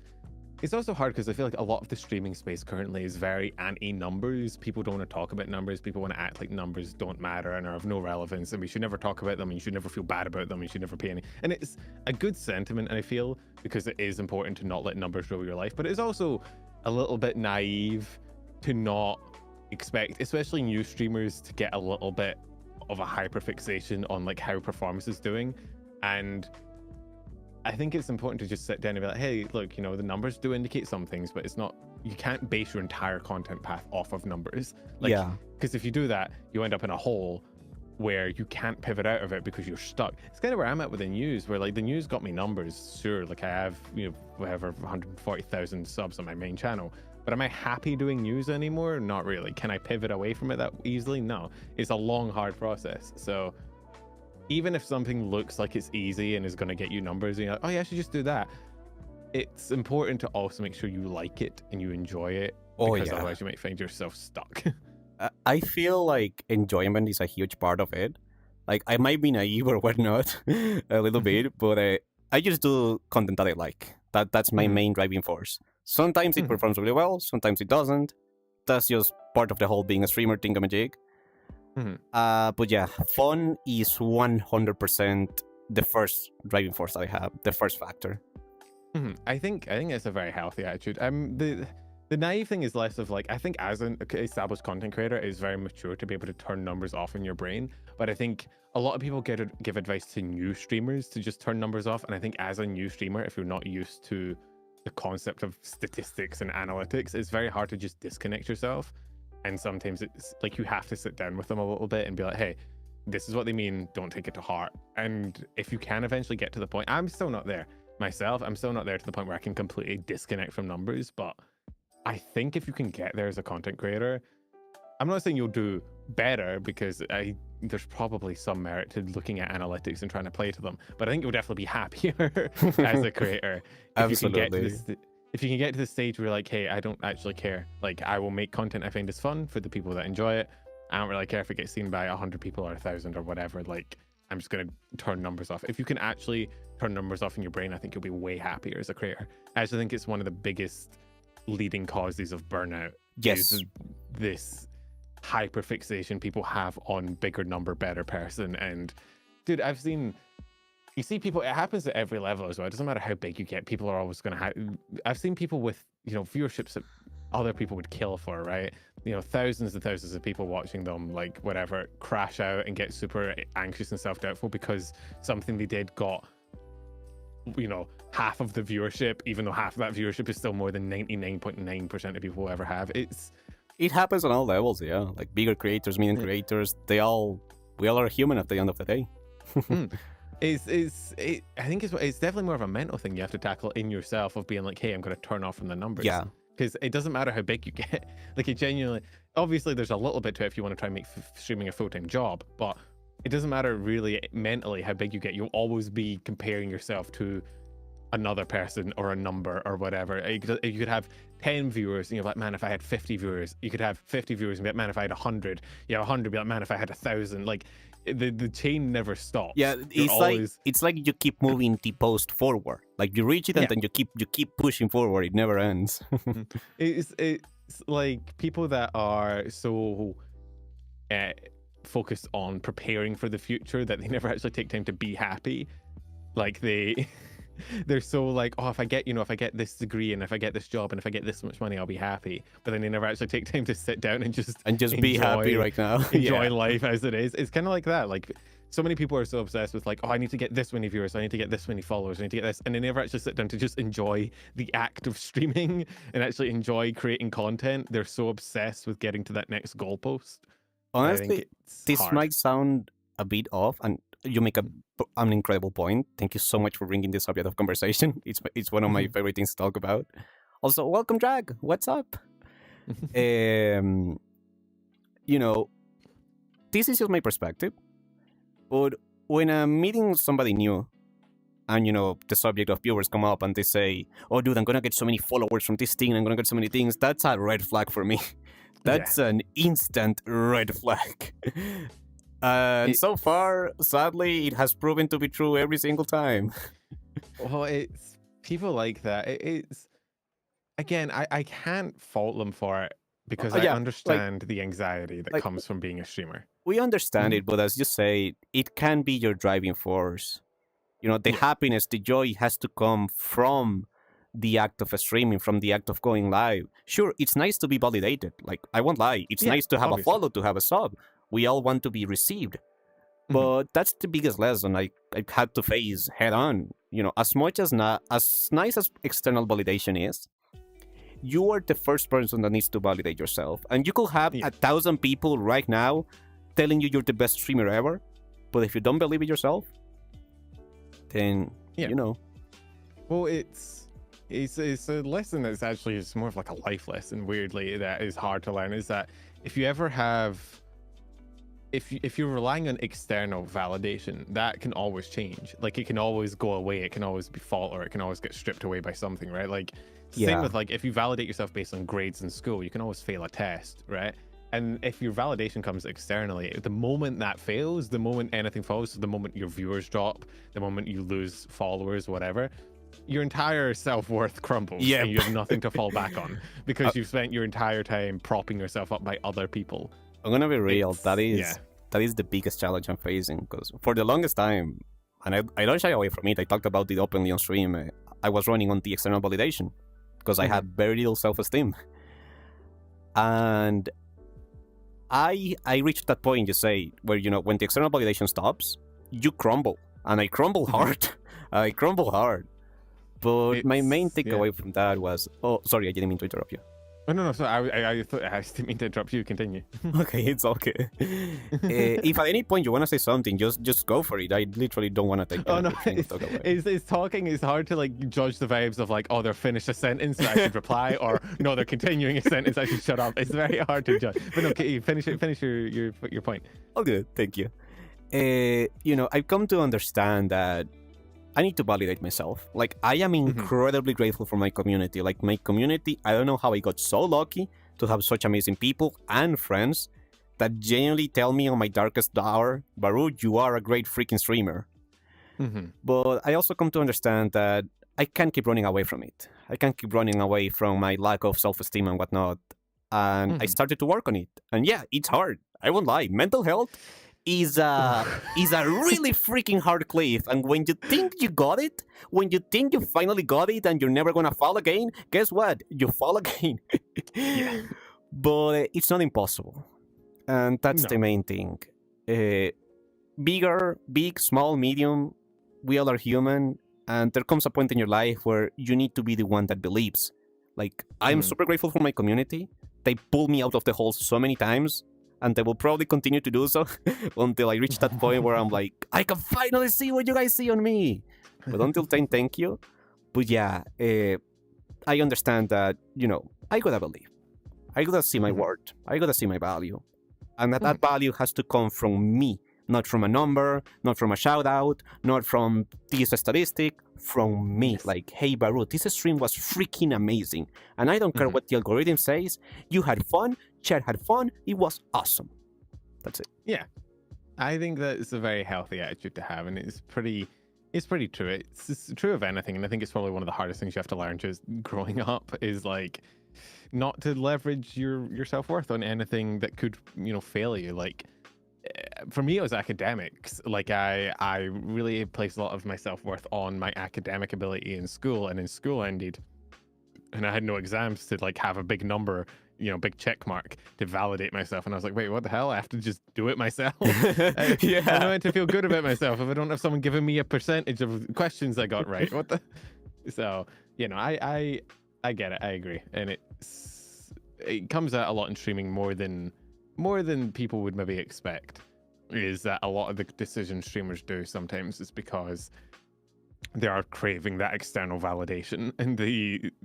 also hard because I feel like a lot of the streaming space currently is very anti-numbers. People don't want to talk about numbers. People want to act like numbers don't matter and are of no relevance, and we should never talk about them, and you should never feel bad about them, and you should never pay any. And it's a good sentiment, and I feel, because it is important to not let numbers rule your life, but it's also a little bit naive to not expect, especially new streamers, to get a little bit of a hyperfixation on like how performance is doing. And I think it's important to just sit down and be like, hey, look, you know, the numbers do indicate some things, but it's not, you can't base your entire content path off of numbers. Like, Yeah. because if you do that, you end up in a hole where you can't pivot out of it because you're stuck. It's kind of where I'm at with the news, where like the news got me numbers, sure, like I have, you know, whatever, 140,000 subs on my main channel, but am I happy doing news anymore? Not really. Can I pivot away from it that easily? No. It's a long, hard process. So even if something looks like it's easy and is going to get you numbers, and you're like, oh yeah, I should just do that, it's important to also make sure you like it and you enjoy it, because otherwise you might find yourself stuck. I feel like enjoyment is a huge part of it. Like, I might be naive or whatnot a little bit, but I just do content that I like. That's my main driving force. Sometimes it performs really well, sometimes it doesn't. That's just part of the whole being a streamer thingamajig. But yeah, fun is 100% the first driving force that I have, the first factor. I think it's a very healthy attitude. The naive thing is less of like, I think as an established content creator, it is very mature to be able to turn numbers off in your brain. But I think a lot of people give advice to new streamers to just turn numbers off. And I think as a new streamer, if you're not used to the concept of statistics and analytics, it's very hard to just disconnect yourself. And sometimes it's like you have to sit down with them a little bit and be like, hey, this is what they mean, don't take it to heart. And if you can eventually get to the point, I'm still not there myself, I'm still not there to the point where I can completely disconnect from numbers, but I think if you can get there as a content creator, I'm not saying you'll do better, because there's probably some merit to looking at analytics and trying to play to them, but I think you'll definitely be happier as a creator Absolutely. if you can get to the stage where you're like, hey, I don't actually care. Like, I will make content I find is fun for the people that enjoy it. I don't really care if it gets seen by 100 people or 1,000 or whatever. Like, I'm just going to turn numbers off. If you can actually turn numbers off in your brain, I think you'll be way happier as a creator. I actually think it's one of the biggest leading causes of burnout. Yes. Is this hyperfixation people have on bigger number, better person. And dude, you see people, it happens at every level as well. It doesn't matter how big you get, people are always going to have, I've seen people with, you know, viewerships that other people would kill for, right? You know, thousands and thousands of people watching them, like whatever, crash out and get super anxious and self-doubtful because something they did got, you know, half of the viewership, even though half of that viewership is still more than 99.9% of people will ever have. It happens on all levels, yeah. Like bigger creators, medium creators, we all are human at the end of the day. I think it's definitely more of a mental thing you have to tackle in yourself, of being like, hey, I'm going to turn off from the numbers. Yeah. Because it doesn't matter how big you get. Like, it genuinely, obviously there's a little bit to it if you want to try and make streaming a full-time job, but it doesn't matter really mentally how big you get. You'll always be comparing yourself to another person or a number or whatever. You could have 10 viewers and you're like, man, if I had 50 viewers. You could have 50 viewers and be like, man, if I had 100. You have 100, be like, man, if I had 1,000. Like, the chain never stops. Yeah, it's like you keep moving the post forward. Like you reach it and then you keep pushing forward. It never ends. It's like people that are so focused on preparing for the future that they never actually take time to be happy. Like they're so like, oh, if I get this degree and if I get this job and if I get this much money, I'll be happy. But then they never actually take time to sit down and just be happy right now. Enjoy life as it is. It's kind of like that. Like, so many people are so obsessed with like, oh, I need to get this many viewers, I need to get this many followers, I need to get this, and they never actually sit down to just enjoy the act of streaming and actually enjoy creating content. They're so obsessed with getting to that next goalpost. Honestly, this might sound a bit off, and you make an incredible point. Thank you so much for bringing this subject of conversation. It's one of my favorite things to talk about. Also, welcome, Drag. What's up? You know, this is just my perspective. But when I'm meeting somebody new, and, you know, the subject of viewers come up and they say, oh, dude, I'm going to get so many followers from this thing, I'm going to get so many things, that's a red flag for me. That's an instant red flag. And so far, sadly, it has proven to be true every single time. Well, it's people like that. It's again, I can't fault them for it because I understand the anxiety that comes from being a streamer. We understand it, but as you say, it can be your driving force. You know, the happiness, the joy has to come from the act of streaming, from the act of going live. Sure, it's nice to be validated. Like, I won't lie. It's nice to have a follow, to have a sub. We all want to be received. But that's the biggest lesson I had to face head on. As much as as nice as external validation is, you are the first person that needs to validate yourself. And you could have 1,000 people right now telling you you're the best streamer ever. But if you don't believe it yourself, then, Well, it's a lesson that's actually just more of like a life lesson, weirdly, that is hard to learn, is that if you ever have... If you're relying on external validation, that can always change. Like, it can always go away. It can always be fault, or it can always get stripped away by something, right? Like, same with, like, if you validate yourself based on grades in school, you can always fail a test, right? And if your validation comes externally, the moment that fails, the moment anything falls, so the moment your viewers drop, the moment you lose followers, whatever, your entire self-worth crumbles. And you have nothing to fall back on because you've spent your entire time propping yourself up by other people. I'm gonna be real. That is the biggest challenge I'm facing, because for the longest time, and I don't shy away from it, I talked about it openly on stream, I was running on the external validation because I had very little self-esteem. And I reached that point, you say, where, when the external validation stops, you crumble. And I crumble hard. I crumble hard. But my main takeaway from that was... Oh, sorry, I didn't mean to interrupt you. Oh, no, sorry. I thought I didn't mean to interrupt you. Continue. Okay, it's okay. If at any point you want to say something, just go for it. I literally don't want to take. Oh no, it's talking. It's hard to like judge the vibes of like, oh, they're finished a sentence, so I should reply, or no, they're continuing a sentence, I should shut up. It's very hard to judge. But okay, finish your point. Oh, good, thank you. I've come to understand that I need to validate myself. Like, I am incredibly grateful for my community. Like, my community, I don't know how I got so lucky to have such amazing people and friends that genuinely tell me on my darkest hour, Varoo, you are a great freaking streamer. But I also come to understand that I can't keep running away from it. I can't keep running away from my lack of self-esteem and whatnot. And I started to work on it. And yeah, it's hard. I won't lie. Mental health is a really freaking hard cliff, and when you think you got it, when you think you finally got it and you're never gonna fall again, guess what? You fall again. But it's not impossible, and that's the main thing. Big, small, medium, we all are human, and there comes a point in your life where you need to be the one that believes. Like, I'm super grateful for my community. They pulled me out of the hole so many times, and they will probably continue to do so until I reach that point where I'm like, I can finally see what you guys see on me. But until then, thank you. But yeah, I understand that, I gotta believe. I gotta see my worth. I gotta see my value. And that value has to come from me, not from a number, not from a shout out, not from this statistic, from me. Like, hey, Varoo, this stream was freaking amazing. And I don't care what the algorithm says. You had fun. Chat had fun. It was awesome. That's it. Yeah, I think that it's a very healthy attitude to have, and it's pretty true. It's true of anything, and I think it's probably one of the hardest things you have to learn just growing up is like not to leverage your self-worth on anything that could fail you. Like, for me, it was academics. Like, I really placed a lot of my self-worth on my academic ability in school, and in school ended, and I had no exams to like have a big number, big check mark to validate myself. And I was like, wait, what the hell? I have to just do it myself. I know how to feel good about myself if I don't have someone giving me a percentage of questions I got right. What the? So, I get it. I agree. And it comes out a lot in streaming more than people would maybe expect, is that a lot of the decisions streamers do sometimes is because they are craving that external validation, and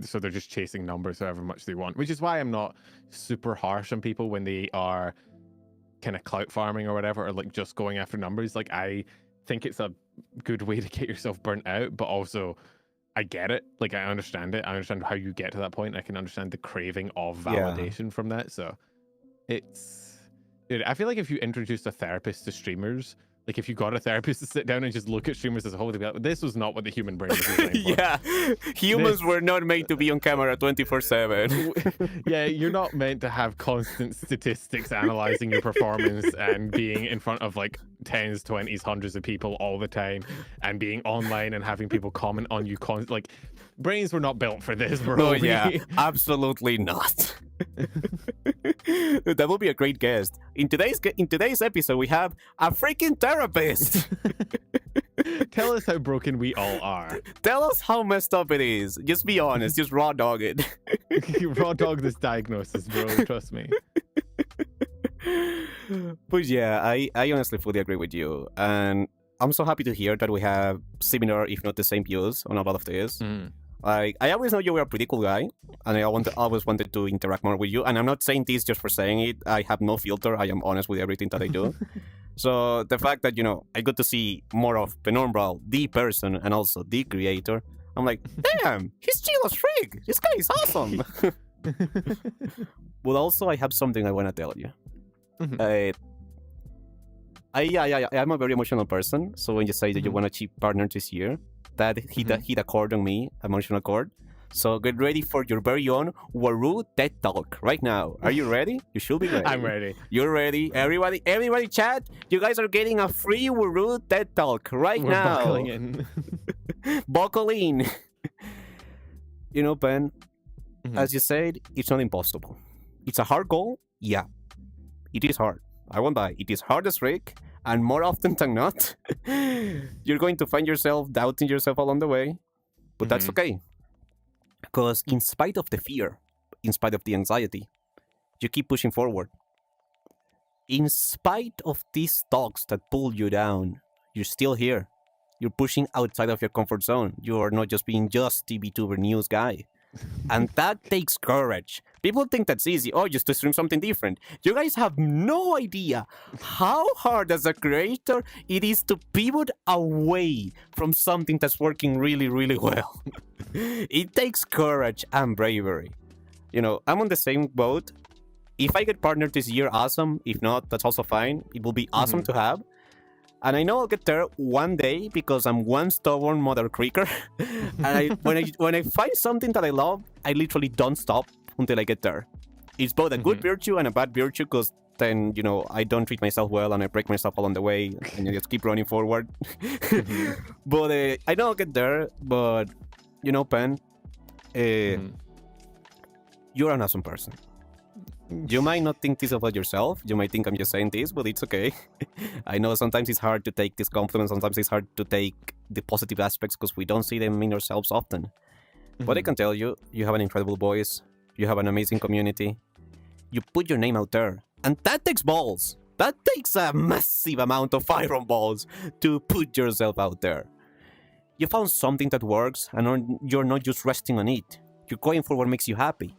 so they're just chasing numbers however much they want, which is why I'm not super harsh on people when they are kind of clout farming or whatever, or like just going after numbers. Like, I think it's a good way to get yourself burnt out, but also I get it. Like, I understand it. I understand how you get to that point. I can understand the craving of validation from that. So dude, I feel like if you introduced a therapist to streamers, like if you got a therapist to sit down and just look at streamers as a whole, they'd be like, this was not what the human brain was designed for. Yeah, humans were not made to be on camera 24/7. Yeah, you're not meant to have constant statistics analyzing your performance and being in front of like 10s, 20s, hundreds of people all the time, and being online and having people comment on you like, brains were not built for this, bro. No, yeah, absolutely not. That would be a great guest. In today's episode, we have a freaking therapist. Tell us how broken we all are. Tell us how messed up it is. Just be honest. Just raw dog it. Raw dog this diagnosis, bro. Trust me. But yeah, I honestly fully agree with you. And I'm so happy to hear that we have similar, if not the same views on a lot of this. Like, I always know you were a pretty cool guy, and I always wanted to interact more with you. And I'm not saying this just for saying it. I have no filter. I am honest with everything that I do. So the fact that, I got to see more of Penumbral, the person, and also the creator, I'm like, damn, he's chill as freak. This guy is awesome. But also, I have something I want to tell you. I'm a very emotional person. So when you say that you want a cheap partner this year, that hit a chord on me, emotional chord. So get ready for your very own Waroo TED Talk right now. Are you ready? You should be ready. I'm ready. You're ready. Everybody chat. You guys are getting a free Waroo TED Talk right We're now. buckling in. Buckle in. Ben, as you said, it's not impossible. It's a hard goal. Yeah, it is hard. I won't lie. It is hard as frick. And more often than not, you're going to find yourself doubting yourself along the way. But that's okay. Because in spite of the fear, in spite of the anxiety, you keep pushing forward. In spite of these thoughts that pull you down, you're still here. You're pushing outside of your comfort zone. You are not just being just TVTuber news guy. And that takes courage. People think that's easy. Oh, just to stream something different. You guys have no idea how hard as a creator it is to pivot away from something that's working really, really well. It takes courage and bravery. I'm on the same boat. If I get partnered this year, awesome. If not, that's also fine. It will be awesome to have. And I know I'll get there one day because I'm one stubborn mother creaker. And when I find something that I love, I literally don't stop until I get there. It's both a good virtue and a bad virtue because then, I don't treat myself well and I break myself along the way and I just keep running forward. But I know I'll get there. But, Pen, you're an awesome person. You might not think this about yourself. You might think I'm just saying this, but it's okay. I know sometimes it's hard to take this compliment. Sometimes it's hard to take the positive aspects because we don't see them in ourselves often. But I can tell you, you have an incredible voice. You have an amazing community. You put your name out there. And that takes balls. That takes a massive amount of iron balls to put yourself out there. You found something that works and you're not just resting on it. You're going for what makes you happy.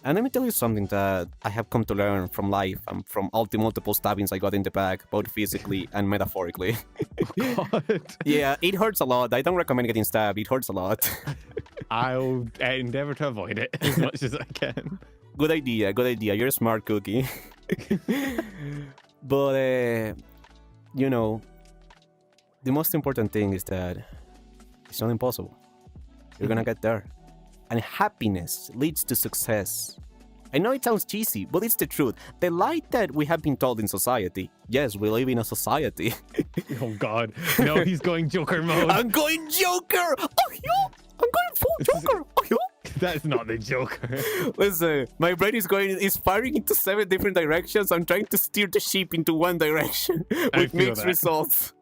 And let me tell you something that I have come to learn from life and from all the multiple stabbings I got in the back, both physically and metaphorically. Oh, God. Yeah, it hurts a lot. I don't recommend getting stabbed. It hurts a lot. I'll endeavor to avoid it as much as I can. Good idea. You're a smart cookie. But, the most important thing is that it's not impossible. You're gonna get there. And happiness leads to success. I know it sounds cheesy, but it's the truth. The lie that we have been told in society. Yes, we live in a society. Oh, God. No, he's going Joker mode. I'm going Joker! Oh, yo! I'm going full Joker! Oh, yo! That's not the Joker. Listen, my brain is firing into 7 different directions. I'm trying to steer the ship into one direction with mixed results.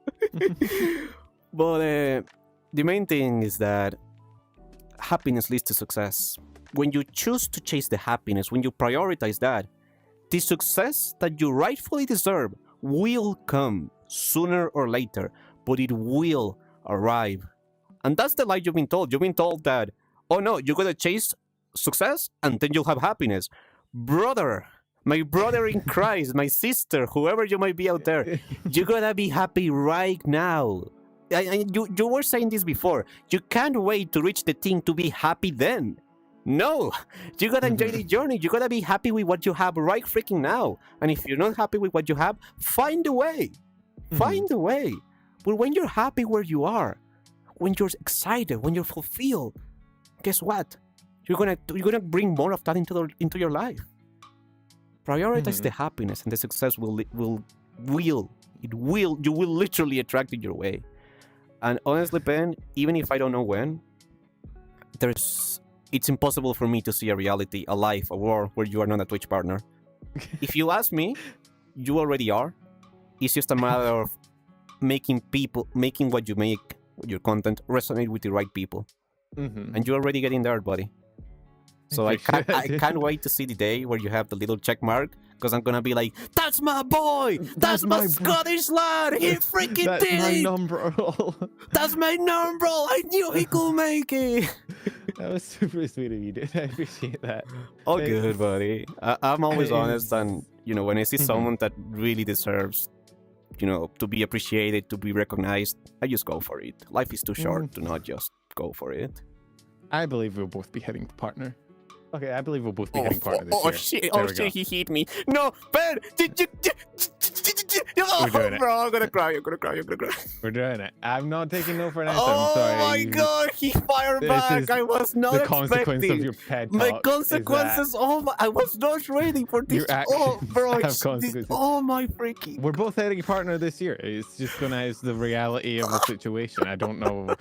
But the main thing is that happiness leads to success. When you choose to chase the happiness, when you prioritize that, the success that you rightfully deserve will come sooner or later, but it will arrive. And that's the lie you've been told. You've been told that, oh no, you're gonna chase success and then you'll have happiness. Brother, my brother in Christ, my sister, whoever you might be out there, you gotta be happy right now. You were saying this before. You can't wait to reach the thing to be happy then. No, you gotta enjoy the journey. You gotta be happy with what you have right freaking now. And if you're not happy with what you have, find a way. Find a way. But when you're happy where you are, when you're excited, when you're fulfilled, guess what? You're gonna bring more of that into your life. Prioritize the happiness, and the success you will literally attract it your way. And honestly, Ben, even if I don't know when, it's impossible for me to see a reality, a life, a world where you are not a Twitch partner. If you ask me, you already are. It's just a matter of making what you make, your content, resonate with the right people. And you're already getting there, buddy. So I can't wait to see the day where you have the little check mark, because I'm gonna be like, that's my boy! That's my Scottish lad! He freaking did it! That's my number. That's my number! I knew he could make it! That was super sweet of you, dude. I appreciate that. Oh, Thanks. good, buddy. I'm always honest, and, you know, when I see someone that really deserves, you know, to be appreciated, to be recognized, I just go for it. Life is too short to not just go for it. I believe we'll both be hitting partner. Okay, I believe we'll both be hitting partner this year. Shit! There Oh we go. shit! He hit me. No, Ben! Oh, doing it. bro, I'm gonna cry. We're doing it. I'm not taking no for an answer. Oh I'm sorry. my god! He fired This back. is I was not The consequence expecting. of your pet My talk consequences. Is Oh my! I was not ready for this. Your actions Oh, bro! have it's this- consequences. oh my freaking! that we're both hitting a partner this year. It's just gonna is the reality of the situation. I don't know.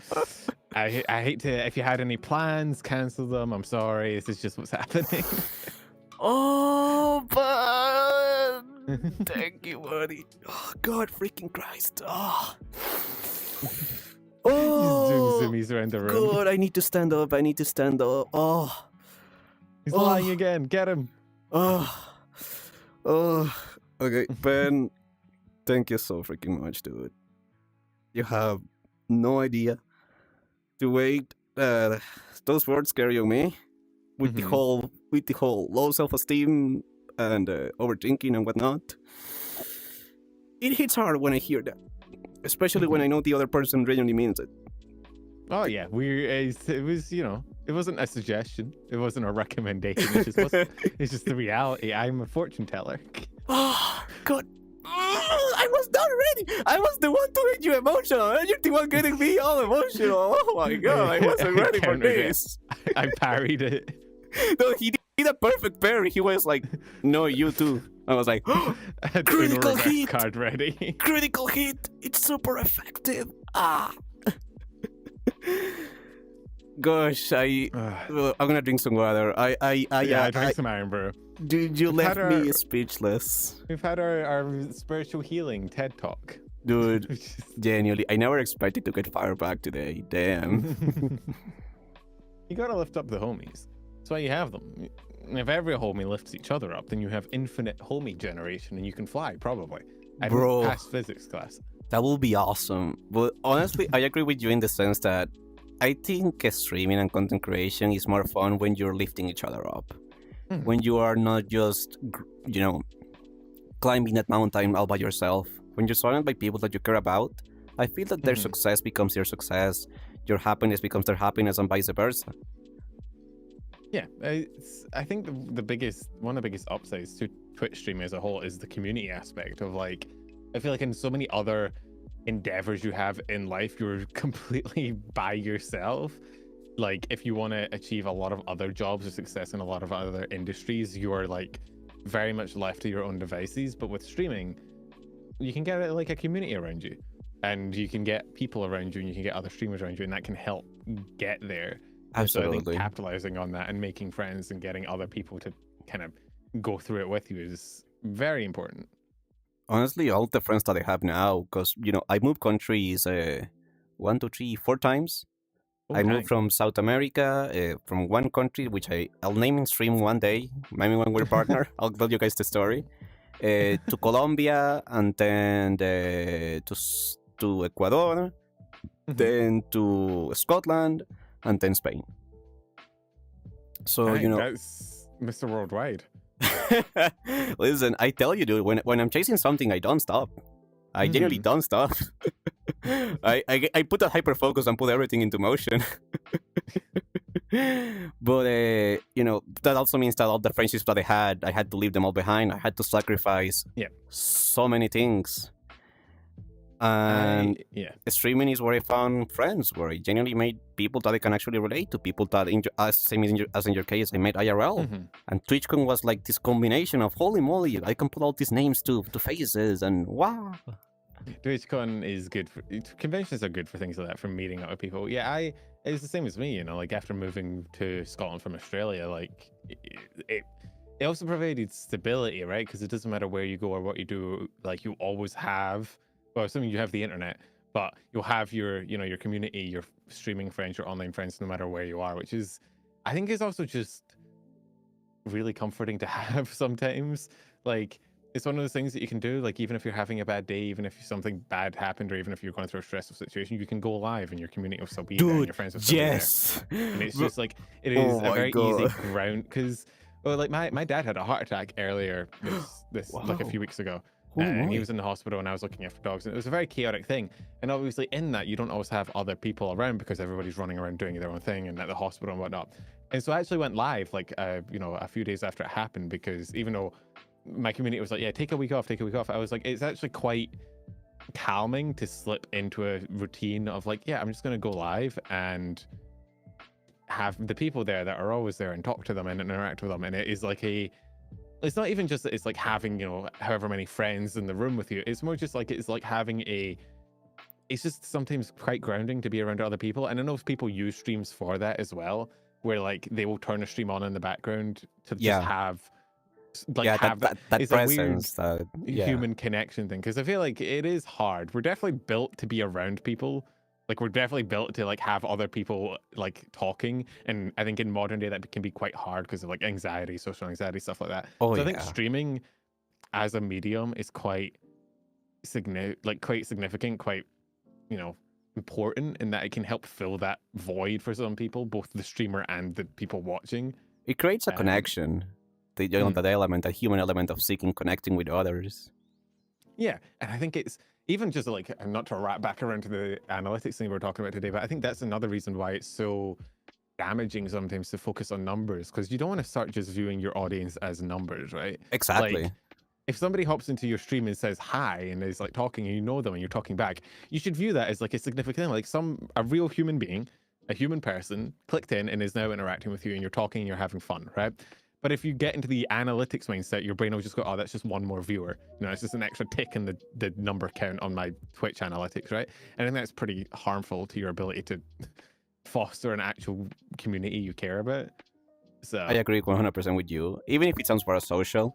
I hate to. If you had any plans, cancel them. I'm sorry. This is just what's happening. Oh, but thank you, buddy. Oh God, freaking Christ! Oh. He's Oh, doing zoomies around the room. God, I need to stand up. Oh, He's Oh. lying again. Get him. oh, oh. Okay, Ben, thank you so freaking much, dude. You have no idea the weight those words carry on me with the whole low self-esteem and overthinking and whatnot. It hits hard when I hear that, especially when I know the other person genuinely means it. Oh yeah, it was, you know, it wasn't a suggestion. It wasn't a recommendation. It's just the reality. I'm a fortune teller. Oh, God. I was not ready. I was the one to make you emotional, and you're the one getting me all emotional. Oh my God, I wasn't ready for countered it. this. I parried it. No, he did a perfect parry. He was like, no, you too. I was like, I had the Critical reverse hit. card ready. critical hit. It's super effective. Ah. Gosh, well, I'm gonna drink some water. Yeah, drink some iron, bro. Dude, you We've left had me our- speechless. We've had our spiritual healing TED talk. Dude, Which is- genuinely, I never expected to get fired back today. Damn. You gotta lift up the homies. That's why you have them. If every homie lifts each other up, then you have infinite homie generation, and you can fly probably. I Bro. passed physics class. That will be awesome. But honestly, I agree with you in the sense that I think streaming and content creation is more fun when you're lifting each other up. Mhm. When you are not just, climbing that mountain all by yourself. When you're surrounded by people that you care about, I feel that their Mhm. success becomes your success, your happiness becomes their happiness, and vice versa. Yeah, I think one of the biggest upsides to Twitch streaming as a whole is the community aspect of, like, I feel like in so many other endeavors you have in life, you're completely by yourself. Like, if you want to achieve a lot of other jobs or success in a lot of other industries, you are like very much left to your own devices. But with streaming, you can get like a community around you, and you can get people around you, and you can get other streamers around you, and that can help get there. And so I Absolutely. think capitalizing on that and making friends and getting other people to kind of go through it with you is very important. Honestly, all the friends that I have now, because, I moved countries 1, 2, 3, 4 times. Oh, I dang. moved from South America, from one country, which I'll name in stream one day, maybe when we're partner. I'll tell you guys the story. To Colombia, and then to Ecuador, Mhm. then to Scotland, and then Spain. So, Dang, that's Mr. Worldwide. listen, I tell you, dude, when I'm chasing something, I don't stop. I genuinely don't stop. I put a hyper focus and put everything into motion. But that also means that all the friendships that I had to leave them all behind. I had to sacrifice so many things. And Yeah. streaming is where I found friends, where I genuinely made people that I can actually relate to, people that, as in your case, I met IRL. Mhm. And TwitchCon was like this combination of, holy moly, I can put all these names to faces, and wow. TwitchCon is good for conventions are good for things like that, for meeting other people. Yeah, it's the same as me, you know, like after moving to Scotland from Australia, like it also provided stability, right? Because it doesn't matter where you go or what you do, like you always have, well, assuming you have the internet, but you'll have your, you know, your community, your streaming friends, your online friends, no matter where you are, which is, I think is also just really comforting to have sometimes. Like, it's one of those things that you can do, like even if you're having a bad day, even if something bad happened, or even if you're going through a stressful situation, you can go live and your community will still be there and your friends will still be there. And it's just like, it is a very easy ground, because well, like my dad had a heart attack earlier this like a few weeks ago, and he was in the hospital and I was looking after dogs, and it was a very chaotic thing. And obviously in that, you don't always have other people around because everybody's running around doing their own thing and at the hospital and whatnot. And so I actually went live like you know, a few days after it happened, because even though my community was like, yeah, take a week off, I was like, it's actually quite calming to slip into a routine of like, yeah, I'm just going to go live and have the people there that are always there and talk to them and interact with them. And it is like it's not even just that it's like having, you know, however many friends in the room with you. It's more just like, it's like having it's just sometimes quite grounding to be around other people. And I know people use streams for that as well, where like they will turn a stream on in the background to just have like have that presence, that human connection thing. Because I feel like it is hard. We're definitely built to be around people. Like we're definitely built to like have other people like talking, and I think in modern day that can be quite hard because of like anxiety, social anxiety, stuff like that. So I think streaming as a medium is quite significant, quite, you know, important in that it can help fill that void for some people, both the streamer and the people watching. It creates a connection. The that element, a human element of seeking, connecting with others. Yeah, and I think it's even just like, and not to wrap back around to the analytics thing we're talking about today, but I think that's another reason why it's so damaging sometimes to focus on numbers, because you don't want to start just viewing your audience as numbers, right? Exactly. Like, if somebody hops into your stream and says hi and is like talking and you know them and you're talking back, you should view that as like a significant thing, like a real human being, a human person clicked in and is now interacting with you and you're talking and you're having fun, right? But if you get into the analytics mindset, your brain will just go, oh, that's just one more viewer. You know, it's just an extra tick in the number count on my Twitch analytics, right? And I think that's pretty harmful to your ability to foster an actual community you care about. So I agree 100% with you. Even if it sounds parasocial,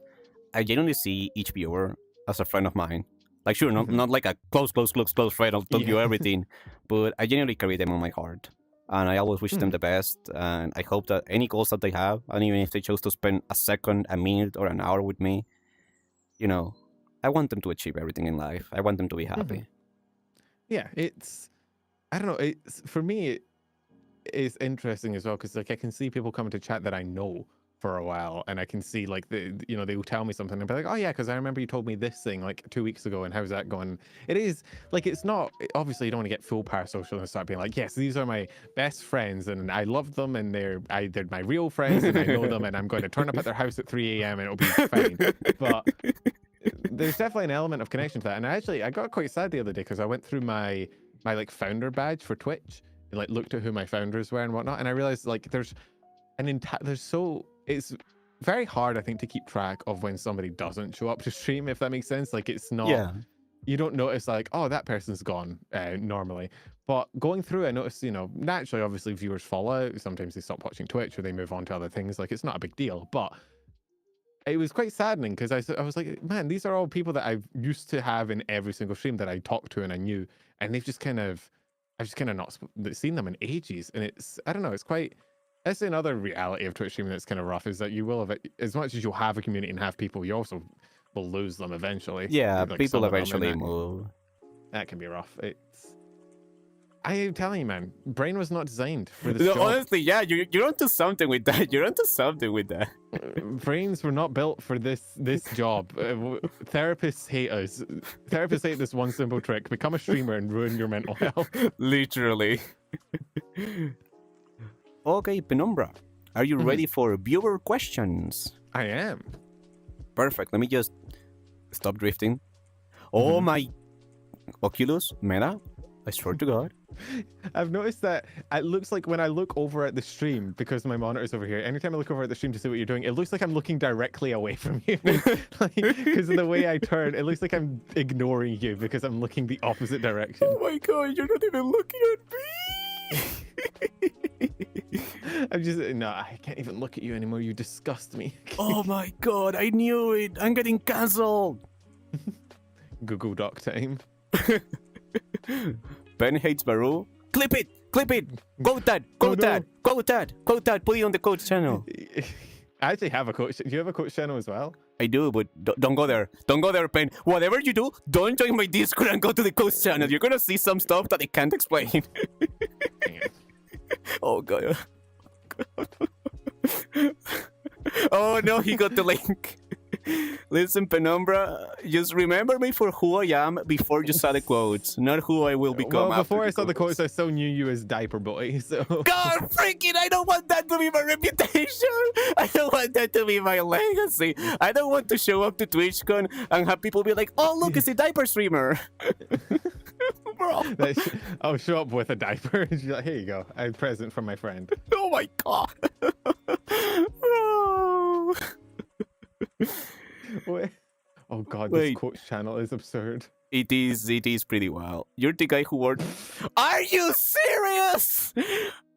I genuinely see each viewer as a friend of mine. Like, sure, not like a close friend, I'll tell you everything, but I genuinely carry them on my heart. And I always wish them the best, and I hope that any goals that they have, and even if they chose to spend a second, a minute, or an hour with me, you know, I want them to achieve everything in life. I want them to be happy. Yeah, I don't know, for me, it's interesting as well, because like I can see people coming to chat that I know for a while, and I can see like they will tell me something and be like, oh yeah, because I remember you told me this thing like 2 weeks ago, and how's that going? It is like, it's not, obviously you don't want to get full parasocial and start being like, yes, these are my best friends and I love them and they're my real friends and I know them and I'm going to turn up at their house at 3 a.m. and it'll be fine. But there's definitely an element of connection to that. And I got quite sad the other day because I went through my like founder badge for Twitch and like looked at who my founders were and whatnot, and I realized like it's very hard, I think, to keep track of when somebody doesn't show up to stream, if that makes sense. Like, it's not, you don't notice like, oh, that person's gone normally. But going through, I noticed, you know, naturally, obviously, viewers fall out. Sometimes they stop watching Twitch or they move on to other things. Like, it's not a big deal. But it was quite saddening because I was like, man, these are all people that I used to have in every single stream that I talked to and I knew. And I've just kind of not seen them in ages. And it's, I don't know, it's quite... That's another reality of Twitch streaming that's kind of rough, is that you will have, as much as you'll have a community and have people, you also will lose them eventually. Yeah, like people eventually move. That can be rough. I am telling you, man, brain was not designed for this job. Honestly, yeah, you're onto something with that. Brains were not built for this job. Therapists hate us. Therapists hate this one simple trick: become a streamer and ruin your mental health. Literally. Okay, Penumbra, are you ready for viewer questions? I am. Perfect. Let me just stop drifting. Oh my Oculus Meta, I swear to God. I've noticed that it looks like when I look over at the stream, because my monitor's over here, anytime I look over at the stream to see what you're doing, it looks like I'm looking directly away from you. Because of the way I turn, it looks like I'm ignoring you because I'm looking the opposite direction. Oh my God, you're not even looking at me. I'm just no, I can't even look at you anymore. You disgust me. Oh my god, I knew it. I'm getting cancelled. Google Doc time. Ben hates Varoo. Clip it. Quote that. Oh, no. Quote that. Put it on the coach channel. I actually have a coach. Do you have a coach channel as well? I do, but don't go there. Don't go there, Ben. Whatever you do, don't join my Discord and go to the coach channel. You're gonna see some stuff that I can't explain. Dang it. Oh god. Oh no, he got the link. Listen, Penumbra, just remember me for who I am before you saw the quotes, not who I will become. Well, before after I saw the quotes. quotes, I still knew you as Diaper Boy. So God freaking, I don't want that to be my reputation. I don't want that to be my legacy. I don't want to show up to TwitchCon and have people be like, oh, look, it's a diaper streamer. Bro. I'll show up with a diaper and be like, here you go, a present from my friend. Oh my god. Oh. Wait. Oh god, Wait. this coach channel is absurd. It is pretty wild. You're the guy who worked. Are you serious?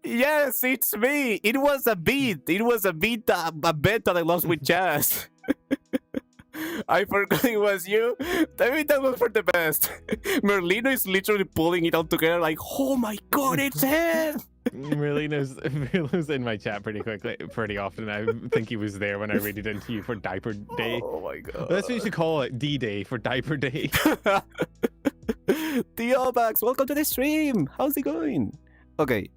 Yes, it's me. It was a beat. It was a bet that I lost with Jazz. I forgot it was you. I mean, that was for the best. Merlino is literally pulling it all together like, oh my god, it's him. Merlino's in my chat pretty often. I think he was there when I raided into you for Diaper Day. Oh my god. That's what you should call it, D-Day for Diaper Day. Theobax, welcome to the stream. How's it going? Okay.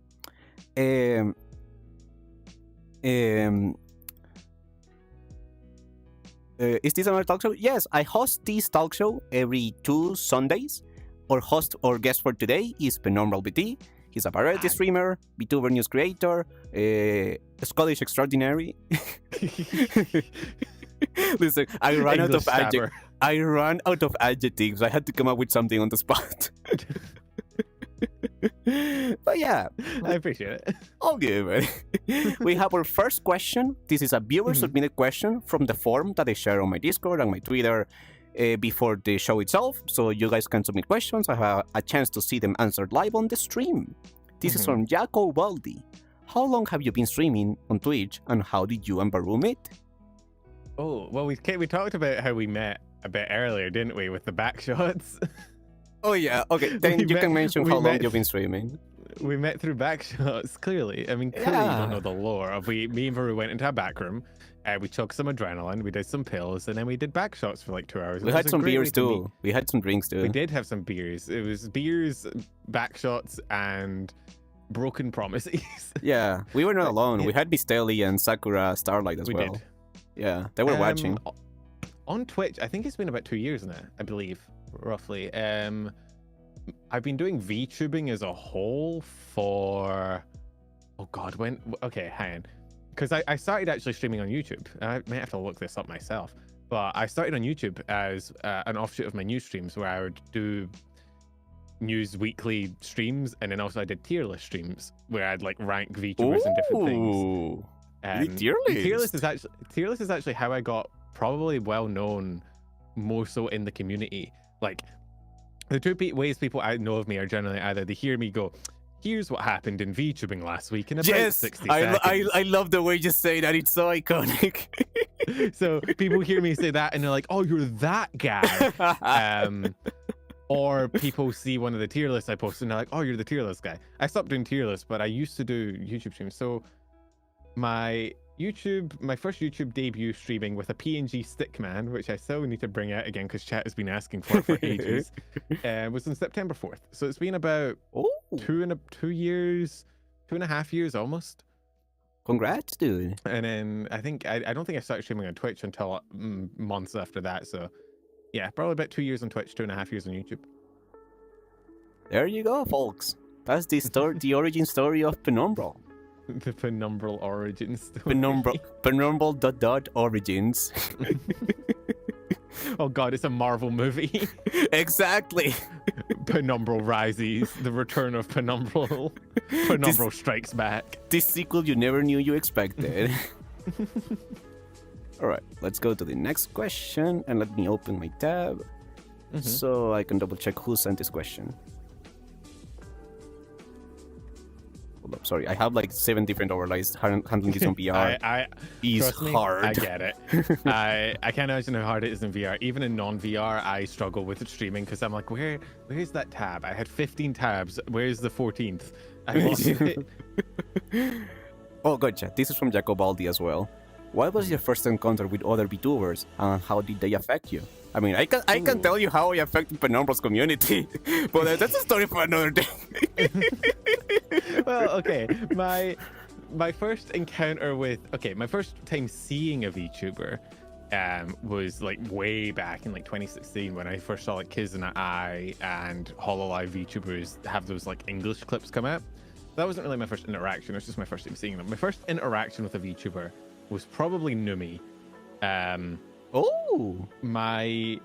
Is this another talk show? Yes, I host this talk show every 2 Sundays. Our host or guest for today is VarooVT. He's a variety streamer, VTuber news creator, Scottish extraordinary. Listen, I ran out of adjectives. I had to come up with something on the spot. But yeah, I appreciate it. all good, man. We have our first question. This is a viewer submitted question from the form that I share on my Discord and my Twitter before the show itself. So you guys can submit questions. I have a chance to see them answered live on the stream. This is from Jaco Baldi. How long have you been streaming on Twitch, and how did you and Varoo meet? Oh, well, we talked about how we met a bit earlier, didn't we, with the back shots? Oh yeah, okay. Then you can mention how long you've been streaming. We met through backshots, clearly. I mean, clearly you don't know the lore of me and Varoo went into a back room, we chugged some adrenaline, we did some pills, and then we did backshots for like 2 hours. We had some beers too. We had some drinks too. We did have some beers. It was beers, backshots, and broken promises. Yeah, we were not alone. Yeah. We had Mistelli and Sakura Starlight as well. Did. Yeah, they were watching. On Twitch, I think it's been about 2 years now, I believe, roughly. I've been doing VTubing as a whole for... Oh god, when... Okay, hang on. Because I started actually streaming on YouTube. I may have to look this up myself. But I started on YouTube as an offshoot of my news streams where I would do news weekly streams, and then also I did tier list streams where I'd like rank VTubers and different things. Tier list Tier list is actually how I got probably well known more so in the community. Like the two ways people know of me are generally either they hear me go, here's what happened in VTubing last week in about 60 seconds. I love the way you say that. It's so iconic. So people hear me say that and they're like, oh, you're that guy. Or people see one of the tier lists I posted and they're like, oh, you're the tier list guy. I stopped doing tier lists, but I used to do YouTube streams. So my first YouTube debut streaming with a PNG Stickman, which I still need to bring out again because chat has been asking for ages, was on September 4th. So it's been about 2.5 years almost. Congrats, dude. And then I don't think I started streaming on Twitch until months after that. So yeah, probably about 2 years on Twitch, 2.5 years on YouTube. There you go, folks. That's the story, the origin story of Penumbral. The penumbral origin story. Penumbral ... origins. Oh god, it's a Marvel movie. Exactly. Penumbral Rises, the return of Penumbral. Penumbral Strikes Back. This sequel you never knew you expected. Alright, let's go to the next question, and let me open my tab so I can double check who sent this question. Hold sorry, I have like 7 different overlays. Handling this on VR is trust me, hard. I get it. I can't imagine how hard it is in VR. Even in non-VR, I struggle with streaming because I'm like, where's that tab? I had 15 tabs. Where's the 14th? I lost it. Oh, gotcha. This is from Jacobaldi as well. What was your first encounter with other VTubers, and how did they affect you? I mean, I can tell you how I affected Penumbra's community, but that's a story for another day. Well, okay, my first encounter with my first time seeing a VTuber was like way back in like 2016 when I first saw like Kiz and I and HoloLive VTubers have those like English clips come out. That wasn't really my first interaction. It was just my first time seeing them. My first interaction with a VTuber was probably Numi. My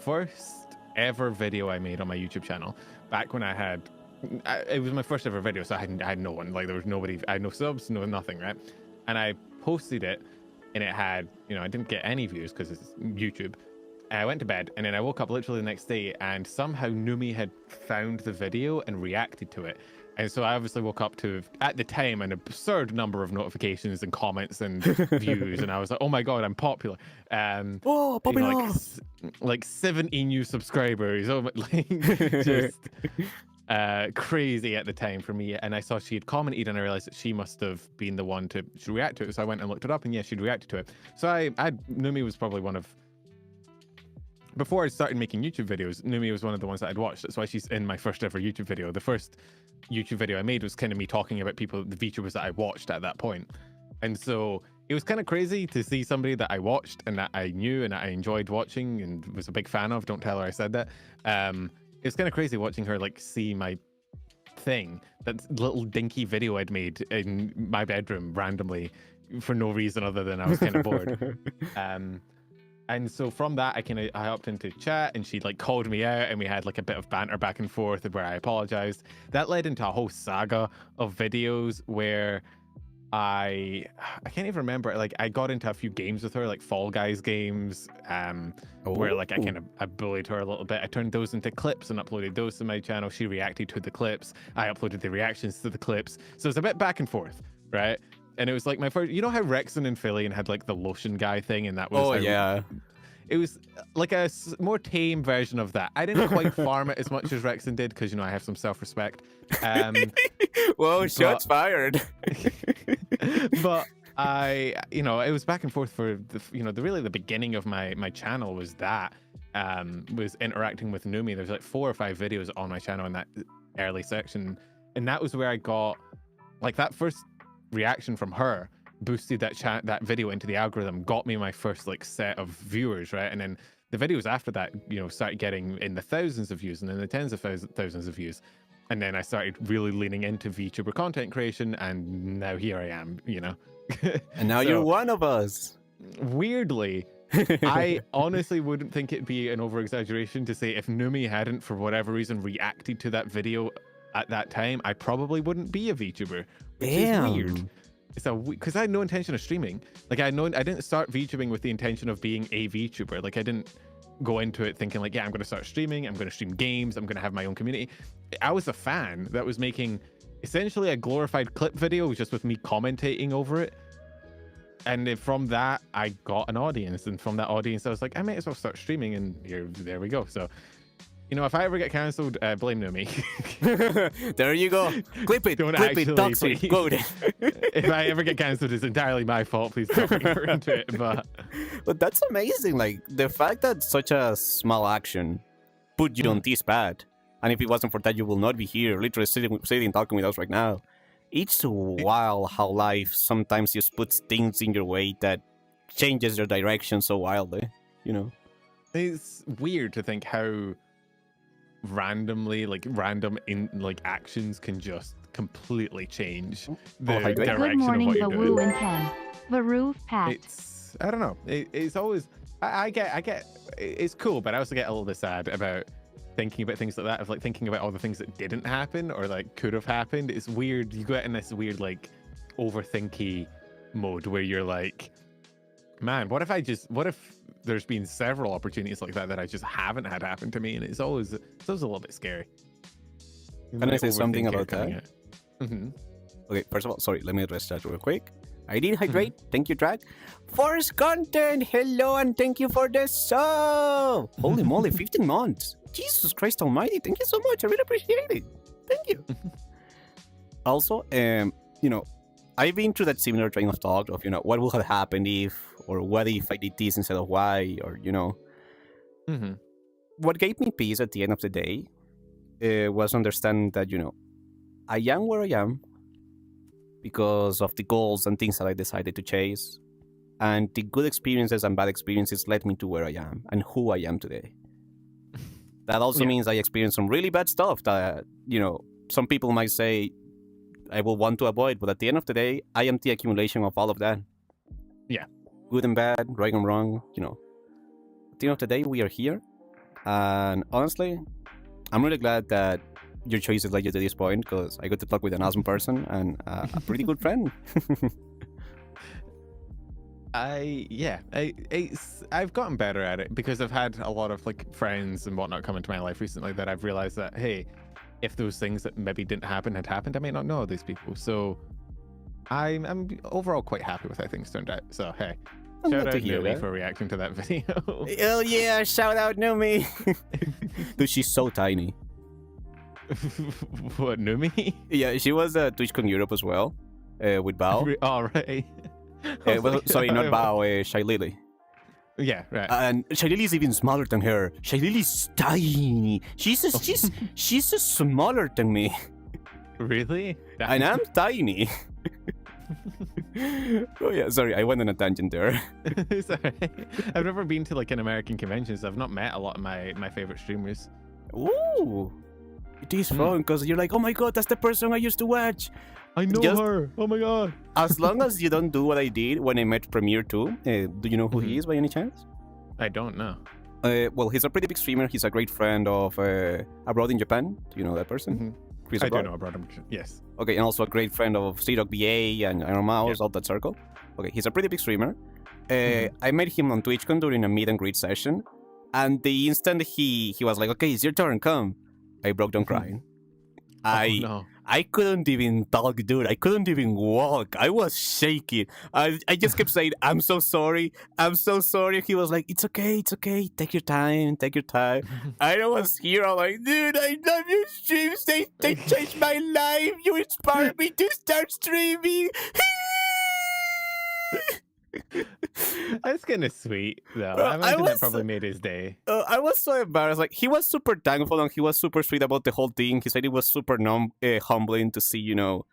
first ever video I made on my YouTube channel back when it was my first ever video, so I had no one, like there was nobody, I had no subs, no nothing, right? And I posted it and it had, I didn't get any views because it's YouTube. I went to bed and then I woke up literally the next day and somehow Numi had found the video and reacted to it. And so I obviously woke up to, at the time, an absurd number of notifications and comments and views. And I was like, oh my God, I'm popular. Oh, popular! Like 70 new subscribers. Oh, just crazy at the time for me. And I saw she had commented and I realized that she must have been the one to react to it. So I went and looked it up and yeah, she'd reacted to it. So Numi was probably one of, before I started making YouTube videos, Numi was one of the ones that I'd watched. That's why she's in my first ever YouTube video. The first YouTube video I made was kind of me talking about the VTubers that I watched at that point. And so it was kind of crazy to see somebody that I watched and that I knew and that I enjoyed watching and was a big fan of. Don't tell her I said that. It was kind of crazy watching her like see my thing, that little dinky video I'd made in my bedroom randomly for no reason other than I was kind of bored. And so from that, I hopped into chat and she like called me out and we had like a bit of banter back and forth where I apologized. That led into a whole saga of videos where I can't even remember, like I got into a few games with her, like Fall Guys games, where like I bullied her a little bit. I turned those into clips and uploaded those to my channel. She reacted to the clips. I uploaded the reactions to the clips. So it's a bit back and forth, right? And it was like my first, you know how Rexon and Phillian had like the lotion guy thing, and that was it was like a more tame version of that. I didn't quite farm it as much as Rexon did because I have some self-respect. Whoa, shots fired. But it was back and forth for the beginning of my channel was that was interacting with Numi. There's like 4 or 5 videos on my channel in that early section, and that was where I got like that first reaction from her boosted that video into the algorithm, got me my first like set of viewers, right? And then the videos after that started getting in the thousands of views and then the tens of thousands of views, and then I started really leaning into VTuber content creation, and now here I am, and now you're one of us. Weirdly, I honestly wouldn't think it'd be an over exaggeration to say if Numi hadn't for whatever reason reacted to that video at that time, I probably wouldn't be a VTuber, which is weird. Because I had no intention of streaming. Like I didn't start VTubing with the intention of being a VTuber. Like I didn't go into it thinking like, yeah, I'm going to start streaming. I'm going to stream games. I'm going to have my own community. I was a fan that was making essentially a glorified clip video just with me commentating over it. And from that, I got an audience. And from that audience, I was like, I might as well start streaming. And there we go. So, if I ever get cancelled, blame Numi. There you go. Clip it. Toxic. Quote it. If I ever get cancelled, it's entirely my fault. Please stop referring to it. But that's amazing. Like the fact that such a small action put you on this path, and if it wasn't for that, you will not be here, literally sitting talking with us right now. It's wild how life sometimes just puts things in your way that changes your direction so wildly. It's weird to think how randomly random actions can just completely change the direction Good morning, of what you're Varoo doing. and Ken. Varoo, Pat. I don't know. It's always I get it's cool, but I also get a little bit sad about thinking about things like that, of like thinking about all the things that didn't happen or like could have happened. It's weird. You get in this weird like overthinky mode where you're like, man, what if there's been several opportunities like that I just haven't had happen to me? And it's always a little bit scary. Can I say something about that? Mm-hmm. Okay, first of all, sorry, let me address that real quick. I did hydrate. Thank you, Drag. Force content. Hello, and thank you for the sub. Holy moly, 15 months. Jesus Christ Almighty. Thank you so much. I really appreciate it. Thank you. Also, you know, I've been through that similar train of thought of, you know, what would have happened if, or what if I did this instead of why, or, you know. What gave me peace at the end of the day was understanding that, you know, I am where I am because of the goals and things that I decided to chase. And the good experiences and bad experiences led me to where I am and who I am today. That also means I experienced some really bad stuff that, you know, some people might say I will want to avoid. But at the end of the day, I am the accumulation of all of that. Yeah. Good and bad, right and wrong, you know. At the end of the day, we are here. And honestly, I'm really glad that your choices led you to this point because I got to talk with an awesome person and a pretty good friend. I've gotten better at it because I've had a lot of like friends and whatnot come into my life recently that I've realized that, hey, if those things that maybe didn't happen had happened, I may not know these people. So I'm overall quite happy with how things turned out. So hey, shout out Numi for reacting to that video. Hell yeah, shout out Numi. Dude, she's so tiny. What, Numi? Yeah, she was at TwitchCon Europe as well, with Bao. All right. Well, sorry, not Bao, Shy Lily. Yeah, right. And Shy Lily's even smaller than her. Shy Lily's tiny. She's smaller than me. Really? And I'm tiny. Oh yeah, sorry, I went on a tangent there. Sorry. I've never been to like an American convention, so I've not met a lot of my favorite streamers. Ooh, it is fun because you're like, oh my god, that's the person I used to watch. I know her. Oh my god. As long as you don't do what I did when I met Premier 2, do you know who he is by any chance? I don't know. Well, he's a pretty big streamer. He's a great friend of Abroad in Japan. Do you know that person? Chris I Abroad? do know Abroad. Yes. Okay, and also a great friend of C-Dog BA and Iron Mouse, all that circle. Okay, he's a pretty big streamer. I met him on TwitchCon during a meet and greet session, and the instant he was like, okay, it's your turn, come. I broke down crying. I couldn't even talk, dude. I couldn't even walk. I was shaking. I just kept saying, I'm so sorry. I'm so sorry. He was like, it's okay. It's okay. Take your time. Take your time. I was here. I'm like, dude, I love your streams. They changed my life. You inspired me to start streaming. That's kind of sweet, though. I imagine that probably made his day. I was so embarrassed. Like, he was super thankful and he was super sweet about the whole thing. He said it was super humbling to see, you know,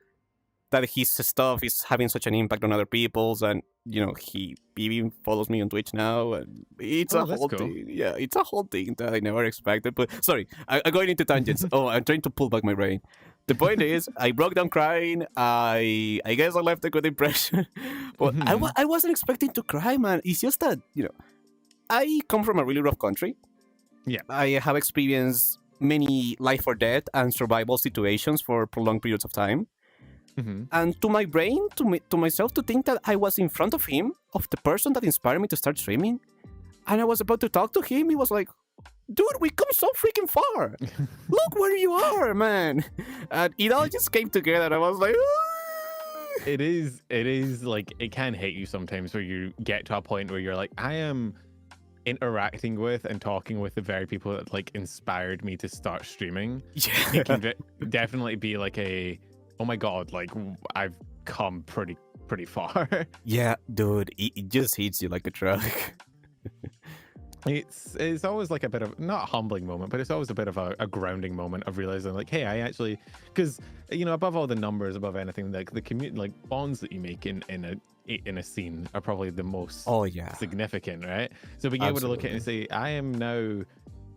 that his stuff is having such an impact on other people's. And, you know, he even follows me on Twitch now. And it's a whole thing. Yeah, it's a whole thing that I never expected. But sorry, I'm going into tangents. I'm trying to pull back my brain. The point is, I broke down crying. I guess I left a good impression. But I wasn't expecting to cry, man. It's just that, you know, I come from a really rough country. Yeah. I have experienced many life or death and survival situations for prolonged periods of time. And to my brain, to myself, to think that I was in front of him, of the person that inspired me to start streaming, and I was about to talk to him, he was like, dude, we come so freaking far. Look where you are, man. And it all just came together. I was like, ah! It is like, it can hit you sometimes where you get to a point where you're like, I am interacting with and talking with the very people that like inspired me to start streaming. Yeah. It can definitely be like oh my god, like I've come pretty far. Yeah, dude, it just hits you like a truck. It's always like a bit of, not a humbling moment, but it's always a bit of a grounding moment of realizing like, hey, I actually, because, you know, above all the numbers, above anything, like the community, like bonds that you make in a scene are probably the most significant, right? So being able to look at it and say, I am now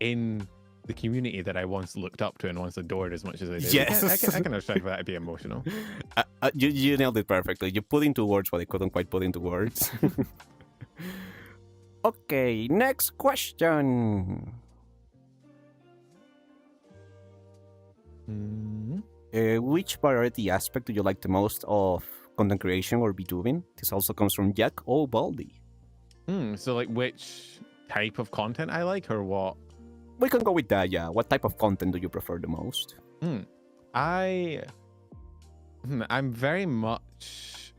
in the community that I once looked up to and once adored as much as I did. Yes. I can understand for that to be emotional. You nailed it perfectly. You put into words what I couldn't quite put into words. Okay, next question. Which variety aspect do you like the most of content creation or VTubing? This also comes from Jack O'Baldy. So like which type of content I like or what? We can go with that, yeah. What type of content do you prefer the most? I'm very much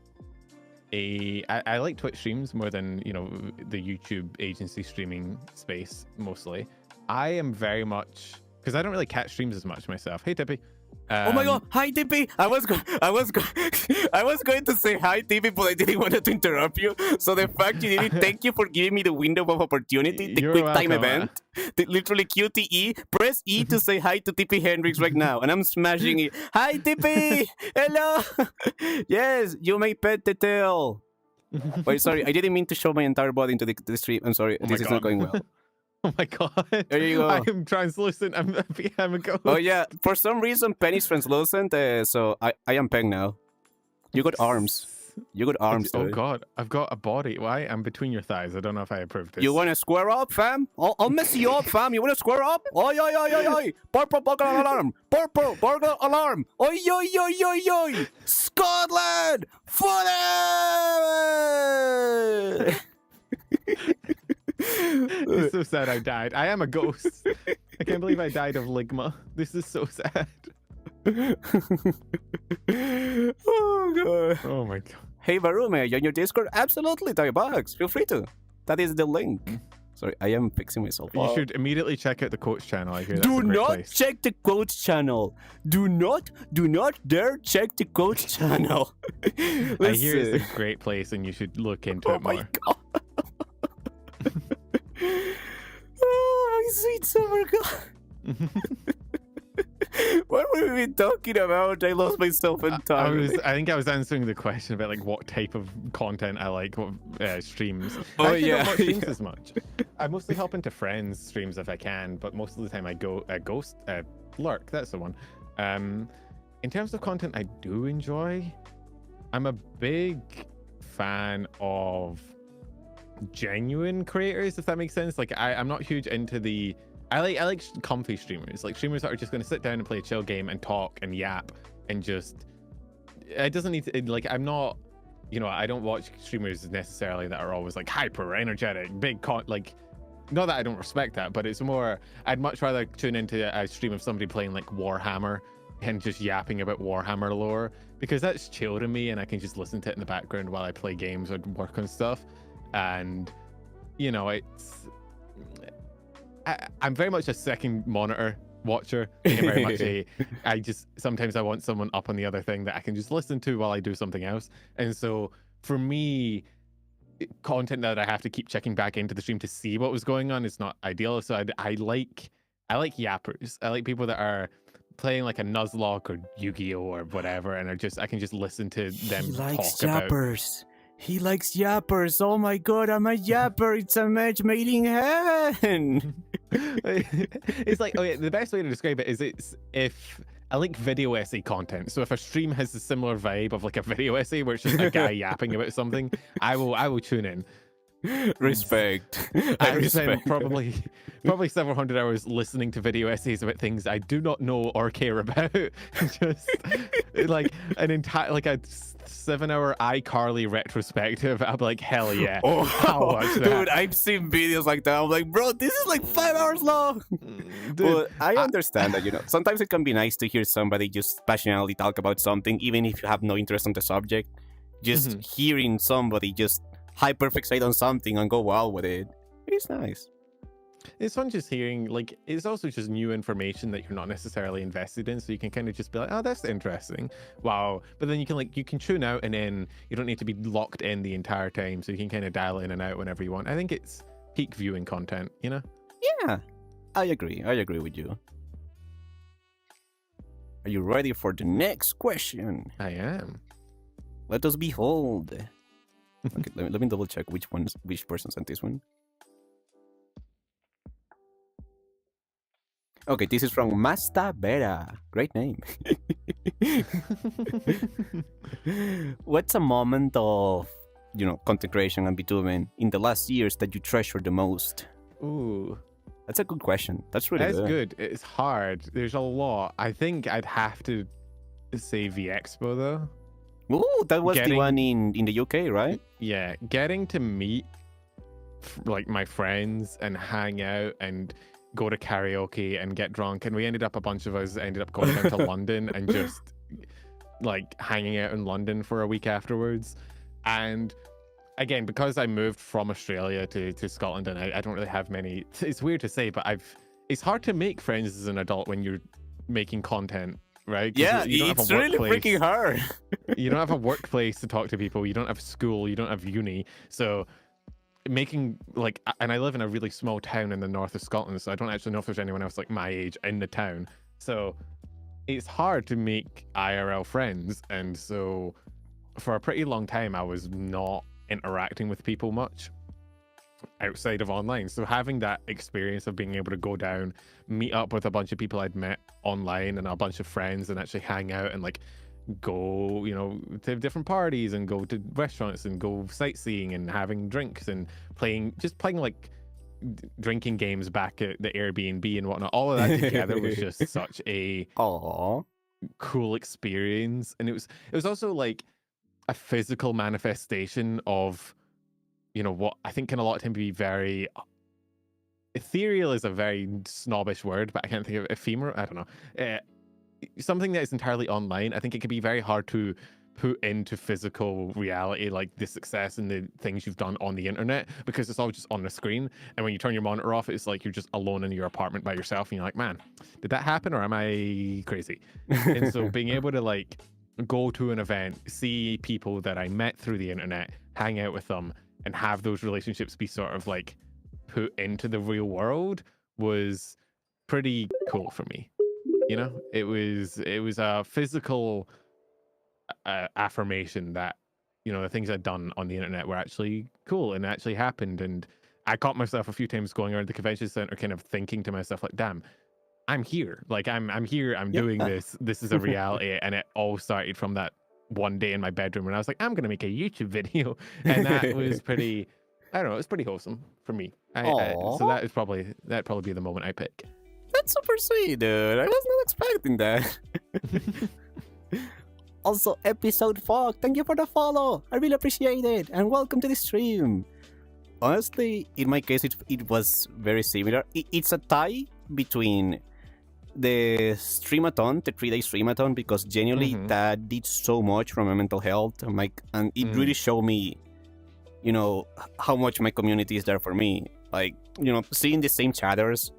I like Twitch streams more than, you know, the YouTube agency streaming space mostly. I am very much, because I don't really catch streams as much myself. Hey, Tippy. Oh my god, hi Tippy! I was going to say hi Tippy, but I didn't want to interrupt you. So the fact you did it, thank you for giving me the window of opportunity, the You're quick time welcome, event. Literally QTE, press E to say hi to Tippy Hendrix right now, and I'm smashing it. Hi Tippy! Hello! Yes, you may pet the tail. Wait, sorry, I didn't mean to show my entire body into the stream. I'm sorry, Oh this my is not God. going well. Oh my god. There you go. I am translucent. I'm a ghost. Oh yeah, for some reason Penny's translucent, so I am Peng now. You got arms. You got arms, Oh dude. god, I've got a body. Why? I'm between your thighs. I don't know if I approve this. You wanna square up, fam? I'll mess you up, fam. You wanna square up? Oi, oi, oi, oi, oi. Purple burger alarm. Purple burger alarm. Oi, oi, oi, oi, oi. Scotland! Forever! It's so sad I died. I am a ghost. I can't believe I died of ligma. This is so sad. Oh, God. Oh my god. Hey, Varoo, may I join your Discord? Absolutely, $30. Feel free to. That is the link. Sorry, I am fixing myself. You should immediately check out the coach channel. I hear that's Do a great not place. check the coach channel. Do not dare check the coach channel. I hear it's a great place and you should look into Oh it my more. god. Oh, my sweet summer god. What were we talking about? I lost myself entirely. I think I was answering the question about like what type of content I like, what streams. Oh, I actually yeah, don't watch streams yeah. as much. I mostly hop into friends' streams if I can, but most of the time I go lurk. That's the one. In terms of content I do enjoy, I'm a big fan of genuine creators, if that makes sense. Like I'm not huge into the I like comfy streamers, like streamers that are just going to sit down and play a chill game and talk and yap and just it doesn't need to like I'm not, you know, I don't watch streamers necessarily that are always like hyper energetic big like not that I don't respect that, but it's more I'd much rather tune into a stream of somebody playing like Warhammer and just yapping about Warhammer lore, because that's chill to me and I can just listen to it in the background while I play games or work on stuff. And you know, I'm very much a second monitor watcher. I'm very much sometimes I want someone up on the other thing that I can just listen to while I do something else. And so for me, content that I have to keep checking back into the stream to see what was going on is not ideal. So I like yappers. I like people that are playing like a Nuzlocke or Yu-Gi-Oh or whatever, and I can just listen to them talk about. He likes yappers. Oh my god, I'm a yapper. It's a match made in heaven. It's like, oh yeah, the best way to describe it is if I like video essay content. So if a stream has a similar vibe of like a video essay where it's just a guy yapping about something, I will tune in. Respect. I spent probably several hundred hours listening to video essays about things I do not know or care about. Just like an entire a 7-hour iCarly retrospective. I'm like, hell yeah. Oh, I'll watch that. dude, I've seen videos like that. I'm like, bro, this is like 5 hours long. Dude, Well, I understand that, you know, sometimes it can be nice to hear somebody just passionately talk about something, even if you have no interest on the subject. Just hearing somebody just hyper fixate on something and go wild with it. It's nice. it's fun just hearing, like, it's also just new information that you're not necessarily invested in, so you can kind of just be like, oh, that's interesting, wow. But then you can tune out, and then you don't need to be locked in the entire time, so you can kind of dial in and out whenever you want. I think it's peak viewing content, you know? Yeah, I agree with you. Are you ready for the next question? I am. Let us behold. Okay, let me double check which person sent this one. Okay, this is from Masta Vera. Great name. What's a moment of, you know, content creation and VTubing in the last years that you treasure the most? Ooh, That's a good question. That's really that's good. good. It's hard. There's a lot. I think I'd have to say VExpo though. Ooh, that was the Getting- one in the UK, right? Yeah, getting to meet like my friends and hang out and go to karaoke and get drunk, and we ended up, a bunch of us ended up going down to London and just like hanging out in London for a week afterwards. And again, because I moved from Australia to Scotland, and I don't really have many. It's weird to say, but it's hard to make friends as an adult when you're making content, right? 'Cause Yeah, you don't have it's a really workplace. freaking hard. You don't have a workplace to talk to people. You don't have school. You don't have uni. So making like, and I live in a really small town in the north of Scotland, so I don't actually know if there's anyone else like my age in the town. So it's hard to make IRL friends, and so for a pretty long time I was not interacting with people much outside of online. So having that experience of being able to go down, meet up with a bunch of people I'd met online and a bunch of friends, and actually hang out and like go, you know, to different parties and go to restaurants and go sightseeing and having drinks and playing like drinking games back at the Airbnb and whatnot, all of that together was just such a Aww. cool experience. And it was also like a physical manifestation of, you know, what I think can a lot of time be very ethereal is a very snobbish word, but I can't think of ephemeral. I don't know. Something that is entirely online. I think it can be very hard to put into physical reality, like the success and the things you've done on the internet, because it's all just on the screen. And when you turn your monitor off, it's like you're just alone in your apartment by yourself, and you're like, man, did that happen or am I crazy? And so being able to like go to an event, see people that I met through the internet, hang out with them, and have those relationships be sort of like put into the real world was pretty cool for me. You know, it was a physical affirmation that, you know, the things I'd done on the internet were actually cool and actually happened. And I caught myself a few times going around the convention center kind of thinking to myself like, damn, I'm here. Like I'm here, I'm doing this. This is a reality. And it all started from that one day in my bedroom when I was like, I'm gonna make a YouTube video. And that was pretty, I don't know, it was pretty wholesome for me. So that'd probably be the moment I pick. That's super sweet, dude. I was not expecting that. Also, episode 4, thank you for the follow. I really appreciate it. And welcome to the stream. Honestly, in my case, it was very similar. It's a tie between the streamathon, the 3-day streamathon, because genuinely that did so much for my mental health. And it really showed me, you know, how much my community is there for me. Like, you know, seeing the same chatters,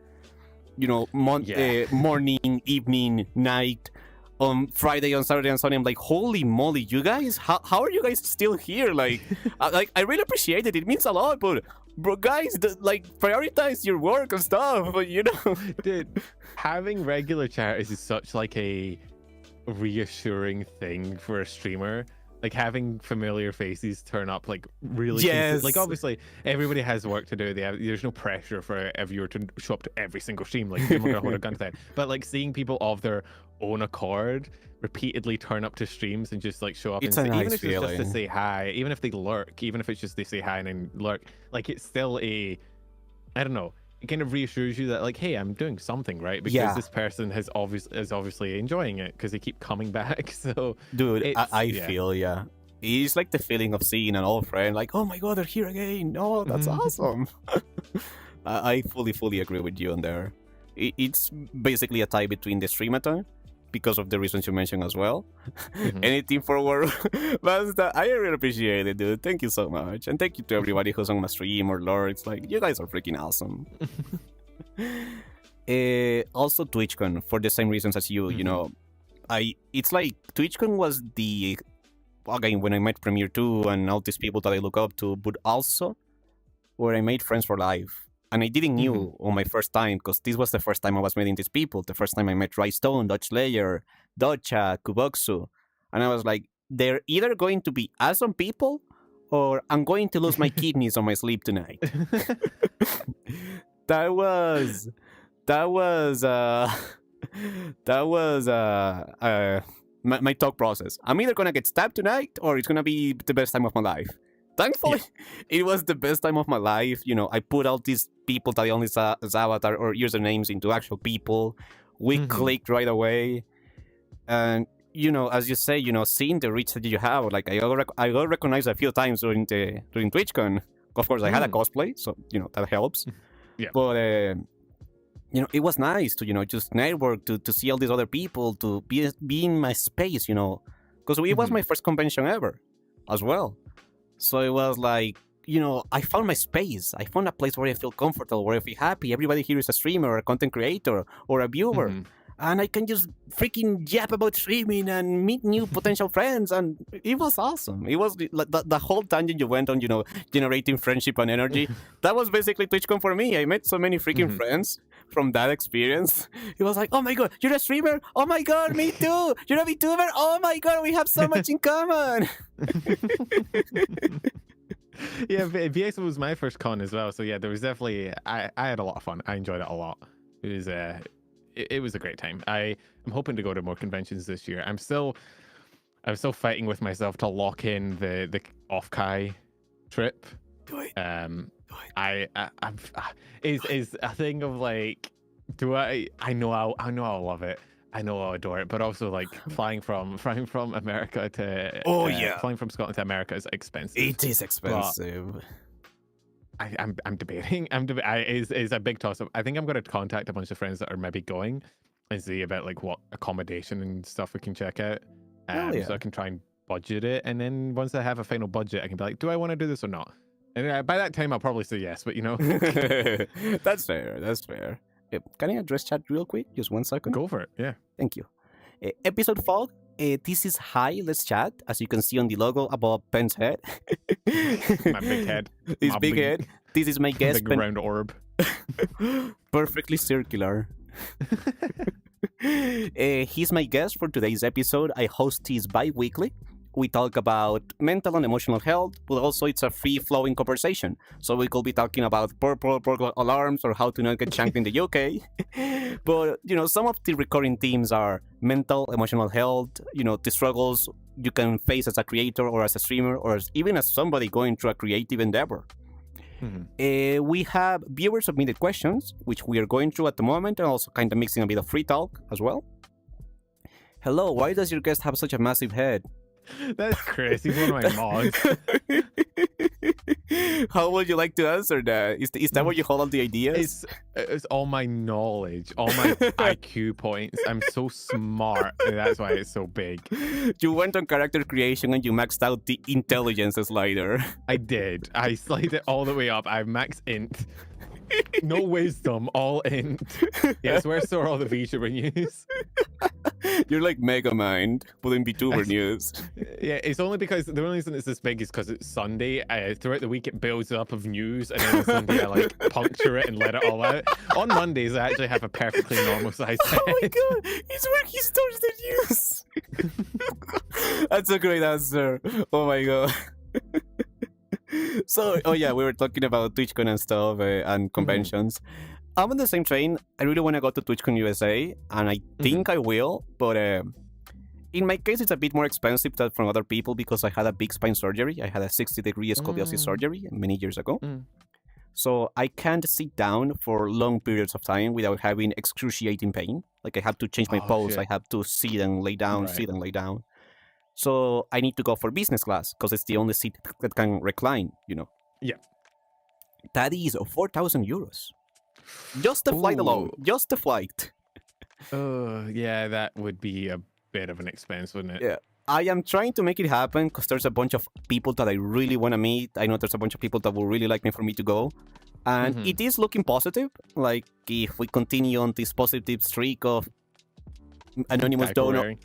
you know, morning, evening, night, on Friday, on Saturday, and Sunday. I'm like, holy moly, you guys, how are you guys still here? Like, I really appreciate it. It means a lot, but bro, guys, like, prioritize your work and stuff, you know? Dude, having regular chatters is such like a reassuring thing for a streamer. Like having familiar faces turn up, like really, like obviously everybody has work to do. There's no pressure for a viewer to show up to every single stream. Like they're not gonna hold a gun to that. But like seeing people of their own accord repeatedly turn up to streams and just like show up, it's and a nice even if feeling. it's just to say hi, even if they lurk, even if it's just they say hi and then lurk, like it's still I don't know. It kind of reassures you that like, hey, I'm doing something right because this person is obviously enjoying it because they keep coming back. So, dude, I feel it's like the feeling of seeing an old friend. Like, oh my god, they're here again. Oh, that's awesome. I fully agree with you on there. It's basically a tie between the streamathon, because of the reasons you mentioned as well. Anything forward, but I really appreciate it, dude. Thank you so much, and thank you to everybody who's on my stream or lurks. Like, you guys are freaking awesome. Also, TwitchCon, for the same reasons as you. You know, it's like TwitchCon was the, again, when I met Premiere 2 and all these people that I look up to, but also where I made friends for life. And I didn't knew on my first time, because this was the first time I was meeting these people. The first time I met Rystone, Dutch Layer, Docha, Kuboksu. And I was like, they're either going to be awesome people, or I'm going to lose my kidneys on my sleep tonight. That was my thought process. I'm either gonna get stabbed tonight, or it's gonna be the best time of my life. Thankfully, it was the best time of my life. You know, I put all these people that I only saw as avatar or usernames into actual people. We clicked right away. And, you know, as you say, you know, seeing the reach that you have, like I got recognized a few times during TwitchCon. Of course, I had a cosplay, so, you know, that helps. But, you know, it was nice to, you know, just network, to see all these other people, to be in my space, you know, because it was my first convention ever as well. So it was like, I found my space. I found a place where I feel comfortable, where I feel happy. Everybody here is a streamer or a content creator or a viewer. And I can just freaking yap about streaming and meet new potential friends. And it was awesome. It was like the whole tangent you went on, generating friendship and energy. That was basically TwitchCon for me. I met so many freaking friends from that experience. It was like, oh my God, you're a streamer? Oh my God, me too. You're a VTuber? Oh my God, we have so much in common. Yeah, VX was my first con as well. So yeah, there was definitely, I had a lot of fun. I enjoyed it a lot. It was a great time. I'm hoping to go to more conventions this year. I'm still fighting with myself to lock in the off-Kai trip. Do it. Is a thing of like, I know I'll love it. I know I'll adore it, but also like flying from America to flying from Scotland to America is expensive. It is expensive. I'm debating. Is a big toss up. I think I'm going to contact a bunch of friends that are maybe going and see about like what accommodation and stuff we can check out. So I can try and budget it, and then once I have a final budget, I can be like, do I want to do this or not? And by that time, I'll probably say yes. But That's fair. That's fair. Can I address chat real quick? Just 1 second. Go for it. Yeah. Thank you. Episode 4. This is Hi, Let's Chat. As you can see on the logo above Pen's head. My big head. His big head. This is my guest. Big round orb. Perfectly circular. He's my guest for today's episode. I host this bi-weekly. We talk about mental and emotional health, but also it's a free-flowing conversation. So we could be talking about purple alarms or how to not get shanked in the UK. But, some of the recurring themes are mental, emotional health, the struggles you can face as a creator or as a streamer or even as somebody going through a creative endeavor. We have viewer-submitted questions, which we are going through at the moment, and also kind of mixing a bit of free talk as well. Hello, why does your guest have such a massive head? That's crazy. He's one of my mods. How would you like to answer that? Is that where you hold all the ideas? It's all my knowledge, all my IQ points. I'm so smart, and that's why it's so big. You went on character creation and you maxed out the intelligence slider. I did. I slid it all the way up. I maxed int. No wisdom, all int. Yeah, that's where I store all the VTuber news. You're like Megamind, but in VTuber news. Yeah, it's only because the only reason it's this big is because it's Sunday. Throughout the week, it builds up of news, and then on Sunday, I like puncture it and let it all out. On Mondays, I actually have a perfectly normal size head. Oh my God, he's where he stores the news. That's a great answer. Oh my God. So, we were talking about TwitchCon and stuff and conventions. I'm on the same train. I really want to go to TwitchCon USA, and I think I will, but in my case, it's a bit more expensive than from other people because I had a big spine surgery. I had a 60-degree scoliosis surgery many years ago. So I can't sit down for long periods of time without having excruciating pain. Like I have to change my pose. Shit. I have to sit and lay down, sit and lay down. So I need to go for business class because it's the only seat that can recline, Yeah. That is 4,000 euros. Just the flight alone. Just the flight. Yeah, that would be a bit of an expense, wouldn't it? Yeah. I am trying to make it happen because there's a bunch of people that I really want to meet. I know there's a bunch of people that will really like me for me to go. And it is looking positive. Like, if we continue on this positive streak of anonymous donor...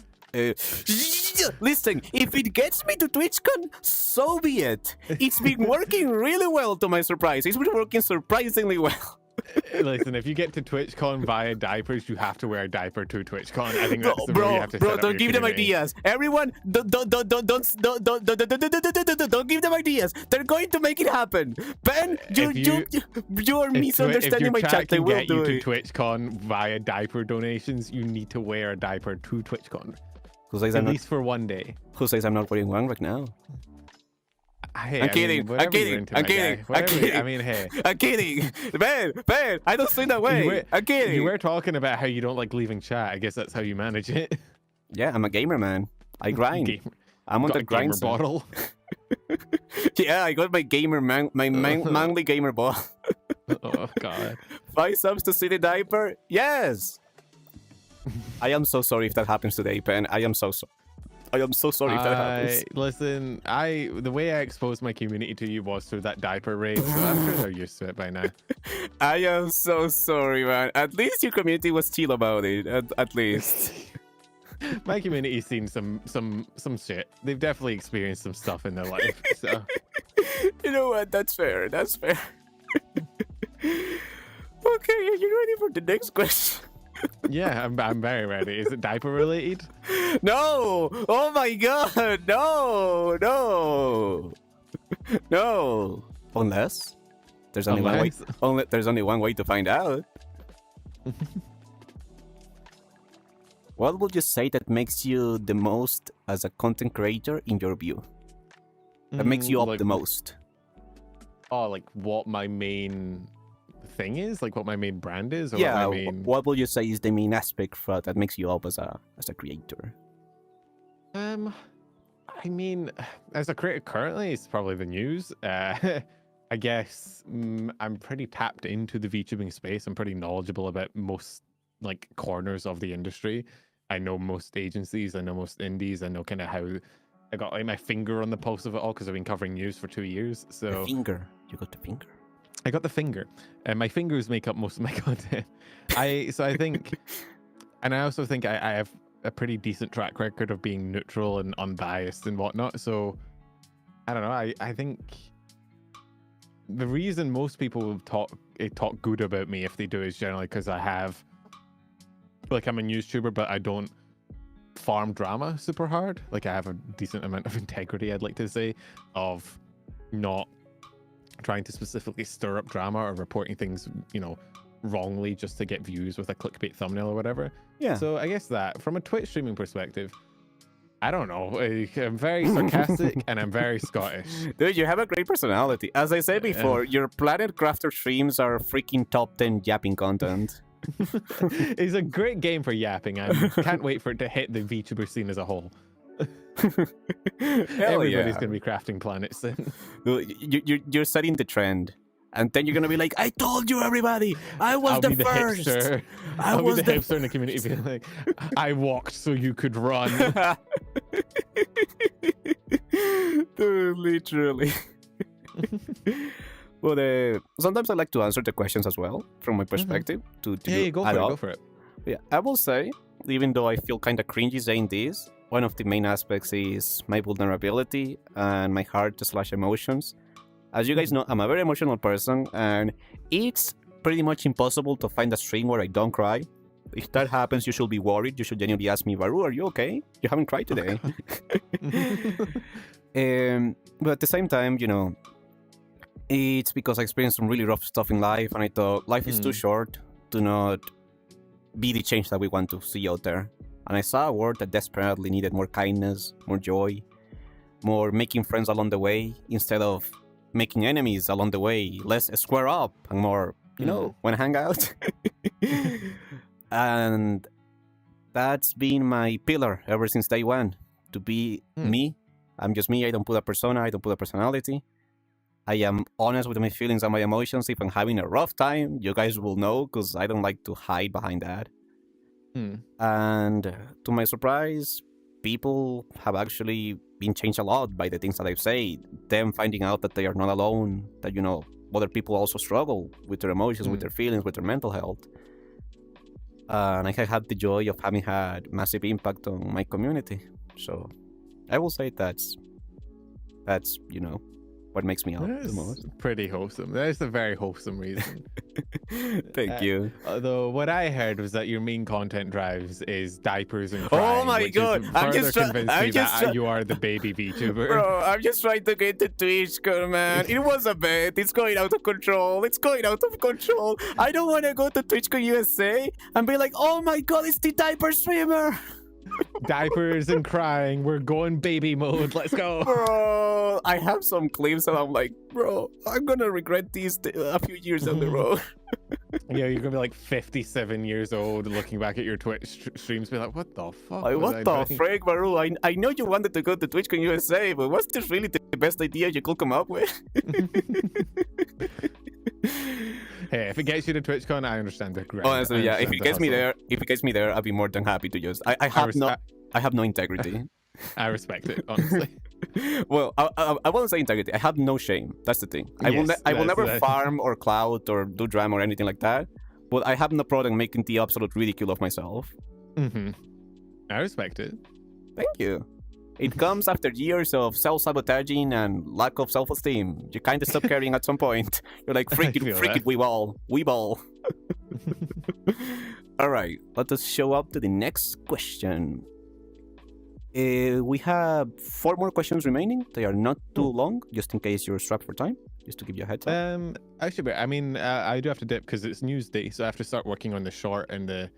listen, if it gets me to TwitchCon, so be it. It's been working really well, to my surprise. It's been working surprisingly well. Listen, if you get to TwitchCon via diapers, you have to wear a diaper to TwitchCon. I think that's the way you have to set up don't your give them community. ideas. Everyone, don't give them ideas. They're going to make it happen. Ben, you are misunderstanding my chat. They will do it. If it. to TwitchCon via diaper donations, you need to wear a diaper to TwitchCon. Who says At least for one day. Who says I'm not wearing one right now? Hey, I'm kidding. I'm kidding. I mean, hey. I'm kidding. Man, I don't think that way. I'm kidding. You were talking about how you don't like leaving chat. I guess that's how you manage it. Yeah, I'm a gamer, man. I grind. I'm on Got the a grind gamer bottle. Yeah, I got my manly gamer ball. Oh, God. 5 subs to see the diaper? Yes! I am so sorry if that happens today, Pen. I am so sorry. I am so sorry if that happens. Listen, the way I exposed my community to you was through that diaper raid, so I'm sure they're used to it by now. I am so sorry, man. At least your community was chill about it. At least. My community's seen some shit. They've definitely experienced some stuff in their life. So You know what? That's fair. That's fair. Okay, are you ready for the next question? yeah, I'm very ready. Is it diaper related? No! Oh my god! No! No! No! Unless there's only one way. There's only one way to find out. What would you say that makes you the most as a content creator in your view? That makes you up like, the most. Oh, like what my main thing is? Like what my main brand is? Or Yeah. what, my main... what would you say is the main aspect for that makes you up as a creator? I mean, as a creator currently, it's probably the news. I guess I'm pretty tapped into the VTubing space. I'm pretty knowledgeable about most like corners of the industry. I know most agencies. I know most indies. I know kind of how I got like my finger on the pulse of it all because I've been covering news for 2 years. So The finger. You got the finger. I got the finger, and my fingers make up most of my content. I think, and I also think I have a pretty decent track record of being neutral and unbiased and whatnot. So I don't know. I think the reason most people talk good about me if they do is generally because I have, like, I'm a YouTuber, but I don't farm drama super hard. Like I have a decent amount of integrity, I'd like to say, of not trying to specifically stir up drama or reporting things, you know, wrongly just to get views with a clickbait thumbnail or whatever. Yeah. So I guess that from a Twitch streaming perspective, I don't know. I'm very sarcastic and I'm very Scottish. Dude, you have a great personality. As I said before, your Planet Crafter streams are freaking top 10 yapping content. It's a great game for yapping. I can't wait for it to hit the VTuber scene as a whole. Everybody's gonna be crafting planets soon. You're setting the trend, and then you're gonna be like, "I told you, everybody, I'll be the the first. hipster. I'll be the hipster in the community being like, I walked so you could run." Dude, literally. But sometimes I like to answer the questions as well from my perspective. Yeah, go for it. Yeah, I will say, even though I feel kind of cringy saying this, one of the main aspects is my vulnerability and my heart/emotions. As you guys know, I'm a very emotional person, and it's pretty much impossible to find a stream where I don't cry. If that happens, you should be worried. You should genuinely ask me, Varoo, are you okay? You haven't cried today. But at the same time, you know, it's because I experienced some really rough stuff in life, and I thought life is too short to not be the change that we want to see out there. And I saw a world that desperately needed more kindness, more joy, more making friends along the way instead of making enemies along the way. Less square up and more, you know, want to hang out. And that's been my pillar ever since day one. To be me. I'm just me. I don't put a persona. I don't put a personality. I am honest with my feelings and my emotions. If I'm having a rough time, you guys will know because I don't like to hide behind that. And to my surprise, people have actually been changed a lot by the things that I've said. Them finding out that they are not alone, that, you know, other people also struggle with their emotions, with their feelings, with their mental health. And I have had the joy of having had massive impact on my community. So I will say that's you know, what makes me up the most. Pretty wholesome. That is a very wholesome reason. Thank you. Although what I heard was that your main content drives is diapers and crying. Oh my god! I'm just convinced me that you are the baby VTuber. Bro, I'm just trying to get to Twitch, man. It was a bet. It's going out of control. It's going out of control. I don't want to go to TwitchCon USA and be like, oh my god, it's the diaper streamer. Diapers and crying. We're going baby mode. Let's go. Bro, I have some clips and I'm like, bro, I'm gonna regret these a few years down the road. Yeah, you're gonna be like 57 years old looking back at your Twitch streams being like, what the fuck? Like, what the frick, Varoo? I know you wanted to go to TwitchCon USA, but was this really the best idea you could come up with? Hey, if it gets you to TwitchCon, I understand the grind. Honestly, yeah. If it gets me there, I'll be more than happy to just. I have no integrity. I respect it, honestly. Well, I won't say integrity. I have no shame. That's the thing. I will Yes, never that's- farm or clout or do drama or anything like that. But I have no problem making the absolute ridicule of myself. Mm-hmm. I respect it. Thank you. It comes after years of self-sabotaging and lack of self-esteem. You kind of stop caring at some point. You're like, freak feel it, that. we ball. All right, let us show up to the next question. We have 4 more questions remaining. They are not too long, just in case you're strapped for time. Just to give you a heads up. Actually, I mean, I do have to dip because it's news day, so I have to start working on the short and the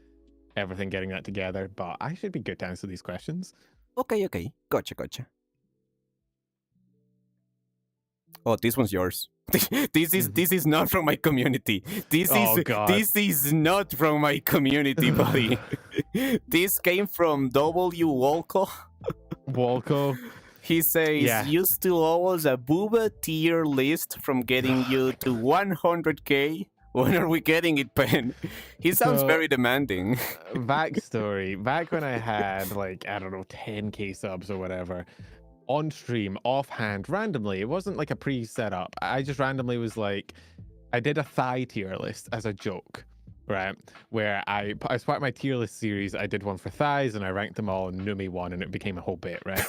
everything, getting that together. But I should be good to answer these questions. Okay. Gotcha. Oh, this one's yours. This is not from my community. This is not from my community, buddy. This came from W. Walco. He says, you still owe us a booba tier list from getting you to 100k. When are we getting it, Pen? He sounds very demanding. Backstory. Back when I had, like, I don't know, 10k subs or whatever, on stream, offhand, randomly, it wasn't like a pre-set up. I just randomly was like, I did a thigh tier list as a joke, right? Where as part of my tier list series, I did one for thighs and I ranked them all and Numi won and it became a whole bit, right?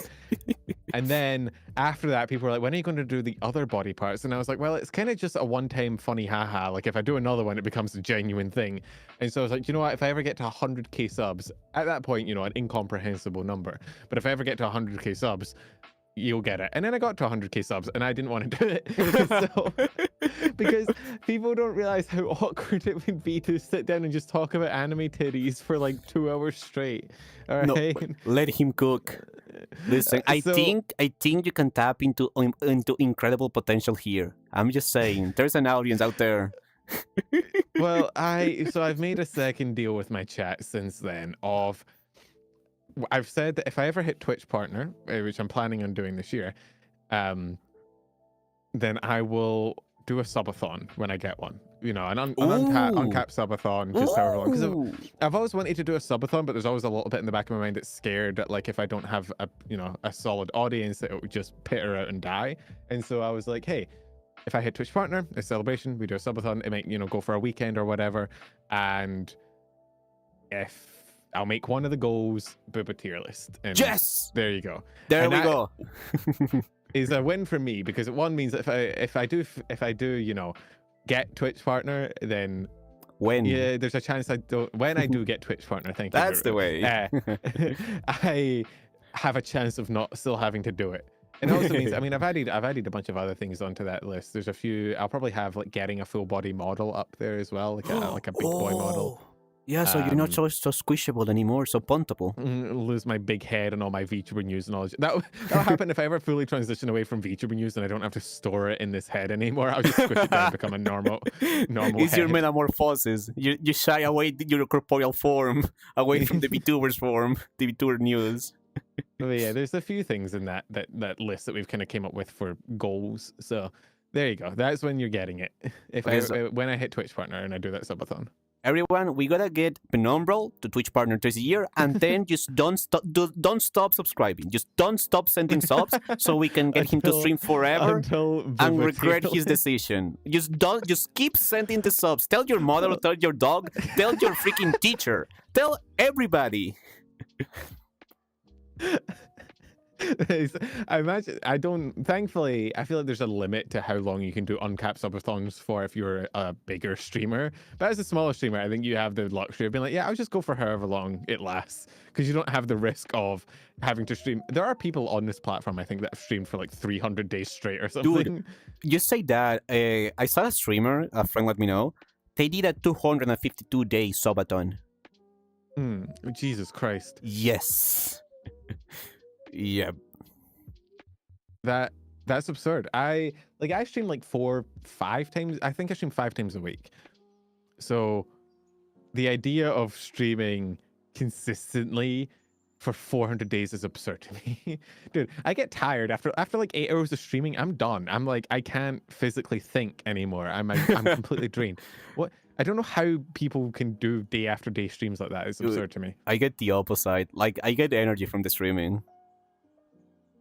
And then after that, people were like, when are you going to do the other body parts? And I was like, well, it's kind of just a one-time funny haha. Like if I do another one, it becomes a genuine thing. And so I was like, you know what? If I ever get to 100k subs, at that point, you know, an incomprehensible number. But if I ever get to 100k subs, you'll get it. And then I got to 100k subs and I didn't want to do it. So, because people don't realize how awkward it would be to sit down and just talk about anime titties for like 2 hours straight. All right. No, let him cook. Listen, I think you can tap into incredible potential here. I'm just saying, there's an audience out there. Well, I've made a second deal with my chat since then of I've said that if I ever hit Twitch partner, which I'm planning on doing this year, then I will do a subathon when I get one. You know, an uncapped subathon, just however long. Because I've always wanted to do a subathon, but there's always a little bit in the back of my mind that's scared that, like, if I don't have a solid audience, that it would just peter out and die. And so I was like, hey, if I hit Twitch partner, a celebration, we do a subathon, it might, go for a weekend or whatever. And if I'll make one of the goals booba tier list. And yes! There you go. There we go. Is a win for me because one means that if I do, get Twitch partner, then there's a chance when I do get Twitch partner, thank you. That's the way. I have a chance of not still having to do it. And it also means, I mean, I've added a bunch of other things onto that list. There's a few. I'll probably have like getting a full body model up there as well, like a big boy model. Yeah, so you're not so squishable anymore, so puntable. Lose my big head and all my VTuber news knowledge. That'll happen if I ever fully transition away from VTuber news and I don't have to store it in this head anymore. I'll just squish it down and become a normal It's head. your metamorphosis. You shy away your corporeal form, away from the VTuber's form, the VTuber news. But yeah, there's a few things in that list that we've kind of came up with for goals. So there you go. That's when you're getting it. When I hit Twitch partner and I do that subathon. Everyone, we gotta get Penumbral to Twitch partner this year, and then just don't stop subscribing. Just don't stop sending subs, so we can get him to stream forever and regret his decision. Just keep sending the subs. Tell your mother, tell your dog, tell your freaking teacher, tell everybody. Thankfully, I feel like there's a limit to how long you can do uncapped subathons for if you're a bigger streamer. But as a smaller streamer, I think you have the luxury of being like, yeah, I'll just go for however long it lasts, because you don't have the risk of having to stream. There are people on this platform, I think, that have streamed for like 300 days straight or something. Dude, you say that. I saw a streamer, a friend let me know, they did a 252-day subathon. Jesus Christ. Yes. Yeah. That's absurd. I stream like 4-5 times. I think I stream 5 times a week. So the idea of streaming consistently for 400 days is absurd to me. Dude, I get tired after like 8 hours of streaming. I'm done. I'm like, I can't physically think anymore. I'm completely drained. What? I don't know how people can do day after day streams like that. It's absurd to me. I get the opposite. Like, I get energy from the streaming.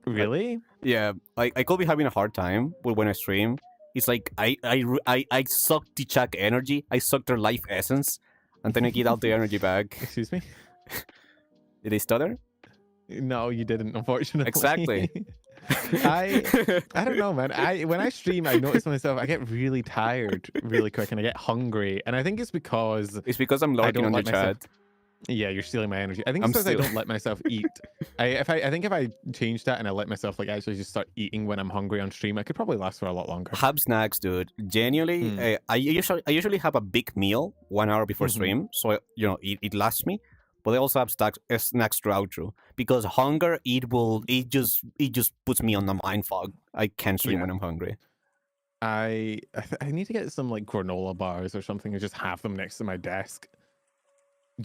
Really? Yeah, I could be having a hard time, but when I stream, it's like I suck the chat energy, I suck their life essence, and then I get out the energy back. Excuse me? Did I stutter? No, you didn't, unfortunately. Exactly. I don't know, man. When I stream, I notice myself I get really tired really quick and I get hungry. And I think it's because It's because I'm lurking on the let myself- chat. yeah, you're stealing my energy. I think I'm it's because I still- don't let myself eat. I think if I change that and I let myself like actually just start eating when I'm hungry on stream, I could probably last for a lot longer. Have snacks, dude. Genuinely, I usually have a big meal 1 hour before stream, so it lasts me. But I also have snacks throughout because hunger it just puts me on the mind fog. I can't stream when I'm hungry. I need to get some like granola bars or something and just have them next to my desk.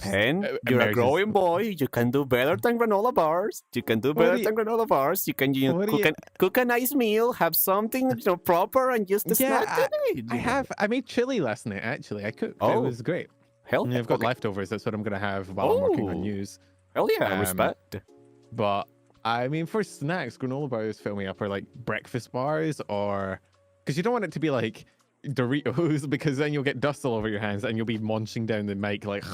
And you're a growing boy. You can do better than granola bars. You can do better than granola bars. You can cook a nice meal, have something proper, and just a snack. I made chili last night. Actually, I cooked. It was great. Hell, I've got leftovers. That's what I'm gonna have while I'm working on news. Hell yeah, respect. But I mean, for snacks, granola bars fill me up, or like breakfast bars, or because you don't want it to be like Doritos, because then you'll get dust all over your hands and you'll be munching down the mic like.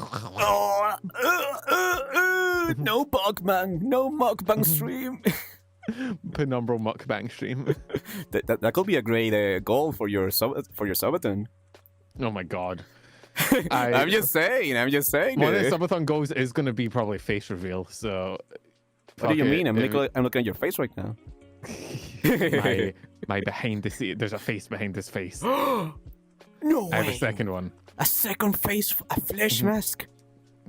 No mukbang, no mukbang stream. Penumbral mukbang stream. that could be a great goal for your subathon. Oh my god. I'm just saying. One of the subathon goals is going to be probably face reveal. So, what do you mean? I'm looking at your face right now. my behind the scene. There's a face behind this face. No way. I have a second one. A second face, a flesh mask.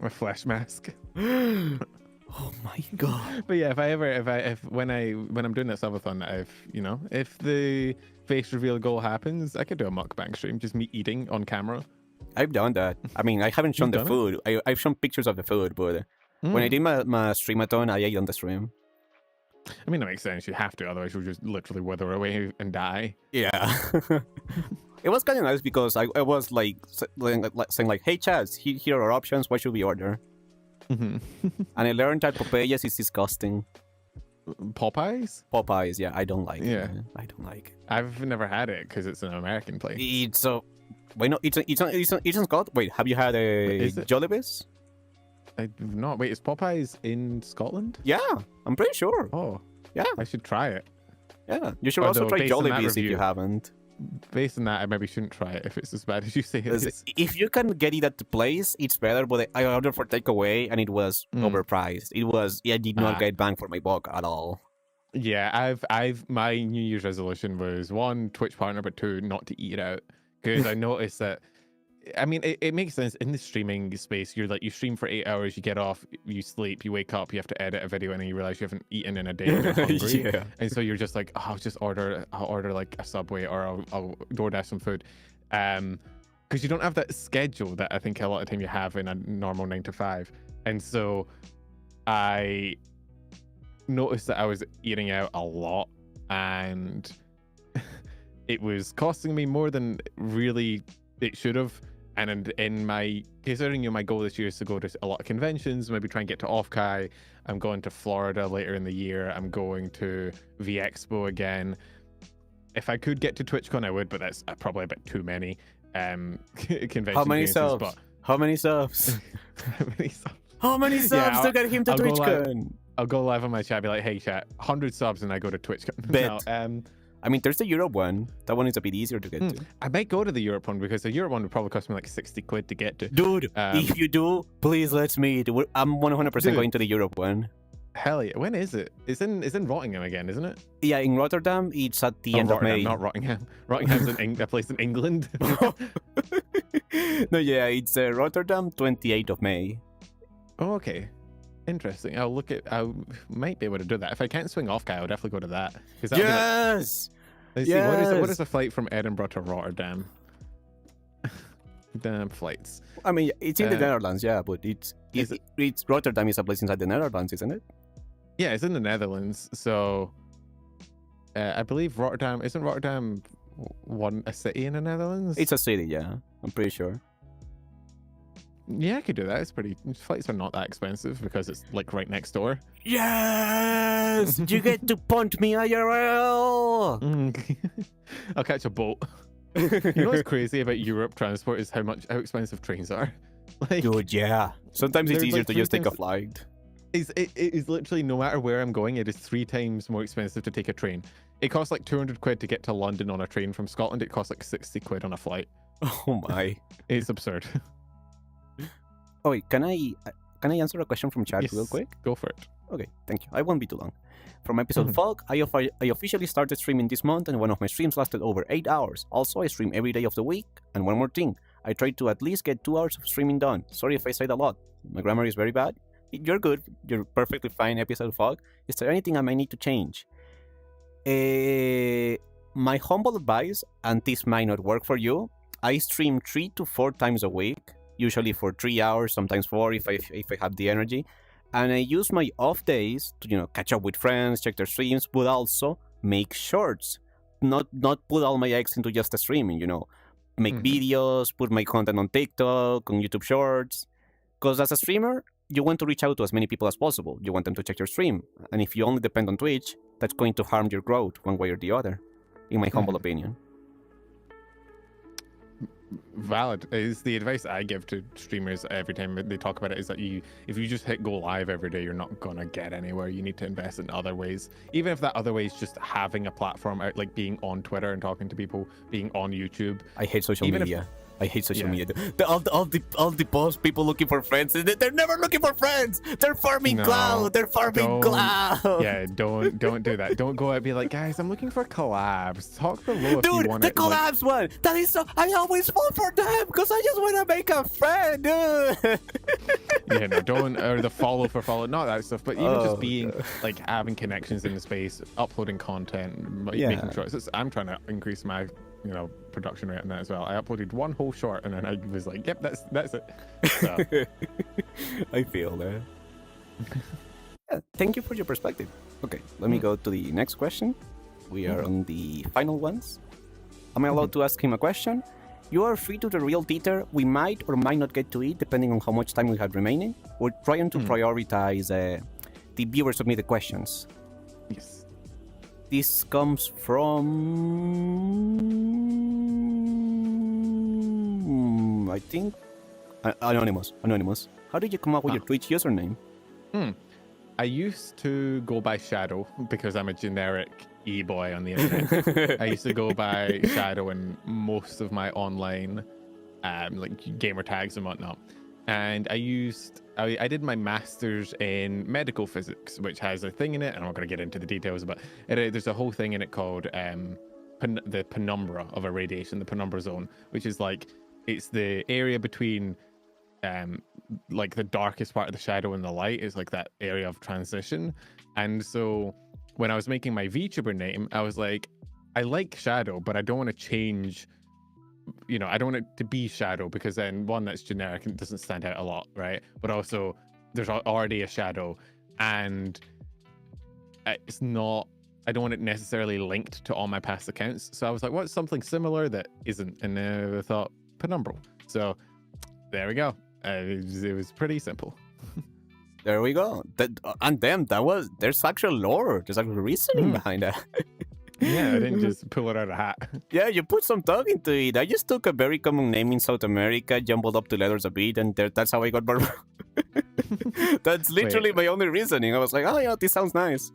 A flesh mask. Oh my god. But yeah, when I'm doing that subathon, if the face reveal goal happens, I could do a mukbang stream, just me eating on camera. I've done that. I mean, I haven't shown the food. I've shown pictures of the food, but when I did my streamathon, I ate on the stream. I mean, that makes sense. You have to, otherwise you'll just literally wither away and die. Yeah. It was kind of nice because I was saying like, hey, Chaz, here are options. What should we order? And I learned that Popeyes is disgusting. Popeyes? Popeyes, yeah, I don't like it. Yeah. I don't like it. I've never had it because it's an American place. It's wait, no, it's in Scotland. Wait, have you had a Jollibee's? I've not. Wait, is Popeyes in Scotland? Yeah, I'm pretty sure. Oh, yeah. I should try it. Yeah, you should also try Jollibee's if you haven't. Based on that, I maybe shouldn't try it if it's as bad as you say it is. If you can get it at the place, it's better. But I ordered for takeaway and it was overpriced. I did not get bang for my buck at all. Yeah, my New Year's resolution was 1, Twitch partner, but 2, not to eat out, because I noticed that. I mean, it makes sense in the streaming space. You're like, you stream for 8 hours, you get off, you sleep, you wake up, you have to edit a video, and then you realize you haven't eaten in a day. And you're hungry. Yeah. And so you're just like, oh, I'll order like a Subway, or I'll DoorDash some food, because you don't have that schedule that I think a lot of time you have in a normal 9 to 5. And so I noticed that I was eating out a lot, and it was costing me more than really it should have. And in my considering my goal this year is to go to a lot of conventions, maybe try and get to Off-Kai. I'm going to Florida later in the year. I'm going to V-Expo again. If I could get to TwitchCon, I would, but that's probably a bit too many conventions. How many subs? How many subs? How many subs to get him to TwitchCon? I'll go live on my chat, be like, hey chat, 100 subs and I go to TwitchCon. Bet. No, I mean, there's the Europe one. That one is a bit easier to get to. I might go to the Europe one because the Europe one would probably cost me like 60 quid to get to. Dude, if you do, please let's meet. I'm 100% going to the Europe one. Hell yeah. When is it? It's in Rottingham again, isn't it? Yeah, in Rotterdam, it's at the end of May. Not Rottingham. Rottingham's a place in England. No, yeah, it's Rotterdam, 28th of May. Oh, okay. Interesting. I might be able to do that. If I can't swing Off-Kai, I'll definitely go to that. Yes! Let's see, what is the flight from Edinburgh to Rotterdam? Damn flights. I mean, it's in the Netherlands, yeah, but it's Rotterdam is a place inside the Netherlands, isn't it? Yeah, it's in the Netherlands. So I believe isn't Rotterdam a city in the Netherlands? It's a city, yeah. I'm pretty sure. Yeah, I could do that. It's pretty. Flights are not that expensive because it's like right next door. Yes! You get to punt me IRL! I'll catch a boat. You know what's crazy about Europe transport is how expensive trains are. Like, Dude, yeah. Sometimes it's there's, easier like, to three just take a times- flight. it is literally no matter where I'm going, it is 3 times more expensive to take a train. It costs like 200 quid to get to London on a train from Scotland. It costs like 60 quid on a flight. Oh my. It's absurd. Oh wait, can I answer a question from chat Yes, real quick? Go for it. Okay, thank you. I won't be too long. From episode 5, I officially started streaming this month, and one of my streams lasted over 8 hours. Also, I stream every day of the week. And one more thing, I try to at least get 2 hours of streaming done. Sorry if I said a lot. My grammar is very bad. You're good. You're perfectly fine, episode 5. Is there anything I might need to change? My humble advice, and this might not work for you, I stream 3 to 4 times a week, usually for 3 hours, sometimes 4 if I have the energy. And I use my off days to, catch up with friends, check their streams, but also make shorts. Not put all my eggs into just a streaming, Make videos, put my content on TikTok, on YouTube Shorts. Because as a streamer, you want to reach out to as many people as possible. You want them to check your stream. And if you only depend on Twitch, that's going to harm your growth one way or the other, in my humble opinion. Valid is the advice I give to streamers every time they talk about it, is that if you just hit go live every day, you're not gonna get anywhere. You need to invest in other ways, even if that other way is just having a platform out, like being on Twitter and talking to people, being on YouTube. I hate social Even media. I hate social Yeah. media. All the post people looking for friends. They're never looking for friends. They're farming No, cloud. They're farming don't. cloud. Yeah, don't do that. Don't go out and be like, guys, I'm looking for collabs. Talk below if you Dude, want the it. Like, collabs one. That is so. I always fall for them because I just want to make a friend, dude. yeah, no, don't, or the follow for follow, not that stuff, but even Oh, just being God. like having connections in the space, uploading content, Yeah. making shorts. I'm trying to increase my production rate on that as well. I uploaded one whole short and then I was like, yep, that's it. So, I feel that. Yeah, thank you for your perspective. Okay, let me go to the next question. We are on the final ones. Am I allowed to ask him a question? You are free to the real theater. We might or might not get to it depending on how much time we have remaining. We're trying to prioritize the viewer submitted questions. yes. This comes from, I think, Anonymous. How did you come up with your Twitch username? I used to go by Shadow because I'm a generic e-boy on the internet. I used to go by Shadow in most of my online like gamer tags and whatnot. And I did my master's in medical physics, which has a thing in it. I'm not going to get into the details, but there's a whole thing in it called the penumbra of a radiation, the penumbra zone, which is like, it's the area between like the darkest part of the shadow and the light is like that area of transition. And so when I was making my VTuber name, I was like, I like Shadow, but I don't want to change, I don't want it to be Shadow, because then one, that's generic and it doesn't stand out a lot, right? But also there's already a Shadow, and it's not, I don't want it necessarily linked to all my past accounts. So I was like, what's something similar that isn't? And then I thought Penumbral. So there we go. It was pretty simple. There we go. There's actual lore. There's actual reasoning behind that. Yeah, I didn't just pull it out of a hat. Yeah, you put some thought into it. I just took a very common name in South America, jumbled up the letters a bit, and that's how I got Barbu. That's literally my only reasoning. I was like, oh yeah, this sounds nice.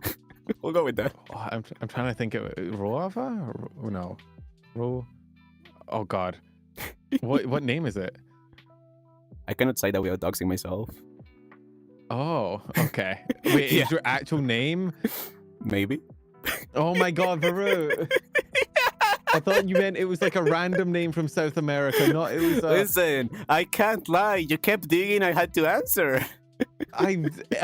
We'll go with that. Oh, I'm trying to think of Roava? No. Oh God. What name is it? I cannot say that without doxing myself. Oh, okay. Wait, Yeah. is your actual name? Maybe. Oh my God, Varoo. I thought you meant it was like a random name from South America, not it was. Listen, I can't lie. You kept digging. I had to answer. I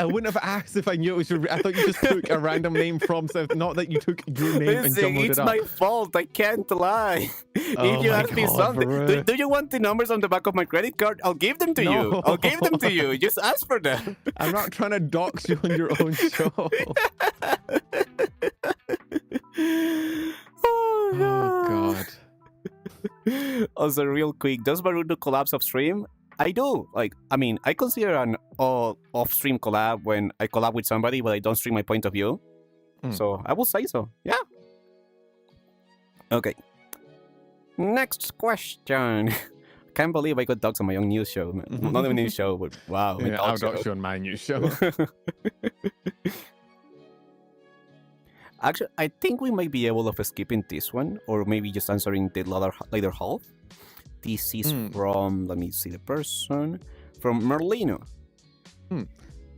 wouldn't have asked if I knew it was your. I thought you just took a random name from South. Not that you took your name and Listen, jumbled it's it up. my fault. I can't lie. Oh If you my ask me God, something, Varoo. do you want the numbers on the back of my credit card? I'll give them to you. No. I'll give them to you. Just ask for them. I'm not trying to dox you on your own show. Oh God. Also, real quick, does Baroo do collabs off stream? I do. Like, I mean, I consider an off-stream collab when I collab with somebody, but I don't stream my point of view. So I will say so. Yeah. Okay. Next question. Can't believe I got dogs on my own news show. Man. Not even news show, but wow. Yeah, I'll dox you on my news show. Actually, I think we might be able of skipping this one, or maybe just answering the later half. This is from, let me see the person, from Merlino.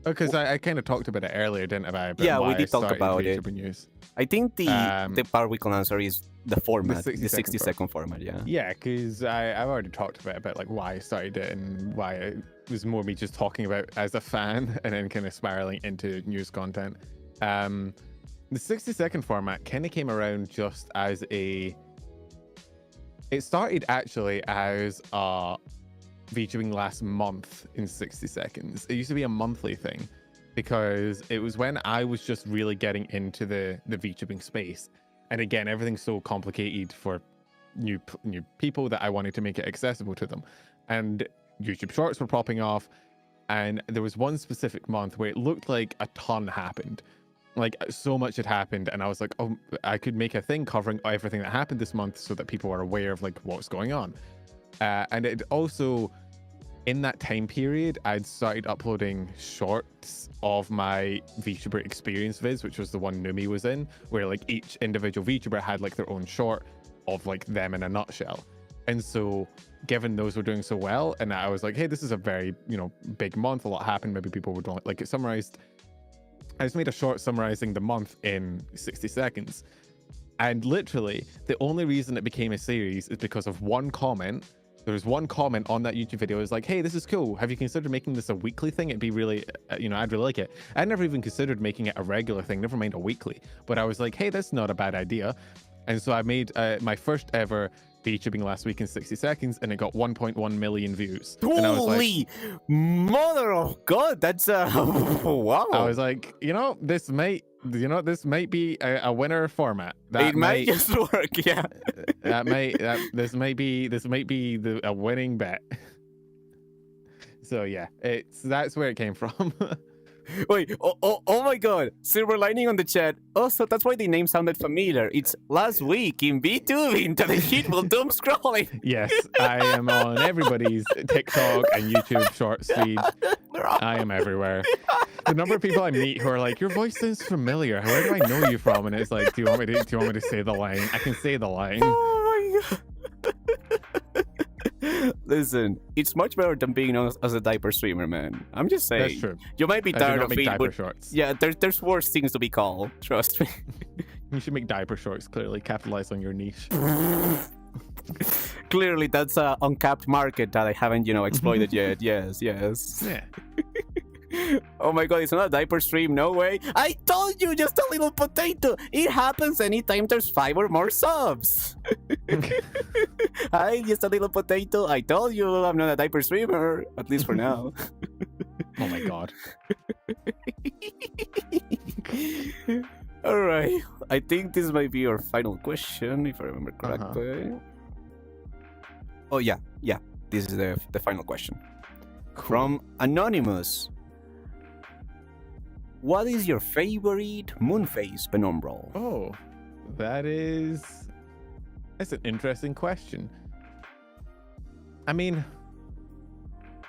Because I kind of talked about it earlier, didn't I? About Yeah, why we did talk about it. News. I think the part we can answer is the format, the 60 second format, yeah. Yeah, because I've already talked about like why I started it and why it was more me just talking about as a fan and then kind of spiraling into news content. The 60-second format kind of came around just as it started actually as a VTubing last month in 60 seconds. It used to be a monthly thing because it was when I was just really getting into the VTubing space. And again, everything's so complicated for new people that I wanted to make it accessible to them. And YouTube Shorts were popping off. And there was one specific month where it looked like a ton happened. Like so much had happened. And I was like, oh, I could make a thing covering everything that happened this month so that people are aware of like what's going on. And it also, in that time period, I'd started uploading shorts of my VTuber experience vids, which was the one Numi was in, where like each individual VTuber had like their own short of like them in a nutshell. And so given those were doing so well, and I was like, hey, this is a very, big month, a lot happened, maybe people would like it summarized. I just made a short summarizing the month in 60 seconds. And literally, the only reason it became a series is because of one comment. There was one comment on that YouTube video. It was like, hey, this is cool. Have you considered making this a weekly thing? It'd be really, I'd really like it. I never even considered making it a regular thing, never mind a weekly. But I was like, hey, that's not a bad idea. And so I made my first ever VTubing last week in 60 seconds, and it got 1.1 million views. Holy and I was like, mother of God, that's wow. I was like, this might be a winner format. It might just work, yeah. This might be a winning bet. So yeah, that's where it came from. Wait, oh my God, silver lining on the chat. Oh, so that's why the name sounded familiar. It's last week in VTubing to the shit will doom scrolling. Yes, I am on everybody's TikTok and YouTube Shorts feed. I am everywhere. The number of people I meet who are like, your voice sounds familiar. Where do I know you from? And it's like, do you want me to say the line? I can say the line. Oh my God. Listen, it's much better than being known as a diaper streamer, man. I'm just saying. That's true. You might be tired of it, but shorts. Yeah, there's worse things to be called. Trust me. You should make diaper shorts. Clearly, capitalize on your niche. Clearly, that's an uncapped market that I haven't, exploited yet. Yes. Yeah. Oh my God, it's not a diaper stream. No way. I told you, just a little potato. It happens anytime there's 5 or more subs. Hi, just a little potato. I told you I'm not a diaper streamer, at least for now. Oh my God. All right. I think this might be your final question, if I remember correctly. Oh, yeah. This is the final question. Cool. From Anonymous. What is your favorite moonface penumbral? Oh, that's an interesting question. I mean,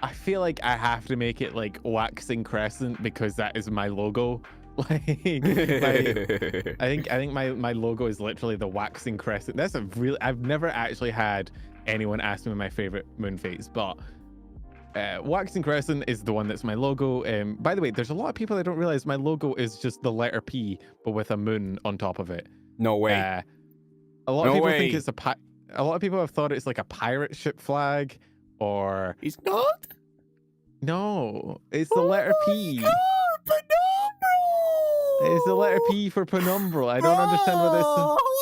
I feel like I have to make it like waxing crescent because that is my logo. I think my logo is literally the waxing crescent. That's I've never actually had anyone ask me my favorite moonface, but waxing crescent is the one that's my logo. By the way, there's a lot of people that don't realize my logo is just the letter P but with a moon on top of it. No way. A lot of people think it's a lot of people have thought it's like a pirate ship flag, or it's not. No, it's the letter P. God, penumbral! It's the letter P for penumbral. I don't understand what this.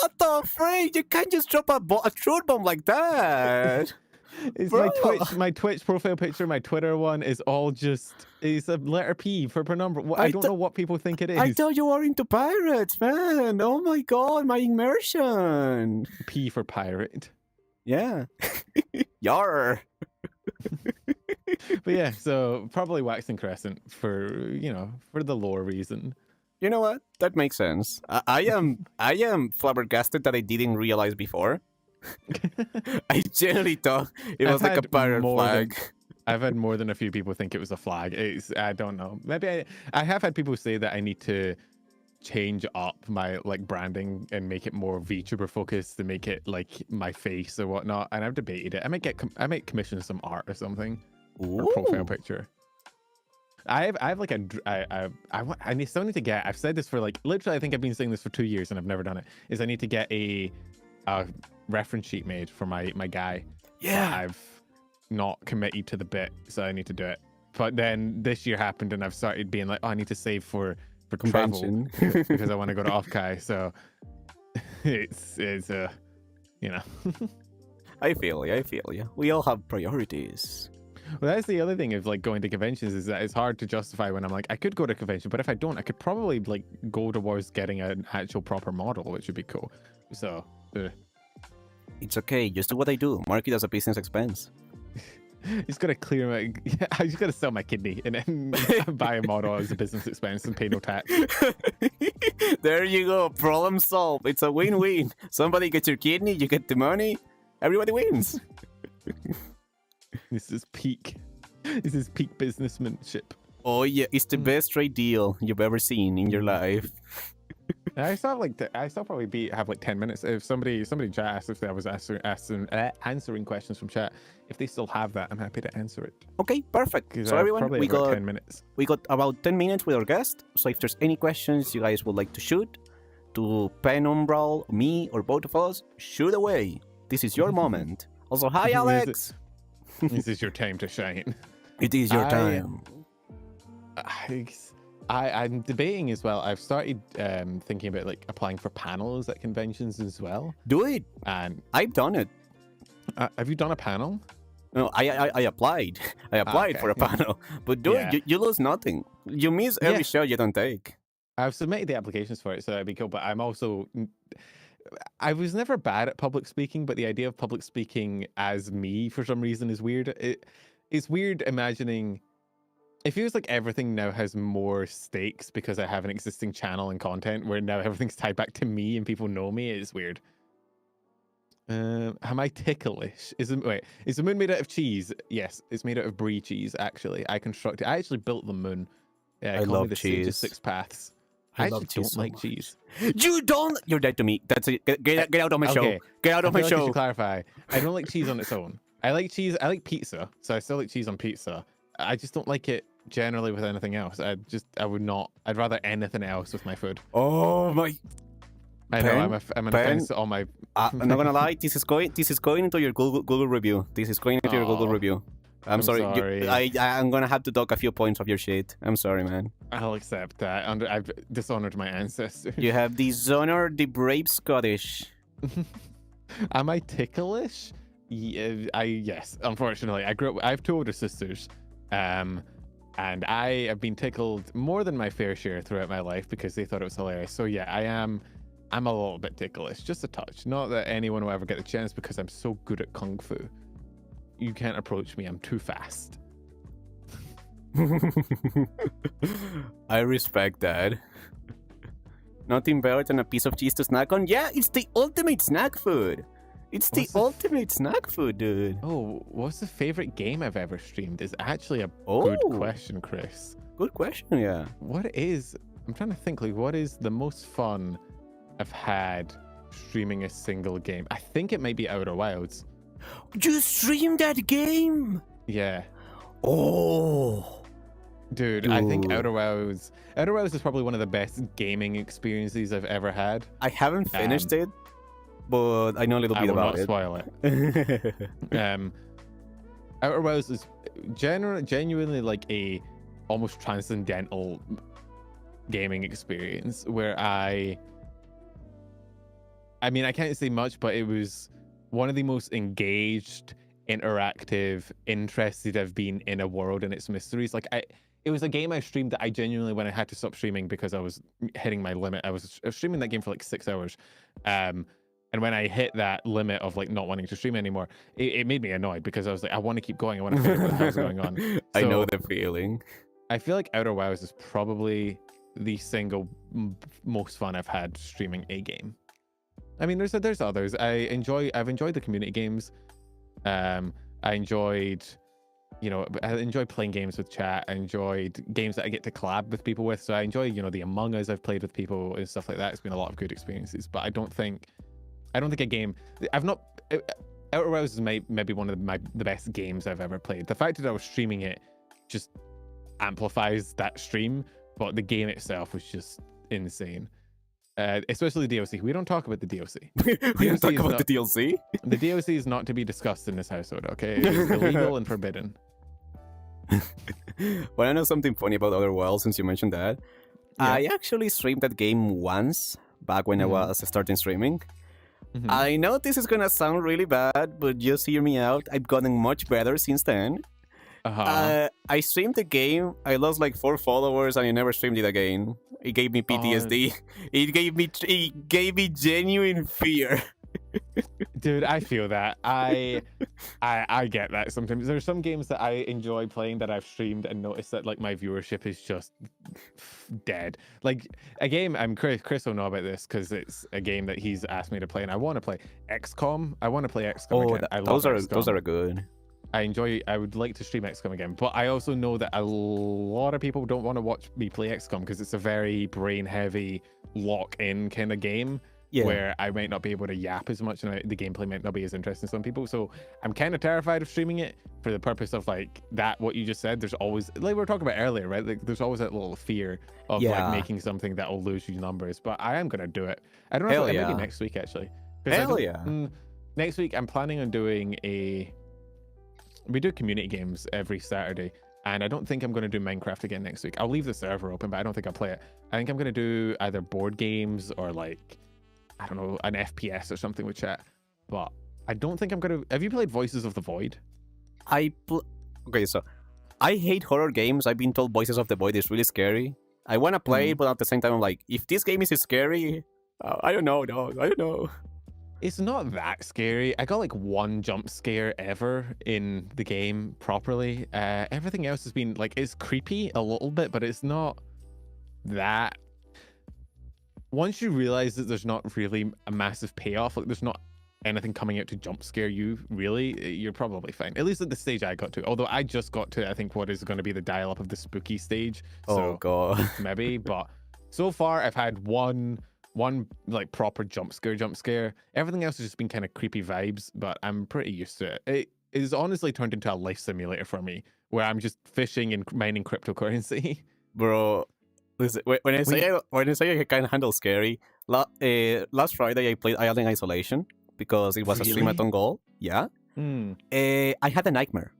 What the freak? You can't just drop a truth bomb like that. It's Bro. my Twitch profile picture, my Twitter one is all just it's a letter P for penumbral. I don't know what people think it is. I thought you were into pirates, man. Oh my God, my immersion. P for pirate. Yeah. Yar. But yeah, so probably waxing crescent for for the lore reason. You know what? That makes sense. I am flabbergasted that I didn't realize before. I generally thought it was like a pirate flag. I've had more than a few people think it was a flag. I don't know. Maybe I have had people say that I need to change up my like branding and make it more VTuber focused to make it like my face or whatnot. And I've debated it. I might commission some art or something. Or profile picture. I have like I need something to get. I've said this for like literally I think I've been saying this for 2 years and I've never done it. Is I need to get a reference sheet made for my guy. Yeah. I've not committed to the bit, so I need to do it. But then this year happened and I've started being like, oh, I need to save for convention travel because I want to go to Offkai. So it's you know. I feel you. We all have priorities. Well, that's the other thing of like going to conventions is that it's hard to justify when I'm like, I could go to a convention, but if I don't, I could probably like go towards getting an actual proper model, which would be cool. So, It's okay. Just do what I do. Mark it as a business expense. just gotta clear my. I just gotta sell my kidney and then buy a model as a business expense and pay no tax. There you go. Problem solved. It's a win-win. Somebody gets your kidney, you get the money. Everybody wins. This is peak businessmanship. Oh yeah, it's the best trade deal you've ever seen in your life. I still probably have like 10 minutes. If somebody chat asked if I was answering questions from chat, if they still have that, I'm happy to answer it. Okay, perfect. So everyone, we got got 10 minutes. We got about 10 minutes with our guest. So if there's any questions you guys would like to shoot to Pen Umbral, me, or both of us, shoot away. This is your moment. Also, hi Alex. This is your time to shine. It is your time. I'm debating as well. I've started thinking about like applying for panels at conventions as well. Do it. And I've done it. Have you done a panel? No, I applied. I applied for a panel. But you lose nothing. You miss every show you don't take. I've submitted the applications for it, so that'd be cool. But I was never bad at public speaking, but the idea of public speaking as me for some reason is weird. It's weird imagining. It feels like everything now has more stakes because I have an existing channel and content where now everything's tied back to me and people know me. It's weird. Am I ticklish? Is the moon made out of cheese? Yes, it's made out of brie cheese, actually. I actually built the moon. Yeah, I love the cheese. Sage of Six Paths. I actually love cheese don't so like much. cheese. You don't? You're dead to me. That's it. Get out of my show. Get out of my I show. should clarify. I don't like cheese on its own. I like cheese. I like pizza, so I still like cheese on pizza. I just don't like it generally with anything else. I would not. I'd rather anything else with my food. Oh my! I know. I'm an offense to all my. I'm not gonna lie. This is going into your Google review. This is going into your Google review. I'm sorry. I'm gonna have to dock a few points of your shit. I'm sorry, man. I'll accept that. I've dishonored my ancestors. You have dishonored the brave Scottish. Am I ticklish? Yes. Unfortunately, I have two older sisters, and I have been tickled more than my fair share throughout my life because they thought it was hilarious. So yeah, I'm a little bit ticklish, just a touch. Not that anyone will ever get the chance because I'm so good at kung fu. You can't approach me. I'm too fast. I respect that. Nothing better than a piece of cheese to snack on. Yeah, it's the ultimate snack food. It's the ultimate snack food, dude. Oh, what's the favorite game I've ever streamed? Is actually a good question, Chris. Good question, yeah. I'm trying to think, like, what is the most fun I've had streaming a single game? I think it might be Outer Wilds. You streamed that game? Yeah. Oh. Dude, I think Outer Wilds is probably one of the best gaming experiences I've ever had. I haven't finished it, but I know a little bit about it. I will not spoil it. Outer Wilds is genuinely like a almost transcendental gaming experience where I mean, I can't say much, but it was one of the most engaged, interactive, interested I've been in a world and its mysteries. Like it was a game I streamed that I genuinely, when I had to stop streaming because I was hitting my limit, I was streaming that game for like 6 hours. And when I hit that limit of like not wanting to stream anymore, it made me annoyed because I was like, I want to keep going. I want to figure out what the hell's going on. I know So the feeling. I feel like Outer Wilds is probably the single most fun I've had streaming a game. I mean, there's others. I've enjoyed the community games. I enjoyed playing games with chat. I enjoyed games that I get to collab with people with. So I enjoy, the Among Us I've played with people and stuff like that. It's been a lot of good experiences. But I don't think a game. Outer Wilds is maybe one of the best games I've ever played. The fact that I was streaming it just amplifies that stream, but the game itself was just insane. Especially the DLC. We don't talk about the DLC. We don't talk about the DLC. The DLC is not to be discussed in this household, okay? It is illegal and forbidden. Well, I know something funny about Outer Worlds since you mentioned that. Yeah. I actually streamed that game once back when I was starting streaming. Mhm. I know this is gonna sound really bad, but just hear me out. I've gotten much better since then. I streamed the game. I lost like 4 followers, and I never streamed it again. It gave me PTSD. It gave me genuine fear. Dude, I feel that. I get that sometimes. There's some games that I enjoy playing that I've streamed and noticed that like my viewership is just dead. Like a game, Chris will know about this because it's a game that he's asked me to play and I want to play. XCOM. I want to play XCOM again. I love XCOM. Those are good. I would like to stream XCOM again, but I also know that a lot of people don't want to watch me play XCOM because it's a very brain heavy lock-in kind of game. Yeah. Where I might not be able to yap as much and the gameplay might not be as interesting to some people. So I'm kind of terrified of streaming it for the purpose of like that, what you just said. There's always, like we were talking about earlier, right? Like there's always that little fear of like making something that will lose you numbers, but I am going to do it. I don't know if maybe next week actually. Hell yeah. Next week I'm planning on doing we do community games every Saturday. And I don't think I'm going to do Minecraft again next week. I'll leave the server open, but I don't think I'll play it. I think I'm going to do either board games or like, I don't know, an FPS or something with chat. But I don't think I'm going to... Have you played Voices of the Void? Okay, so I hate horror games. I've been told Voices of the Void is really scary. I want to play, but at the same time, I'm like, if this game is scary, I don't know, dog. I don't know. It's not that scary. I got like 1 jump scare ever in the game properly. Everything else has been like, it's creepy a little bit, but it's not that. Once you realize that there's not really a massive payoff, like there's not anything coming out to jump scare you, really, you're probably fine. At least at the stage I got to. Although I just got to, I think, what is going to be the dial up of the spooky stage. Oh, God. Maybe, but so far I've had one like proper jump scare. Everything else has just been kind of creepy vibes, but I'm pretty used to it. It is honestly turned into a life simulator for me, where I'm just fishing and mining cryptocurrency. Bro, listen, when I say I can handle scary, last Friday I played Island Isolation because it was a streamathon goal. Yeah. I had a nightmare.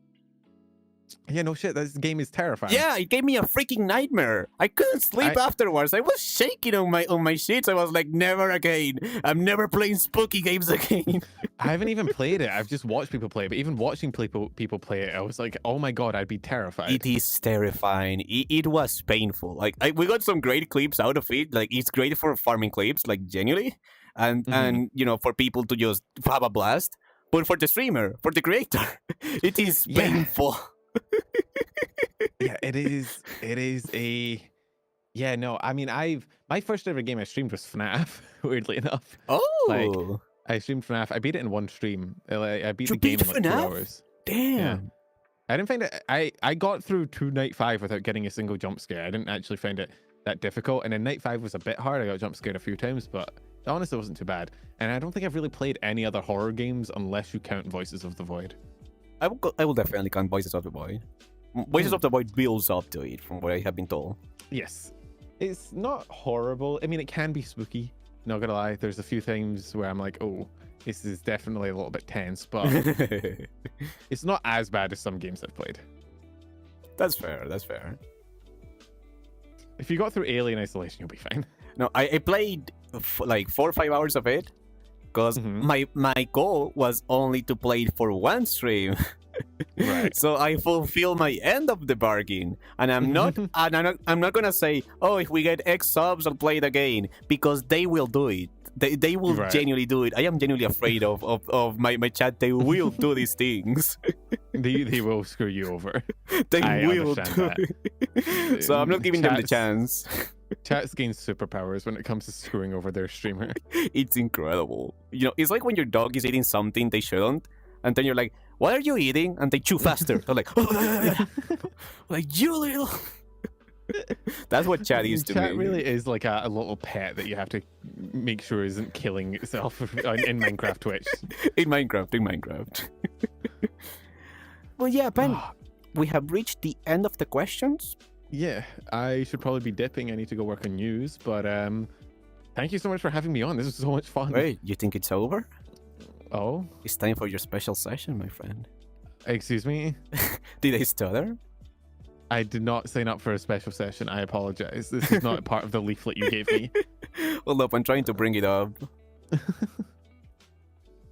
Yeah, no shit. This game is terrifying. Yeah, it gave me a freaking nightmare. I couldn't sleep afterwards. I was shaking on my sheets. I was like, never again. I'm never playing spooky games again. I haven't even played it. I've just watched people play it. But even watching people play it, I was like, oh my God, I'd be terrified. It is terrifying. It was painful. Like we got some great clips out of it. Like it's great for farming clips, like genuinely, and you know, for people to just have a blast. But for the streamer, for the creator, it is painful. Yeah, it is a... Yeah, no, I mean, my first ever game I streamed was FNAF, weirdly enough. Oh! Like, I streamed FNAF. I beat it in 1 stream. I beat the game in like 2 hours. Damn! Yeah. I didn't find it... I got through to night 5 without getting a single jump scare. I didn't actually find it that difficult. And then night 5 was a bit hard. I got jump scared a few times, but honestly, it wasn't too bad. And I don't think I've really played any other horror games unless you count Voices of the Void. I will definitely count Voices of the Void. Voices of the Void builds up to it, from what I have been told. Yes. It's not horrible. I mean, it can be spooky. Not gonna lie. There's a few things where I'm like, oh, this is definitely a little bit tense, but it's not as bad as some games I've played. That's fair. That's fair. If you got through Alien Isolation, you'll be fine. No, I played like 4 or 5 hours of it because my goal was only to play it for 1 stream. Right. So I fulfill my end of the bargain, and I'm not gonna say, oh, if we get X subs, I'll play it again, because they will do it. They will Right. genuinely do it. I am genuinely afraid of my chat. They will do these things. They will screw you over. They I will understand do it. So I'm not giving them the chance. Chats gain superpowers when it comes to screwing over their streamer. It's incredible. You know, it's like when your dog is eating something they shouldn't, and then you're like, "What are you eating?" And they chew faster. They're like, like you little. That's what chat is to me. Chat really is like a little pet that you have to make sure isn't killing itself in Minecraft Twitch. in Minecraft. Well, yeah, Ben, we have reached the end of the questions. Yeah, I should probably be dipping. I need to go work on news, but thank you so much for having me on. This was so much fun. Wait, you think it's over? Oh, It's time for your special session, my friend. excuse me. Did I stutter? I did not sign up for a special session. I apologize. This is not part of the leaflet you gave me. Hold up, I'm trying to bring it up.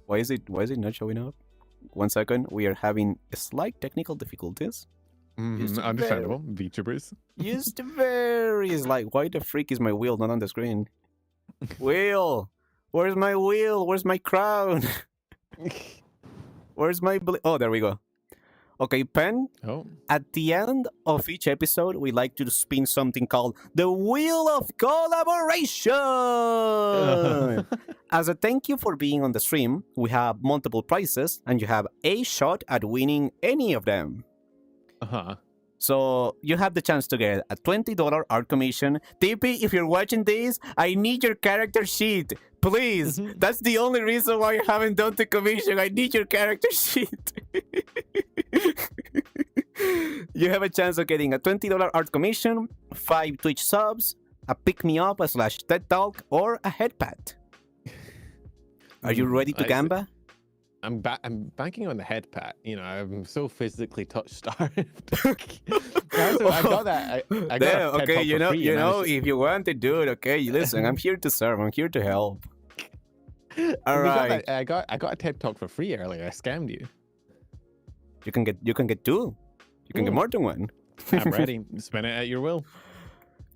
Why is it not showing up? 1 second, we are having slight technical difficulties. Just Understandable. VTubers. Just very slight. Why the freak is my wheel not on the screen? Wheel! Where's my wheel? Where's my crown? Where's my... Oh, there we go. Okay, Pen, Oh. at the end of each episode, we like to spin something called the Wheel of Collaboration. As a thank you for being on the stream, we have multiple prizes, and you have a shot at winning any of them. Uh-huh. So you have the chance to get a $20 art commission. TP, if you're watching this, I need your character sheet. Please. That's the only reason why I haven't done the commission. I need your character sheet. You have a chance of getting a $20 art commission, 5 Twitch subs, a pick-me-up / TED Talk, or a headpad. Are you ready to gamba? I'm banking on the head pat. You know, I'm so physically touch starved. I got that. I got There, a TED okay, Talk you for know, free, and I was if you want to do it, okay, listen, I'm here to serve. I'm here to help. All we got right. that- I got a TED Talk for free earlier. I scammed you. You can get 2. You can get more than 1. I'm ready. Spin it at your will.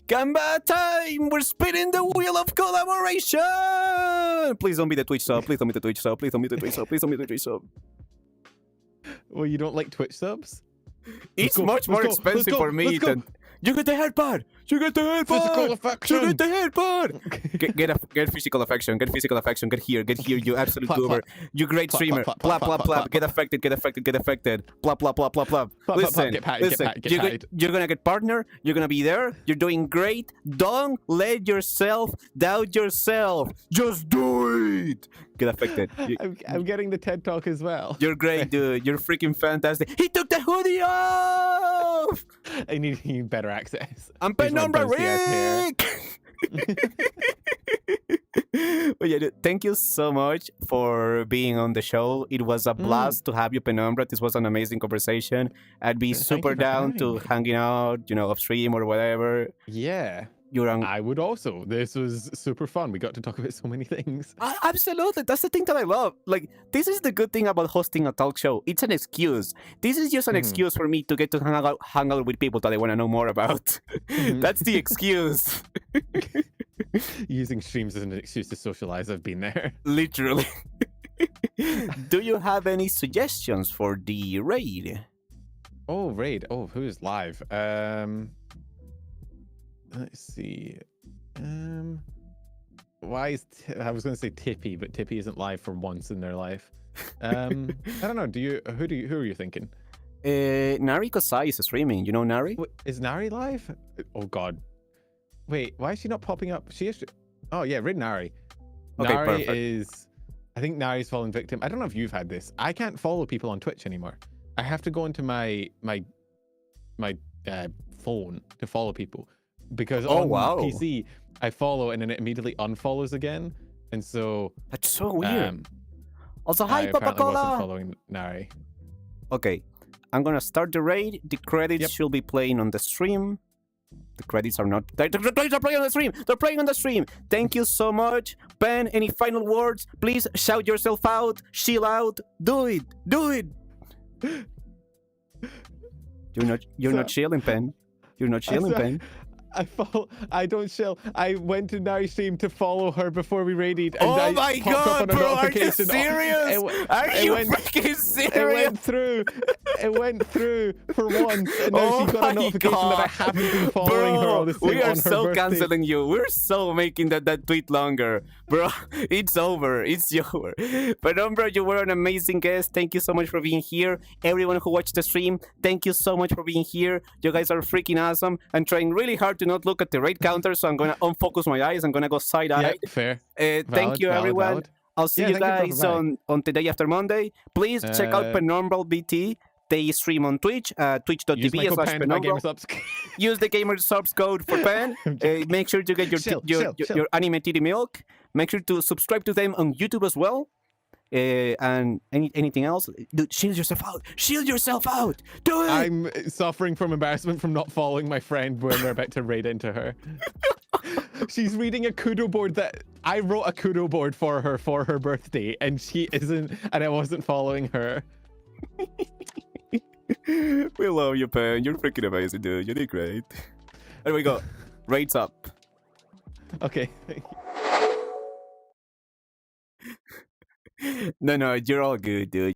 Gamba time! We're spinning the wheel of collaboration! Please don't be the Twitch sub. Please don't be the Twitch sub. Please don't be the Twitch sub. Please don't be the Twitch sub. Well, you don't like Twitch subs? It's go, much let's more go, expensive let's go, for me let's go. than... You get the headpad! You get the headpad! Physical affection! You get the headpad! Get physical affection. Get physical affection. Get here. You absolute Plop, goober. plop. You great Plop, streamer. plop, Plop, plop, plop, plop, plop. plop, Get affected. Get affected. Get affected. Plop, plop, plop, plop, plop. Plop, Listen, get patted, listen. get patted. You're gonna get partner. You're gonna be there. You're doing great. Don't let yourself doubt yourself. Just do it. Get affected. I'm getting the TED Talk as well. You're great, dude. You're freaking fantastic. He took the hoodie off. I need better access. I'm Here's my Penumbra bouncy ass hair. Rick. But yeah, dude, thank you so much for being on the show. It was a blast to have you, Penumbra. This was an amazing conversation. I'd be Thank super you for down having to me. hanging out, off stream or whatever. Yeah, You're on. I would also. This was super fun. We got to talk about so many things. Absolutely. That's the thing that I love. Like, this is the good thing about hosting a talk show. It's an excuse. This is just an excuse for me to get to hang out with people that I want to know more about. That's the excuse. Using streams as an excuse to socialize. I've been there. Literally. Do you have any suggestions for the raid? Oh, raid. Oh, who's live? Let's see. Why is I was going to say Tippy, but Tippy isn't live for once in their life. I don't know. Who are you thinking? Nari Kosai is streaming. You know Nari? Wait, is Nari live? Oh God. Wait, why is she not popping up? She is. Oh yeah, raid Nari. Okay, Nari perfect. is. I think Nari's fallen victim. I don't know if you've had this. I can't follow people on Twitch anymore. I have to go into my phone to follow people because on wow. PC I follow and then it immediately unfollows again, and so That's so weird. Also, hi, I Papa apparently wasn't Cola. following Nari. Okay, I'm gonna start the raid. The credits Yep. should be playing on the stream. The credits are not. The credits are playing on the stream. They're playing on the stream. Thank you so much, Ben. Any final words? Please shout yourself out. Chill out. Do it. Do it. You're not chilling, Ben. You're not chilling, Ben. I don't chill. I went to now stream to follow her before we raided. And Oh I my popped up god, on a bro, are you notification. serious? Are it you went- freaking It serious? went through. It went through for once, and now Oh she got my a notification that I God. haven't been following her Bro, all the same we are on her so birthday. canceling you. We're so making that tweet longer. Bro, it's over. It's over. But bro, you were an amazing guest. Thank you so much for being here. Everyone who watched the stream, thank you so much for being here. You guys are freaking awesome. I'm trying really hard to not look at the raid counter, so I'm going to unfocus my eyes. I'm going to go side-eyed. Yeah, fair. Thank Valid, you, valid, everyone. valid. I'll see Yeah, you thank you, guys Prophet on the day after Monday. Please check out VarooVT. They stream on Twitch, Use my twitch.tv code PAN to buy gamer subs. Use the gamer subs code for PAN. Make sure to get Chill. your anime titty milk. Make sure to subscribe to them on YouTube as well. And anything else? Dude, shield yourself out. Shield yourself out. Do it. I'm suffering from embarrassment from not following my friend when we're about to raid into her. She's reading a kudo board that I wrote a kudo board for her birthday, and she isn't, and I wasn't following her. We love you, PAN. You're freaking amazing, dude. You did great. There we go. Rates up. Okay. No, you're all good, dude.